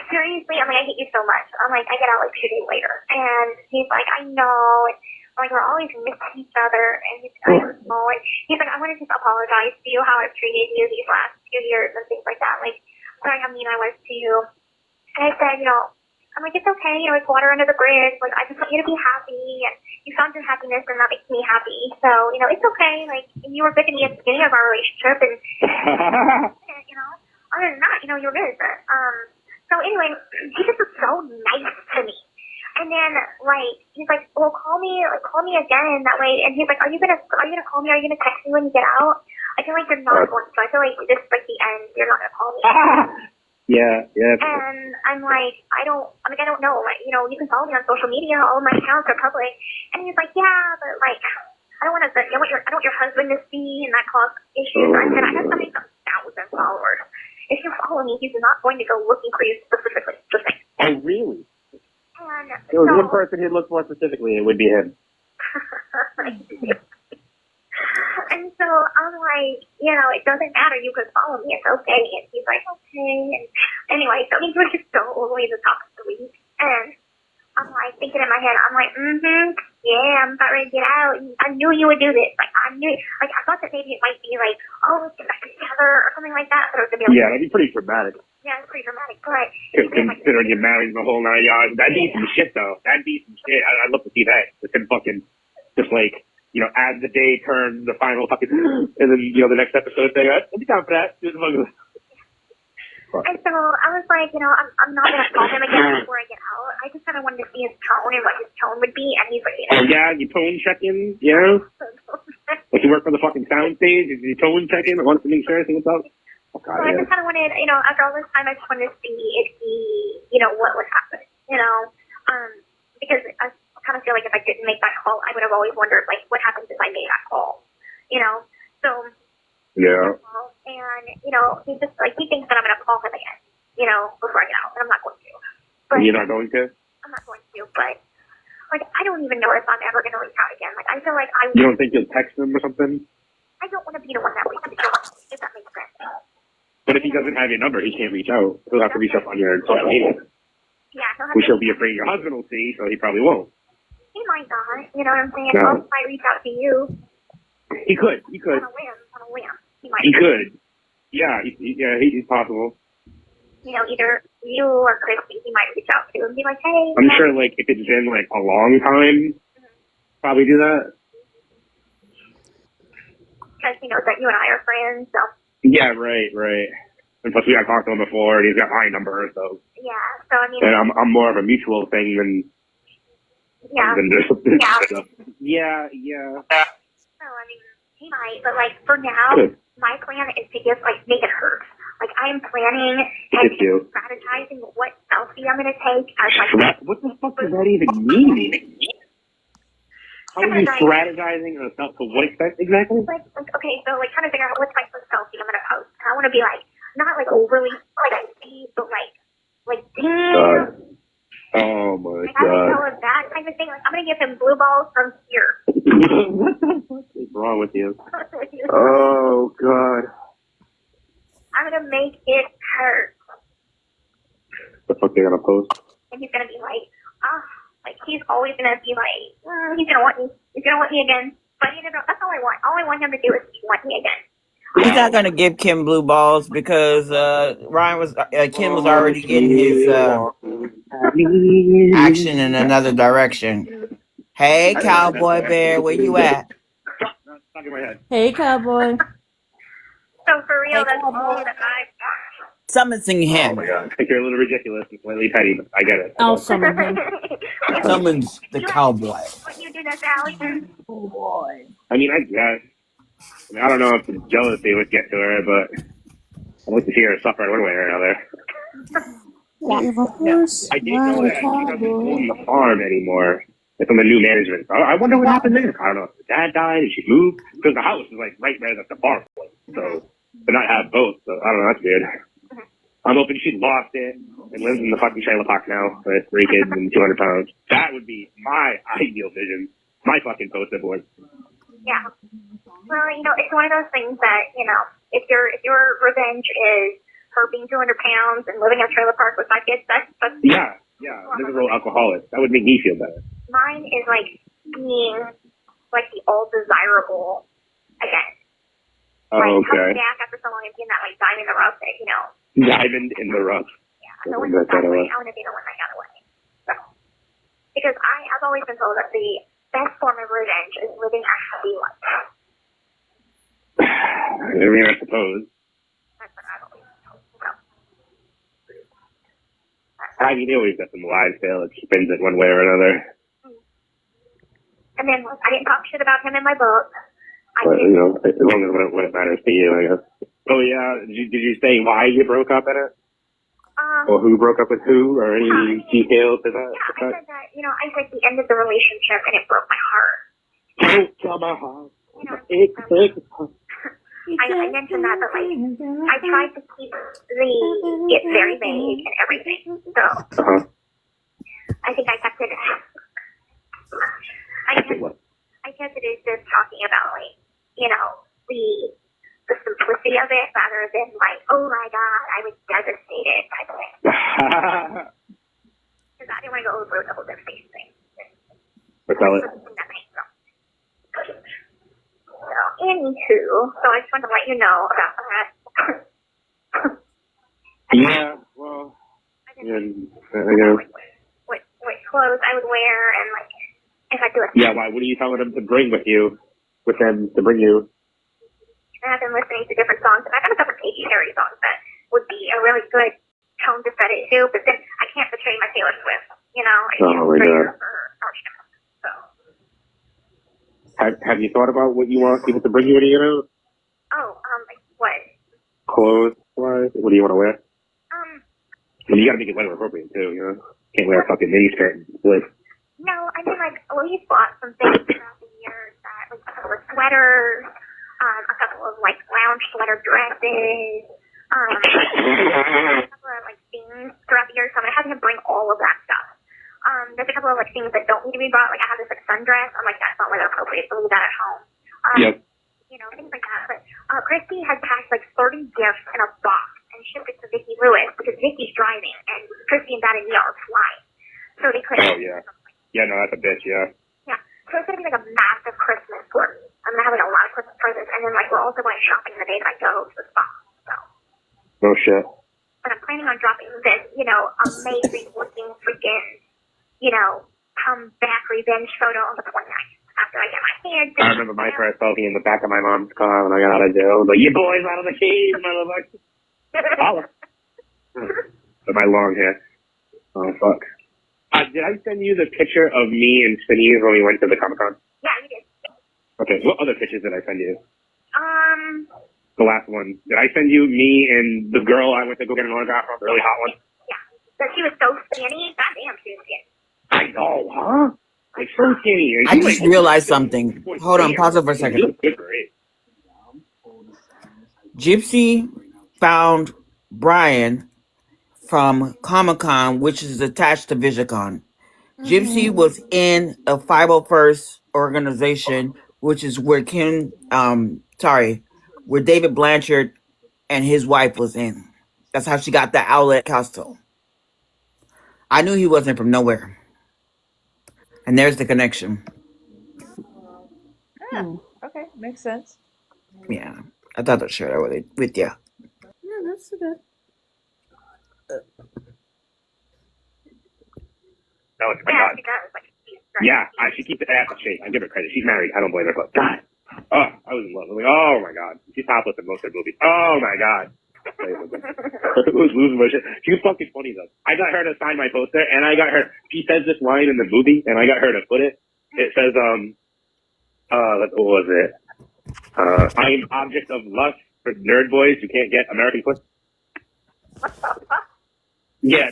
seriously, I'm like, I hate you so much. I'm like, I get out like 2 days later, and he's like, I know, and I'm like, we're always missing each other, and he's like, I know, and he's like, I want to just apologize to you how I've treated you these last few years and things like that. Like, sorry how mean I was to you. And I said, I'm like, it's okay, it's water under the bridge. Like, I just want you to be happy, and you found your happiness, and that makes me happy. So, it's okay. Like, you were good to me at the beginning of our relationship, and, other than that, you're good. So anyway, he just was so nice to me. And then, like, he's like, well, call me again that way. And he's like, are you gonna call me? Are you gonna text me when you get out? I feel like you're not going to. I feel like this is like the end. You're not gonna call me. Yeah. And I'm like, I don't know. Like, you can follow me on social media. All my accounts are public. And he's like, yeah, but like, I don't want your husband to see, and that cause issues. I said, I have 70,000 followers. If you follow me, he's not going to go looking for you specifically. Just saying. Oh, really? And There was one person he'd look for specifically, it would be him. And so I'm like, it doesn't matter. You can follow me. It's okay. And he's like, okay. And anyway, so he was just so overly the top of the week. And I'm like thinking in my head, I'm like, yeah, I'm about ready to get out. And I knew you would do this. Like, I thought that maybe it might be like, oh, let's get back together or something like that. But it was going to be like, Yeah, that'd be pretty dramatic. Yeah, it's pretty dramatic. But Considering you're married the whole 9 yards, that'd be some shit, though. That'd be some shit. I'd love to see that. With him fucking, just like, as the day turns, the final fucking, and then, the next episode thing, I'd be down for that. Just fucking. And so I was like, I'm not going to call him again before I get out. I just kind of wanted to see his tone and what his tone would be. And he's like, Oh, yeah, you tone checking, Like you work for the fucking sound stage, is you tone checking? I want to make sure everything's up. Oh, God, so I just kind of wanted, after all this time, I just wanted to see if he, what would happen, because I kind of feel like if I didn't make that call, I would have always wondered, like, what happens if I made that call, so. Yeah. And, he's just like, he thinks that I'm going to call him again, before I get out, and I'm not going to. But You're not going to? I'm not going to, but, like, I don't even know if I'm ever going to reach out again. Like, I feel like You don't think you'll text him or something? I don't want to be the one that reaches out, if that makes sense. But if he doesn't have your number, he can't reach out. He'll have to reach up on your social media. Yeah, he'll have Which to. he'll be afraid your husband will see, so he probably won't. he might not. You know what I'm saying? No. He might reach out to you. He could. On a whim. He might. He could. Yeah, he's possible. You know, either you or Christy, he might reach out to and be like, hey. I'm sure, like, if it's been, like, a long time, probably do that. Because he knows that you and I are friends, so. Yeah, right. And plus, we got talked to him before, and he's got my number, so. Yeah, so I mean. And I'm more of a mutual thing than. Yeah. Than this stuff. Yeah. So I mean, he might, but like for now, my plan is to just like make it hurt. Like I'm planning and strategizing what selfie I'm gonna take as like. What the fuck does that even mean? How are you strategizing on a selfie? To what extent exactly? Like, okay, so like trying to figure out what's my first selfie I'm gonna post. I want to be like not like overly like deep, but like damn. Oh my God. I would tell him that kind of thing. Like I'm gonna give him blue balls from here. What the fuck is wrong with you? Oh God. I'm gonna make it hurt. The fuck they gonna post? And he's gonna be like, like he's always gonna be like, he's gonna want me. He's gonna want me again. But you know, that's all I want. All I want him to do is want me again. He's not gonna give Kim blue balls because Kim was already getting his action in another direction. Hey, Cowboy Bear, where you at? Hey, Cowboy. So for real, that's all that I want. Summoning him. Oh my God. I think you're a little ridiculous and slightly petty, but I get it. I'll summon him. Summons the cowboy. What you do that, Sally? Oh boy. I mean, I guess. I mean, I don't know if the jealousy would get to her, but I'd like to see her suffer one way or another. I didn't know that she doesn't own the farm anymore. It's on the new management. I wonder what happened there. I don't know if the dad died and she moved. Because the house is like right there at the farm. So to not have both, so I don't know, that's weird. I'm hoping she lost it and lives in the fucking trailer park now with 3 kids and 200 pounds. That would be my ideal vision. My fucking poster board. Yeah. Well, you know, it's one of those things that, you know, if your revenge is her being 200 pounds and living in a trailer park with 5 kids, that's Yeah, miserable alcoholic. That would make me feel better. Mine is like being like the all desirable again. Oh, like okay. coming back after so long and being that like diamond in the rough that, you know. Diamond in the rough. Yeah, the one that got away. I want to be the one that got away. So, because I've always been told that the best form of revenge is living a happy life. I mean, I suppose. That's what I've always been told. So. I mean, they always got some lies tale that spins it one way or another. And then I didn't talk shit about him in my book. But, you know, as long as when it matters to you, I guess. Oh, yeah. Did you say why you broke up in it? Or who broke up with who? Or any details to that? Yeah, I said that, you know, I said the end of the relationship and it broke my heart. Don't tell my heart. You know, I I mentioned that, but like, I tried to keep it very vague and everything. So, I think I kept it. I guess it is just talking about like, you know, the simplicity of it rather than like, oh my God, I was devastated type of thing. Because I didn't want to go over the whole devastation thing. So, anywho, so I just wanted to let you know about that. Yeah, well, what clothes I would wear and like if I do it. Yeah, why? What are you telling them to bring with you? With them to bring you? And I've been listening to different songs, and I got a couple of Katy Perry songs that would be a really good tone to set it to, but then I can't betray my Taylor Swift, you know? I can't betray her for Archie. So. Have you thought about what you want people to bring you when you get out? Like what? Clothes-wise? What do you want to wear? I mean, you gotta make it weather appropriate, too, you know? Can't wear a fucking mini skirt and split. No, I mean, like, we've bought some things throughout the years that, like, a couple of sweaters, a couple of, like, lounge sweater dresses, a couple of, like, things throughout the year, so I'm gonna have him bring all of that stuff. There's a couple of, like, things that don't need to be bought, like, I have this, like, sundress, I'm like, that's not weather appropriate, so leave that at home. You know, things like that, but, Christy had packed, like, 30 gifts in a box and shipped it to Vicki Lewis, because Vicki's driving, and Christy and Dad and me are flying, so they couldn't. Oh, yeah. Yeah, no, that's a bitch, yeah. So it's gonna be like a massive Christmas for me. I'm gonna have like a lot of Christmas presents, and then like we're also going shopping the day that I go to the spa. So. Oh shit. But I'm planning on dropping this, amazing looking freaking, come back revenge photo on the 29th after I get my hair done. I remember my first selfie in the back of my mom's car when I got out of jail. I was like, you boys out of the cave, motherfucker. Holla. With my long hair. Oh, fuck. Did I send you the picture of me and Spenise when we went to the Comic-Con? Yeah, you did. Okay, what other pictures did I send you? Um, The last one. Did I send you me and the girl I went to go get an autograph from, the really hot one? yeah. But she was so skinny. Goddamn, she was skinny. I know, huh? Like, so skinny. And I she's just like, realized something. Hold on, pause it for a second. You look good for it. Gypsy found Brian from Comic-Con, which is attached to VisionCon. Gypsy was in a 501st organization, which is where where David Blanchard and his wife was in. That's how she got the outlet costume. I knew he wasn't from nowhere. And there's the connection. Okay, makes sense. Yeah, I thought I'd share that with you. Yeah, that's good. Oh my Yeah, God. she does. Like, she's great. Yeah, she keeps the ass in shape. I give her credit. She's married. I don't blame her. But God, I was in love. I was like, oh my God. She's topless in most of the movies. Oh my God. I was losing my shit. She was fucking funny though. I got her to sign my poster, and I got her. She says this line in the movie, and I got her to put it. It says, what was it? I am object of lust for nerd boys who can't get American pussy. Yeah,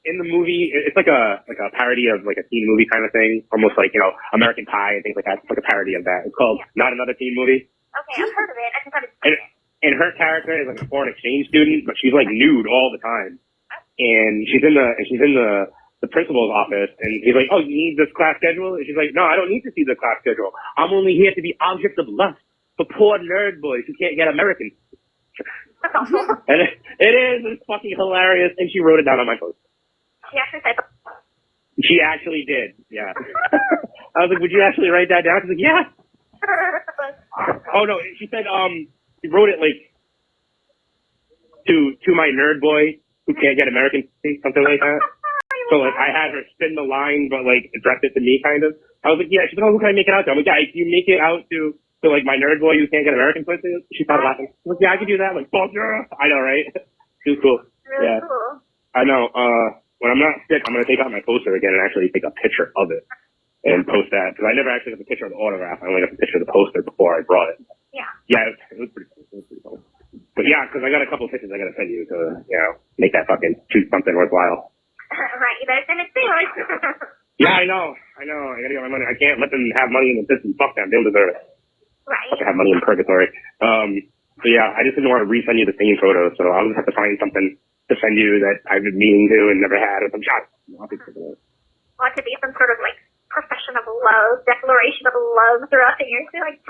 in the movie, it's like a parody of like a teen movie kind of thing, almost like American Pie and things like that. It's like a parody of that. It's called Not Another Teen Movie. Okay, I've heard of it. I just haven't seen it. And her character is like a foreign exchange student, but she's like nude all the time. And she's in the principal's office, and he's like, "Oh, you need this class schedule?" And she's like, "No, I don't need to see the class schedule. I'm only here to be object of lust for poor nerd boys who can't get American." And it is. It's fucking hilarious. And she wrote it down on my post. She actually said. She actually did. Yeah. I was like, "Would you actually write that down?" She's like, "Yeah." Oh no, she said she wrote it like to my nerd boy who can't get American, something like that. So like I had her spin the line, but like address it to me, kind of. I was like, "Yeah." She's like, "Oh, who can I make it out to?" I'm like, "Yeah, if you make it out to like my nerd boy who can't get American pussy." She started laughing. I'm like, "Yeah, I can do that." I'm like, "Fuck yeah!" I know, right? She was cool. Really Yeah, cool. I know. When I'm not sick, I'm gonna take out my poster again and actually take a picture of it and post that, because I never actually got the picture of the autograph. I only got the picture of the poster before I brought it. Yeah. Yeah, it was pretty cool. But yeah, because I got a couple of pictures I gotta send you to make that fucking shoot something worthwhile. Right, you better send it soon. Yeah, I know. I gotta get my money. I can't let them have money in the system. Fuck them. They don't deserve it. Right. I have money in purgatory. So yeah, I just didn't want to resend you the same photo, so I'll just have to find something to send you that I've been meaning to and never had, or some shots. I'll be taking it. Want to be some sort of like profession of love, declaration of love throughout the years. Like,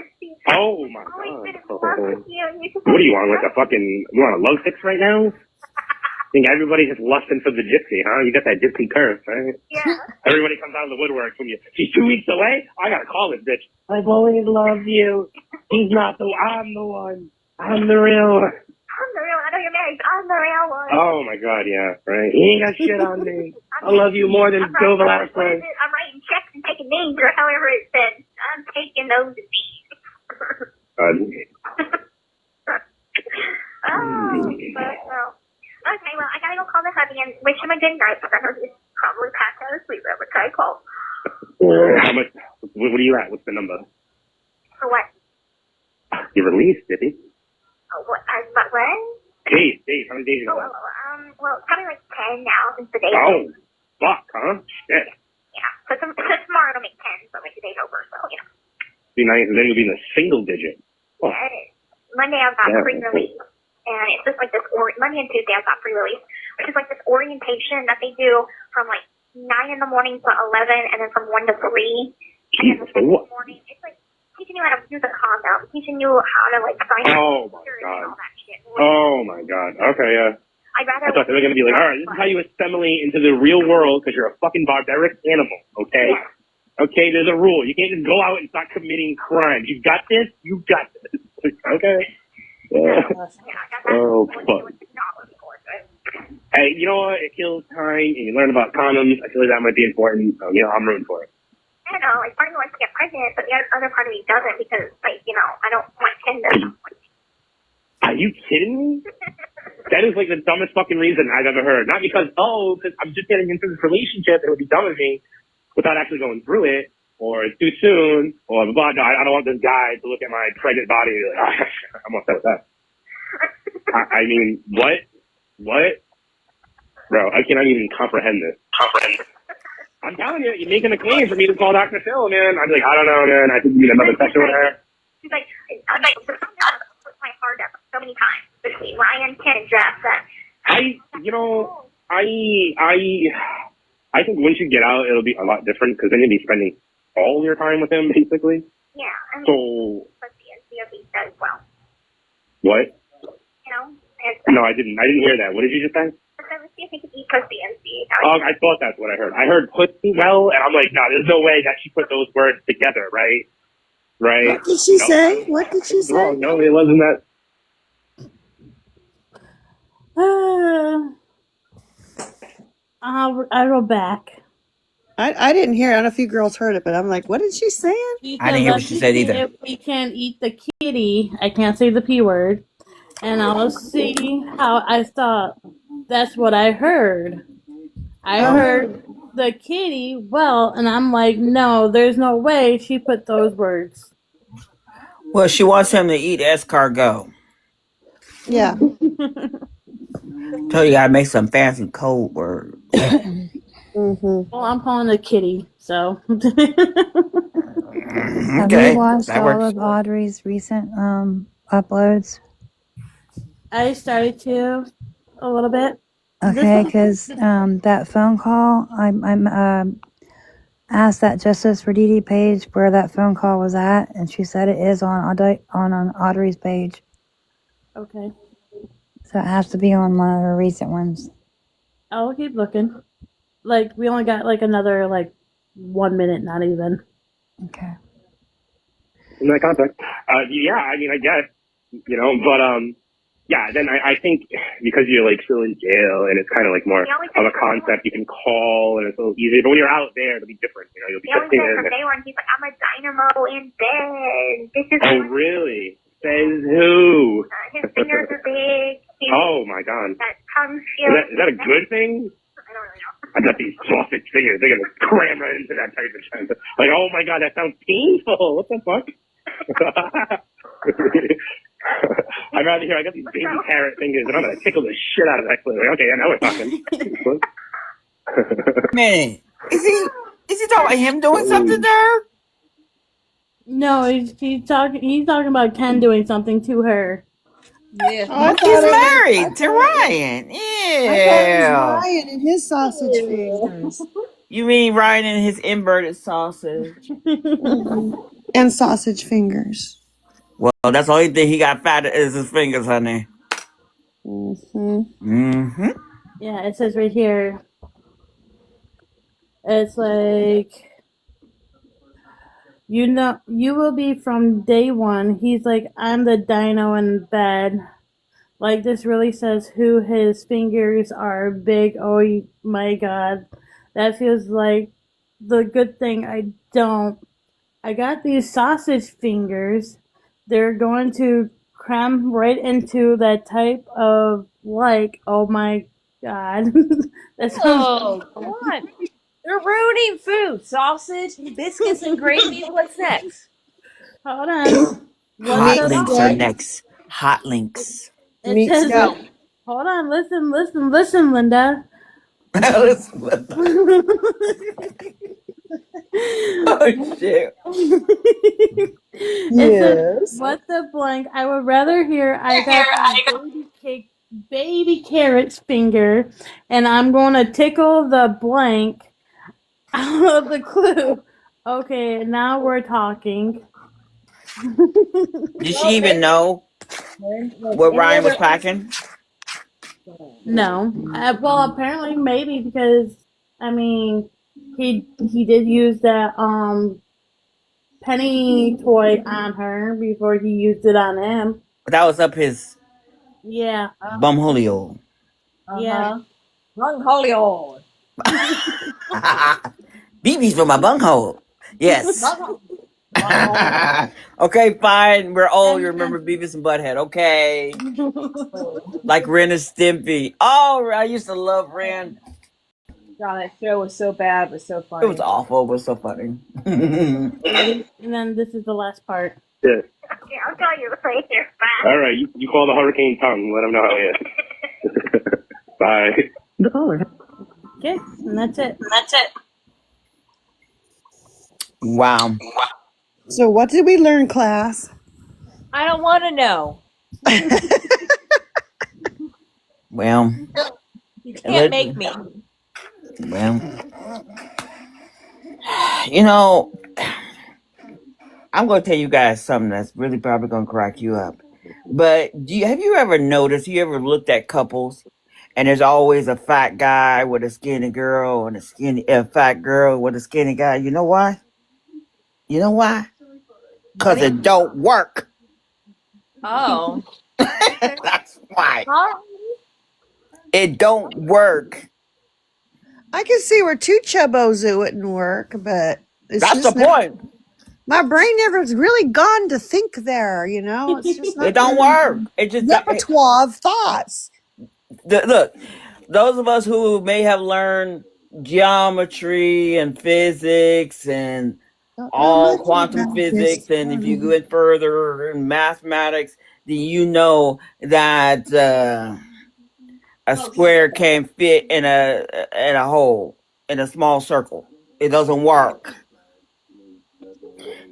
Oh my always been in God. love with you, and you just What do you want? Like you want a love fix right now? I think everybody's just lusting for the gypsy, huh? You got that gypsy curse, right? Yeah. Everybody comes out of the woodwork when she's 2 weeks away. I gotta call this bitch. I've always loved you. He's not I'm the one. I'm the real one. I'm the real one. I know you're married. I'm the real one. Oh my God, yeah, right. He ain't got shit on me. I love you more than Joe Velasquez. I'm writing checks and taking names, or however it said. I'm taking those names. Okay, well, I gotta go call the hubby and wish him a good night, because I heard he's probably passed out asleep every time I call. How much? What are you at? What's the number? For what? You released, did he? Oh, what? But when? Days. How many days ago? Well, probably like 10 now since the day's Oh, over. fuck, huh? Shit. Yeah, so tomorrow it'll make 10, so make the day's over, so, you know. Be nice, and then you'll be in the single digit. Oh. Yeah, it is. Monday I've got pre-release, and it's just like this, Monday and Tuesday I've got pre-release, which is like this orientation that they do from like 9 in the morning to 11, and then from 1 to 3, and then the next morning, it's like teaching you how to use a condom, teaching you how to like sign up Oh my and God. all that shit. Oh my God. Okay, yeah. I thought they were going to be like, all right, this is how you assimilate into the real world because you're a fucking barbaric animal, okay? Yeah. Okay, there's a rule. You can't just go out and start committing crimes. You got this? You got this. Okay. Oh, fuck. Hey, you know what? It kills time, and you learn about condoms. I feel like that might be important. So, I'm rooting for it. I don't know, like, part of me wants to get pregnant, but the other part of me doesn't because, like, I don't want kids. Are you kidding me? That is like the dumbest fucking reason I've ever heard. Not because, because I'm just getting into this relationship, it would be dumb of me without actually going through it, or it's too soon, or blah, blah. I don't want this guy to look at my pregnant body and be like, I'm upset with that. I mean, what? What? Bro, I cannot even comprehend this. I'm telling you, you're making a claim for me to call Dr. Phil, man. I'm like, I don't know, man. I think you need another session with her. She's like, I'm like, put my heart up so many times between Ryan, Ken, and Jeff that I think once you get out, it'll be a lot different because then you'll be spending all your time with him, basically. Yeah. I mean, so. COC as well. What? It's, no, I didn't hear that. What did you just say? I think it's pussy and see. Oh, I thought that's what I heard. I heard pussy well, and I'm like, no, there's no way that she put those words together, right? Right? What did she say? What did she say? No, it wasn't that. I go back. I didn't hear it. I don't know if you girls heard it, but I'm like, what did she say? I didn't hear what she said either. If we can eat the kitty, I can't say the P word, and I'll see how I thought. That's what I heard. I heard the kitty, and I'm like, no, there's no way she put those words. Well, she wants him to eat escargot. Yeah. So you gotta make some fancy code words. Well, I'm calling it kitty, so. Have you watched all of Audrey's recent uploads? I started to a little bit. Okay, because that phone call, I'm asked that Justice for Dee Dee page where that phone call was at, and she said it is on Audrey's page. Okay. So it has to be on one of her recent ones. I'll keep looking. Like, we only got another 1 minute, not even. Okay. In that context, yeah, I mean, I guess, but yeah. Then I think because you're still in jail and it's kind of more of a concept you can call and it's a little easier. But when you're out there, it'll be different. You'll be sitting in. From day one, he's like, I'm a dynamo in bed. This is. Oh, really? Says who? His fingers are big. Oh my God. That tongue feels. Is that a good thing? I don't really know. I got these sausage fingers. They're gonna cram right into that type of thing. Oh my God, that sounds painful. What the fuck? I'd rather hear I got these baby carrot fingers and I'm gonna tickle the shit out of that clearly. Okay, yeah, now we're talking. Man, is he talking about him doing something to her? No, he's talking about Ken doing something to her. Yeah. He's married to Ryan. I thought it was Yeah. Ryan and his sausage fingers. You mean Ryan and his inverted sausage? And sausage fingers. Well, that's the only thing he got fat is his fingers, honey. Yeah, it says right here. It's you will be from day one. He's like, I'm the dino in bed. This really says who his fingers are big. Oh my God. That feels like the good thing I don't. I got these sausage fingers. They're going to cram right into that type of oh my God. That's Oh, come on. They're ruining food. Sausage, biscuits, and gravy. What's next? Hold on. Hot links are next. Hot links. It says, hold on, listen, Linda. Listen, Linda. Oh shit. Yes. What the blank? I would rather hear I got baby carrot's finger, and I'm going to tickle the blank out of the clue. Okay, now we're talking. Did she even know what Ryan was packing? No. Well, apparently, maybe because, I mean, he did use that penny toy on her before he used it on him. That was up his Yeah. bumholio. Yeah. Bungholio. BB's from my bunghole. Yes. Okay, fine. We're old. You remember Beavis and Butthead. Okay. Like Ren and Stimpy. Oh, I used to love Ren. God, that show was so bad, but so It funny. was awful. It was so funny. And then this is the last part. Yeah. Okay, I'll call you later. Bye. All right, you call the hurricane tongue. Let them know how it is. Bye. The caller. Okay, and that's it. Wow. So what did we learn, class? I don't want to know. Well, You can't make me. well, you know, I'm going to tell you guys something that's really probably going to crack you up. But have you ever noticed, you ever looked at couples and there's always a fat guy with a skinny girl and a fat girl with a skinny guy? You know why? You know why? Because it don't work. Oh. That's why. It don't work. I can see where two chubbos it wouldn't work, but that's the point. My brain never's really gone to think there, you know? It's just not it don't work. It just repertoire of thoughts. Look, those of us who may have learned geometry and physics and all quantum physics, and if you go in further in mathematics, then you know that a square can't fit in a hole, in a small circle. It doesn't work.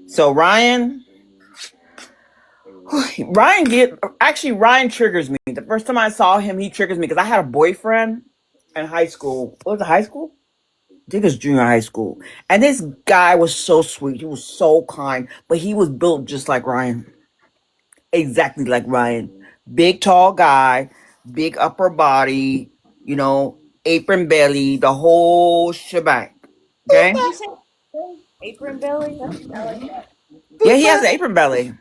So Ryan triggers me. The first time I saw him, he triggers me because I had a boyfriend in high school. What was it, high school? I think it was junior high school. And this guy was so sweet. He was so kind, but he was built just like Ryan. Exactly like Ryan. Big, tall guy, big upper body, apron belly, the whole shebang. Okay? Did you say apron belly? I like that. Yeah, he has an apron belly.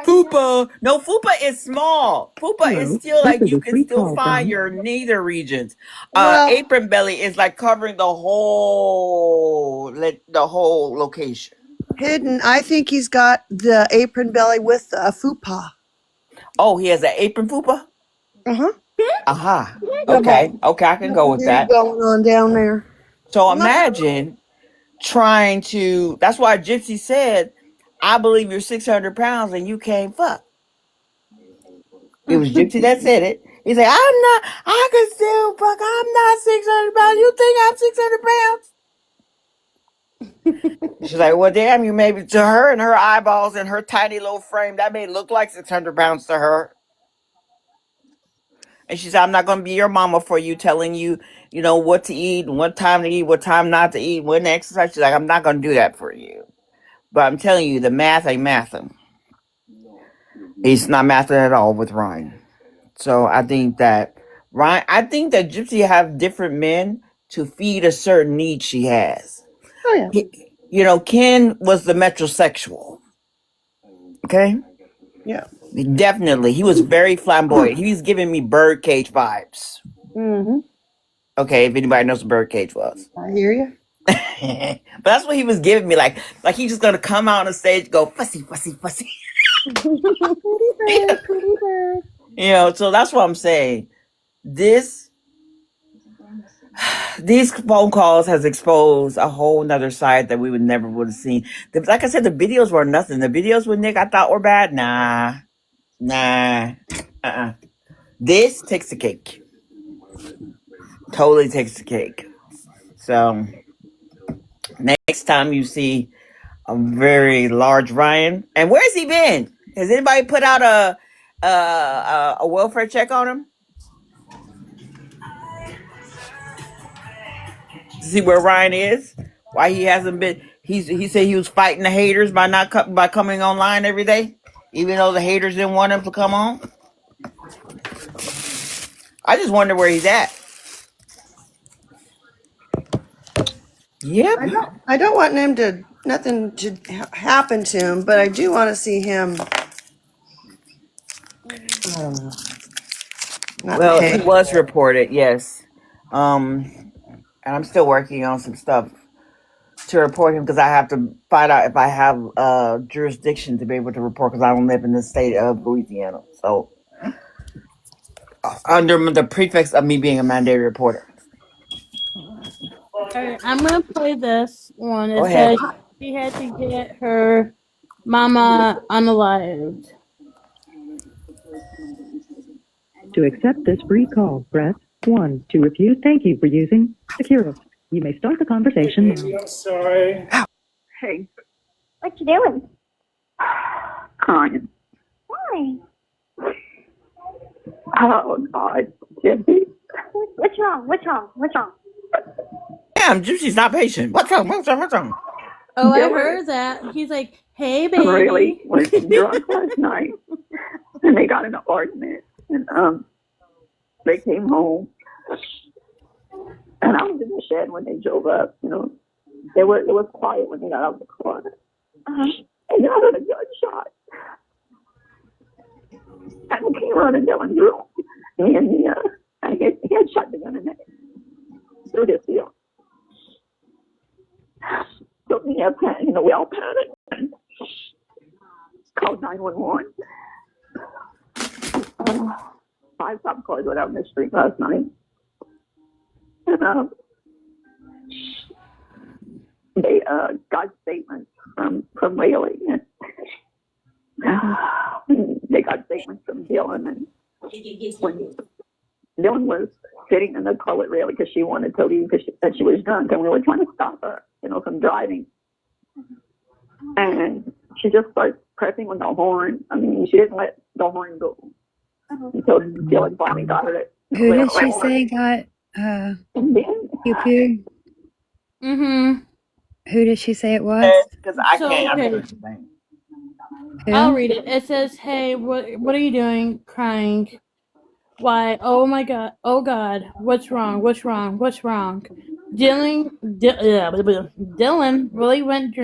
Fupa. No, Fupa is small. Fupa is still like you can still find your nether regions. Apron belly is like covering the whole location. Hidden. I think he's got the apron belly with a fupa. Oh, he has an apron fupa? Uh-huh. Aha. Okay, I can go with that. Going on down there. So imagine trying to, that's why Gypsy said, I believe you're 600 pounds and you can't fuck. It was Gypsy that said it. He said, I can still fuck. I'm not 600 pounds. You think I'm 600 pounds? She's like, well, damn, you maybe to her and her eyeballs and her tiny little frame, that may look like 600 pounds to her. And she said, I'm not going to be your mama for you, telling you, what to eat and what time to eat, what time not to eat, when to exercise. She's like, I'm not going to do that for you. But I'm telling you, the math ain't mathing. It's not mathing at all with Ryan. So I think that Gypsy have different men to feed a certain need she has. Oh yeah. Ken was the metrosexual. Okay? Yeah. Definitely. He was very flamboyant. He was giving me birdcage vibes. Mm-hmm. Okay, if anybody knows what birdcage was. I hear you. But that's what he was giving me. Like he's just gonna come out on the stage and go fussy, fussy, fussy. Pretty bird. So that's what I'm saying. These phone calls has exposed a whole nother side that we would never would have seen. Like I said, the videos were nothing. The videos with Nick I thought were bad. Nah. This takes the cake. Totally takes the cake. So next time you see a very large Ryan, and where's he been? Has anybody put out a welfare check on him? To see where Ryan is? Why he hasn't been? He said he was fighting the haters by coming online every day, even though the haters didn't want him to come on. I just wonder where he's at. Yep. I don't want him to nothing to happen to him, but I do want to see him. I don't know. Not Well, he pay. was reported, yes. And I'm still working on some stuff to report him because I have to find out if I have jurisdiction to be able to report because I don't live in the state of Louisiana. So, under the prefix of me being a mandated reporter. Alright, I'm gonna play this one. Go It ahead. says she had to get her mama unalived. To accept this free call, press 1. To refuse, thank you for using Securus. You may start the conversation now. I'm sorry. Hey, What you doing? crying. Why? Oh, God. Gypsy. What's wrong? What's wrong? What's wrong? Damn, Gypsy's not patient. What's wrong? What's wrong? What's wrong? Oh, I Dylan heard that. He's like, hey, really baby. was drunk last night, and they got in an argument, and they came home, and I was in the shed when they drove up. You know, it was quiet when they got out of the car, and then I heard a gunshot, and they came running down the room, and he had shot the gun in the through this field. So we had we all panicked and called 911. 5 cop cars went out in the street last night. And they got statements from Laylee. And they got statements from Dylan. And when Dylan was sitting in the toilet really because she wanted to leave because she was drunk, and we were trying to stop her, from driving. And she just started pressing on the horn. I mean, she didn't let the horn go until Dylan finally got her. Who did she say got pew-pew? Mm-hmm. Who did she say it was? Because I So, can't. okay. I'm doing the thing. I'll Who? read it. It says, hey, what are you doing? Crying. Why? Oh my God. Oh God. What's wrong? What's wrong? What's wrong? Dylan really went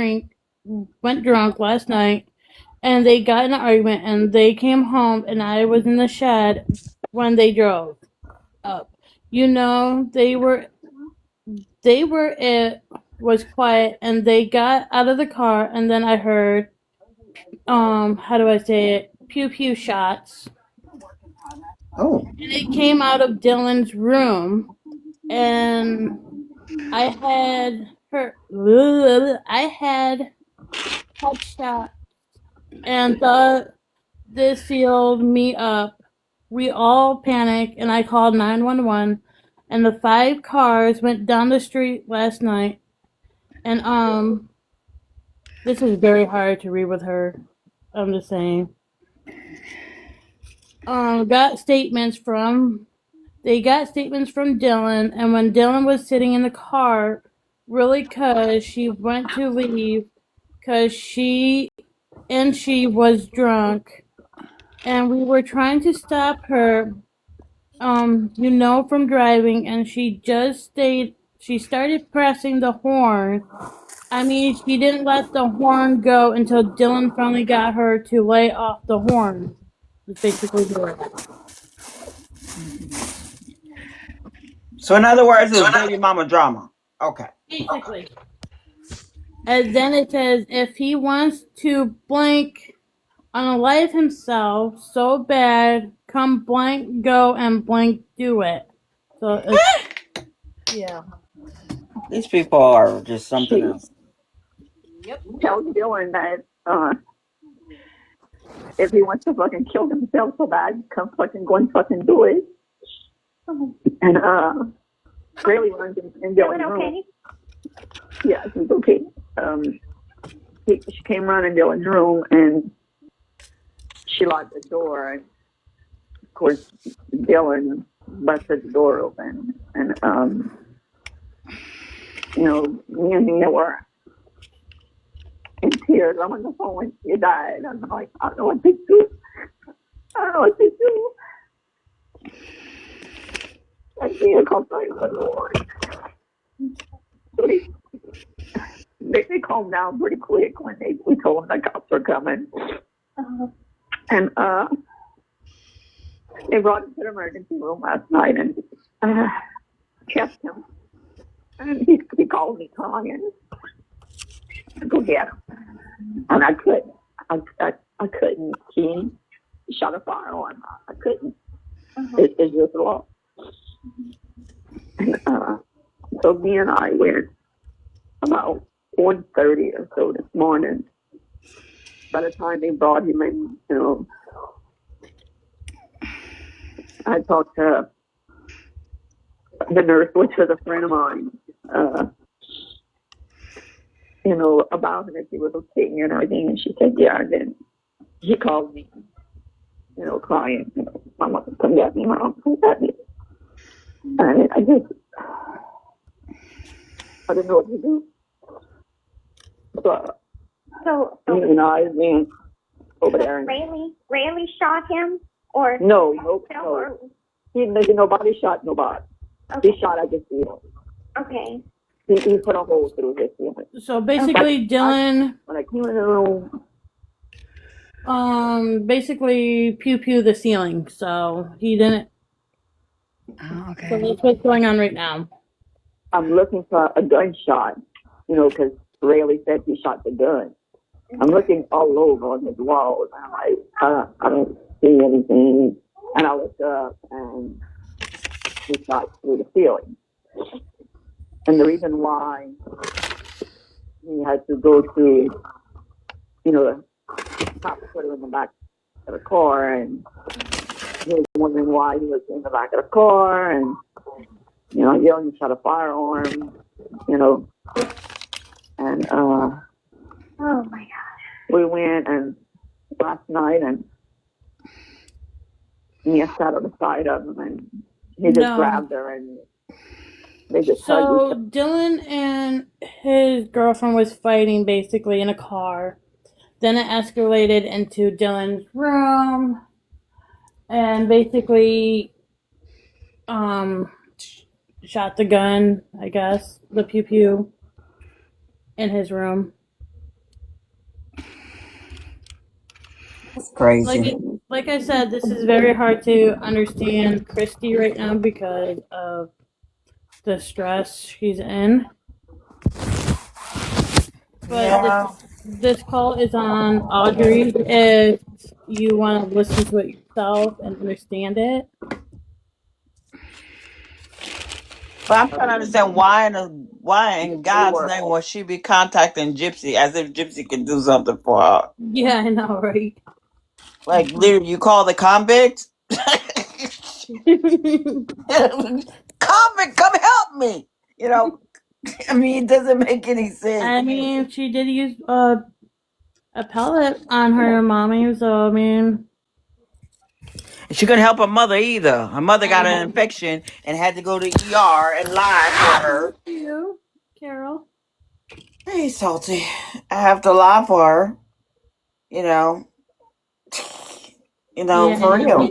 drunk last night, and they got in an argument, and they came home, and I was in the shed when they drove up. It was quiet, and they got out of the car, and then I heard, how do I say it? Pew pew shots. Oh. And it came out of Dylan's room, and I had headshot and thought this filled me up. We all panicked, and I called 911, and the 5 cars went down the street last night, and this is very hard to read with her. I'm just saying. Got statements from Dylan, and when Dylan was sitting in the car, really, cause she went to leave, cause she was drunk, and we were trying to stop her, from driving, and she started pressing the horn. I mean, she didn't let the horn go until Dylan finally got her to lay off the horn. That's basically it. So, in other words, it was baby mama drama. Okay. Basically. And then it says, if he wants to blank unalive himself so bad, come blank go and blank do it. So, yeah. These people are just something else. Yep. Tell Dylan that if he wants to fucking kill himself so bad, come fucking go and fucking do it. And really runs in Dylan's room. Okay? Yeah, he's okay. She came running Dylan's room and she locked the door. And of course, Dylan busted the door open. And, me and Nina were in tears. I'm on the phone when she died. I'm like, I don't know what to do. I can't call 911. calmed down pretty quick when we told him the cops were coming. And they brought him to the emergency room last night and kept him. And he called me crying to go get him. And I couldn't. I couldn't. He shot a firearm. I couldn't. It's just law. And so me and I went about 1:30 or so this morning. By the time they brought him in, I talked to the nurse, which was a friend of mine, about him if he was okay and everything. And she said, yeah. And then he called me, crying, Mama, come get me, Mom, come get me. And I didn't know what to do. So me and I went over there. And Rayleigh shot him? Or no. Nobody shot nobody. Okay. He shot at the field. Okay. He put a hole through his field. So basically, Dylan. When I came in the room. Basically pew the ceiling. So he didn't. Oh, okay. So that's what's going on right now. I'm looking for a gunshot, because Rayleigh said he shot the gun. I'm looking all over on his walls. And I'm like, I don't see anything. And I looked up and he shot through the ceiling. And the reason why he had to go to, the cop put him in the back of the car, and he was wondering why he was in the back of the car, and, he shot a firearm, and, oh my God. We went and last night and Mia sat on the side of him and he just grabbed her and they just So Dylan and his girlfriend was fighting basically in a car. Then it escalated into Dylan's room and basically shot the gun, I guess, the pew in his room. That's crazy. Like I said, this is very hard to understand Christy right now because of the stress she's in. But this call is on Audrey if you want to listen to it yourself and understand it. But I'm trying to understand why in God's name would she be contacting Gypsy as if Gypsy can do something for her? Yeah, I know, right? Like, literally, you call the convict? Convict, come help me! I mean, it doesn't make any sense. I mean, she did use a pellet on her mommy, so I mean. She couldn't help her mother either. Her mother got an infection and had to go to ER and lie for her. You, Carol. Hey, Salty. I have to lie for her. For real.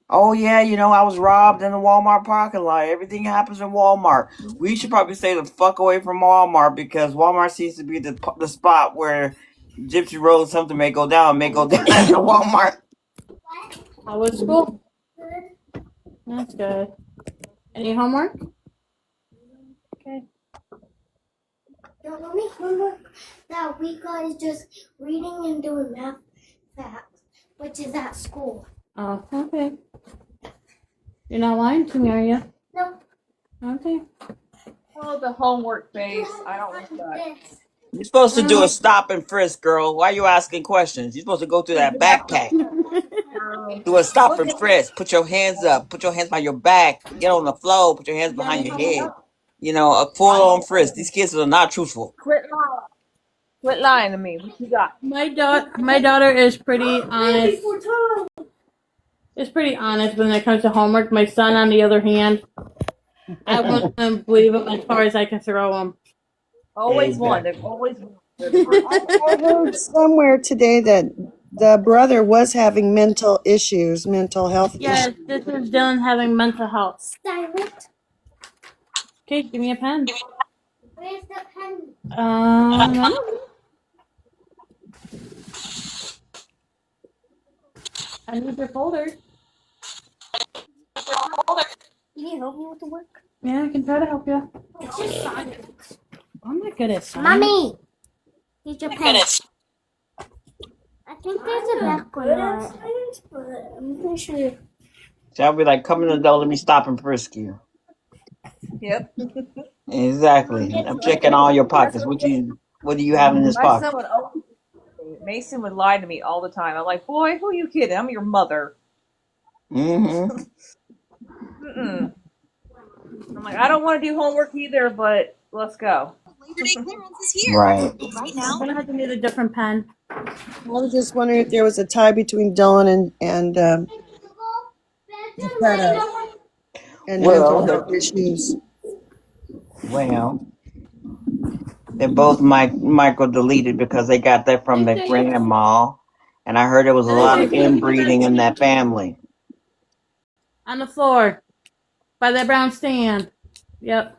Oh, yeah, I was robbed in the Walmart parking lot. Everything happens in Walmart. We should probably stay the fuck away from Walmart because Walmart seems to be the spot where Gypsy Road something may go down at the Walmart. How was school? That's good. Any homework? Okay. The only homework that we got is just reading and doing math facts, which is at school. Oh, okay. You're not lying to me, are you? No. Okay. Oh, the homework phase. I don't like that. You're supposed to do a stop and frisk, girl. Why are you asking questions? You're supposed to go through that backpack. Do a stop and frisk. Put your hands up. Put your hands behind your back. Get on the floor. Put your hands behind your head. A full-on frisk. These kids are not truthful. Quit lying to me. What you got? My daughter is pretty honest. It's pretty honest when it comes to homework. My son, on the other hand, I wouldn't believe him as far as I can throw him. Always one. There's always one. I heard somewhere today that the brother was having mental health Yes, issues. this is Dylan having mental health. Okay, give me a pen. Where's the pen? I don't know. I need your folder. You need help me with the work? Yeah, I can try to help you. It's just science. I'm not good at science. Mommy, here's your pen. I think there's a back one on it. Science, but I'm pretty sure. So I'll be like, come in the door, let me stop and frisk you. Yep. Exactly. I'm checking all your pockets. What do you have in this My pocket? son would always, Mason would lie to me all the time. I'm like, boy, who are you kidding? I'm your mother. Mm-hmm. Mm-mm. I'm like, I don't want to do homework either, but let's go. Right. I'm gonna have to need a different pen. I was just wondering if there was a tie between Dylan and Geppetto and mental Well, health issues. they're both micro deleted because they got that from their grandma, and I heard there was a lot of inbreeding in that family. On the floor. By that brown stand. Yep.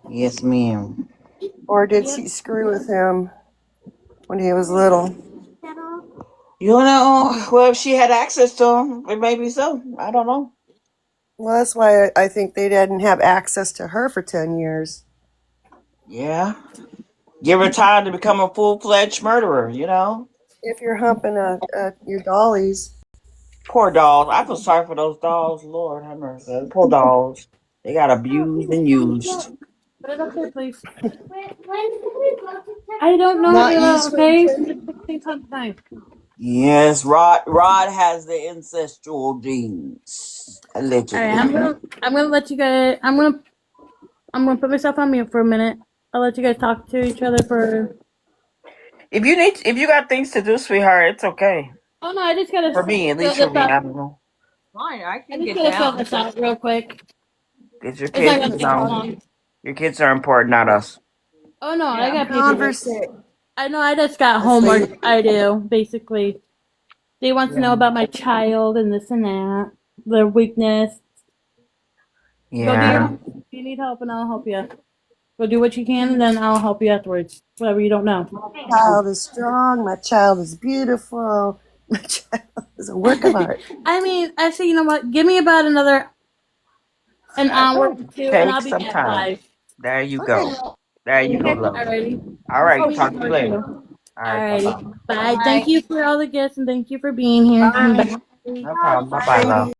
Yes, ma'am. Or did she screw with him when he was little? You know, well, if she had access to them, it may be so. I don't know. Well, that's why I think they didn't have access to her for 10 years. Yeah. Give her time to become a full-fledged murderer, you know? If you're humping your dollies. Poor dolls. I feel sorry for those dolls. Lord have mercy. Poor dolls. They got abused and used. Put it up there, please. I don't know, Not Layla, used for okay? intended. 16 times. Yes, Rod has the ancestral genes. Alright, Allegedly. I'm gonna let you guys I'm gonna put myself on mute for a minute. I'll let you guys talk to each other for If you got things to do, sweetheart, it's okay. Oh no, I just gotta For me, at fill least for this me, I out. don't know. Fine, I I can just get gotta fill down. this out real quick. Get your It's not kids, gonna you take too know. long. Your kids are important, not us. Oh no, I Yeah. got paperwork. Conversate. I know I just got That's the homework I do, basically. They want to know about my child and this and that. Their weakness. Go do your Yeah. homework. If you need help and I'll help you. Go do what you can and then I'll help you afterwards. Whatever you don't know. child is strong. My child is beautiful. My child is a work of art. I mean, actually, you know what? Give me about an hour or two and Take I'll be some at time. 5. There you Okay. go. There you go, Okay? love. Alrighty. All I'll right. see you Talk to you tomorrow later. too. All right. Bye-bye. Alrighty. Bye. Thank Bye. you for all the gifts and thank you for being here. Bye. Bye. No problem. Bye-bye, love.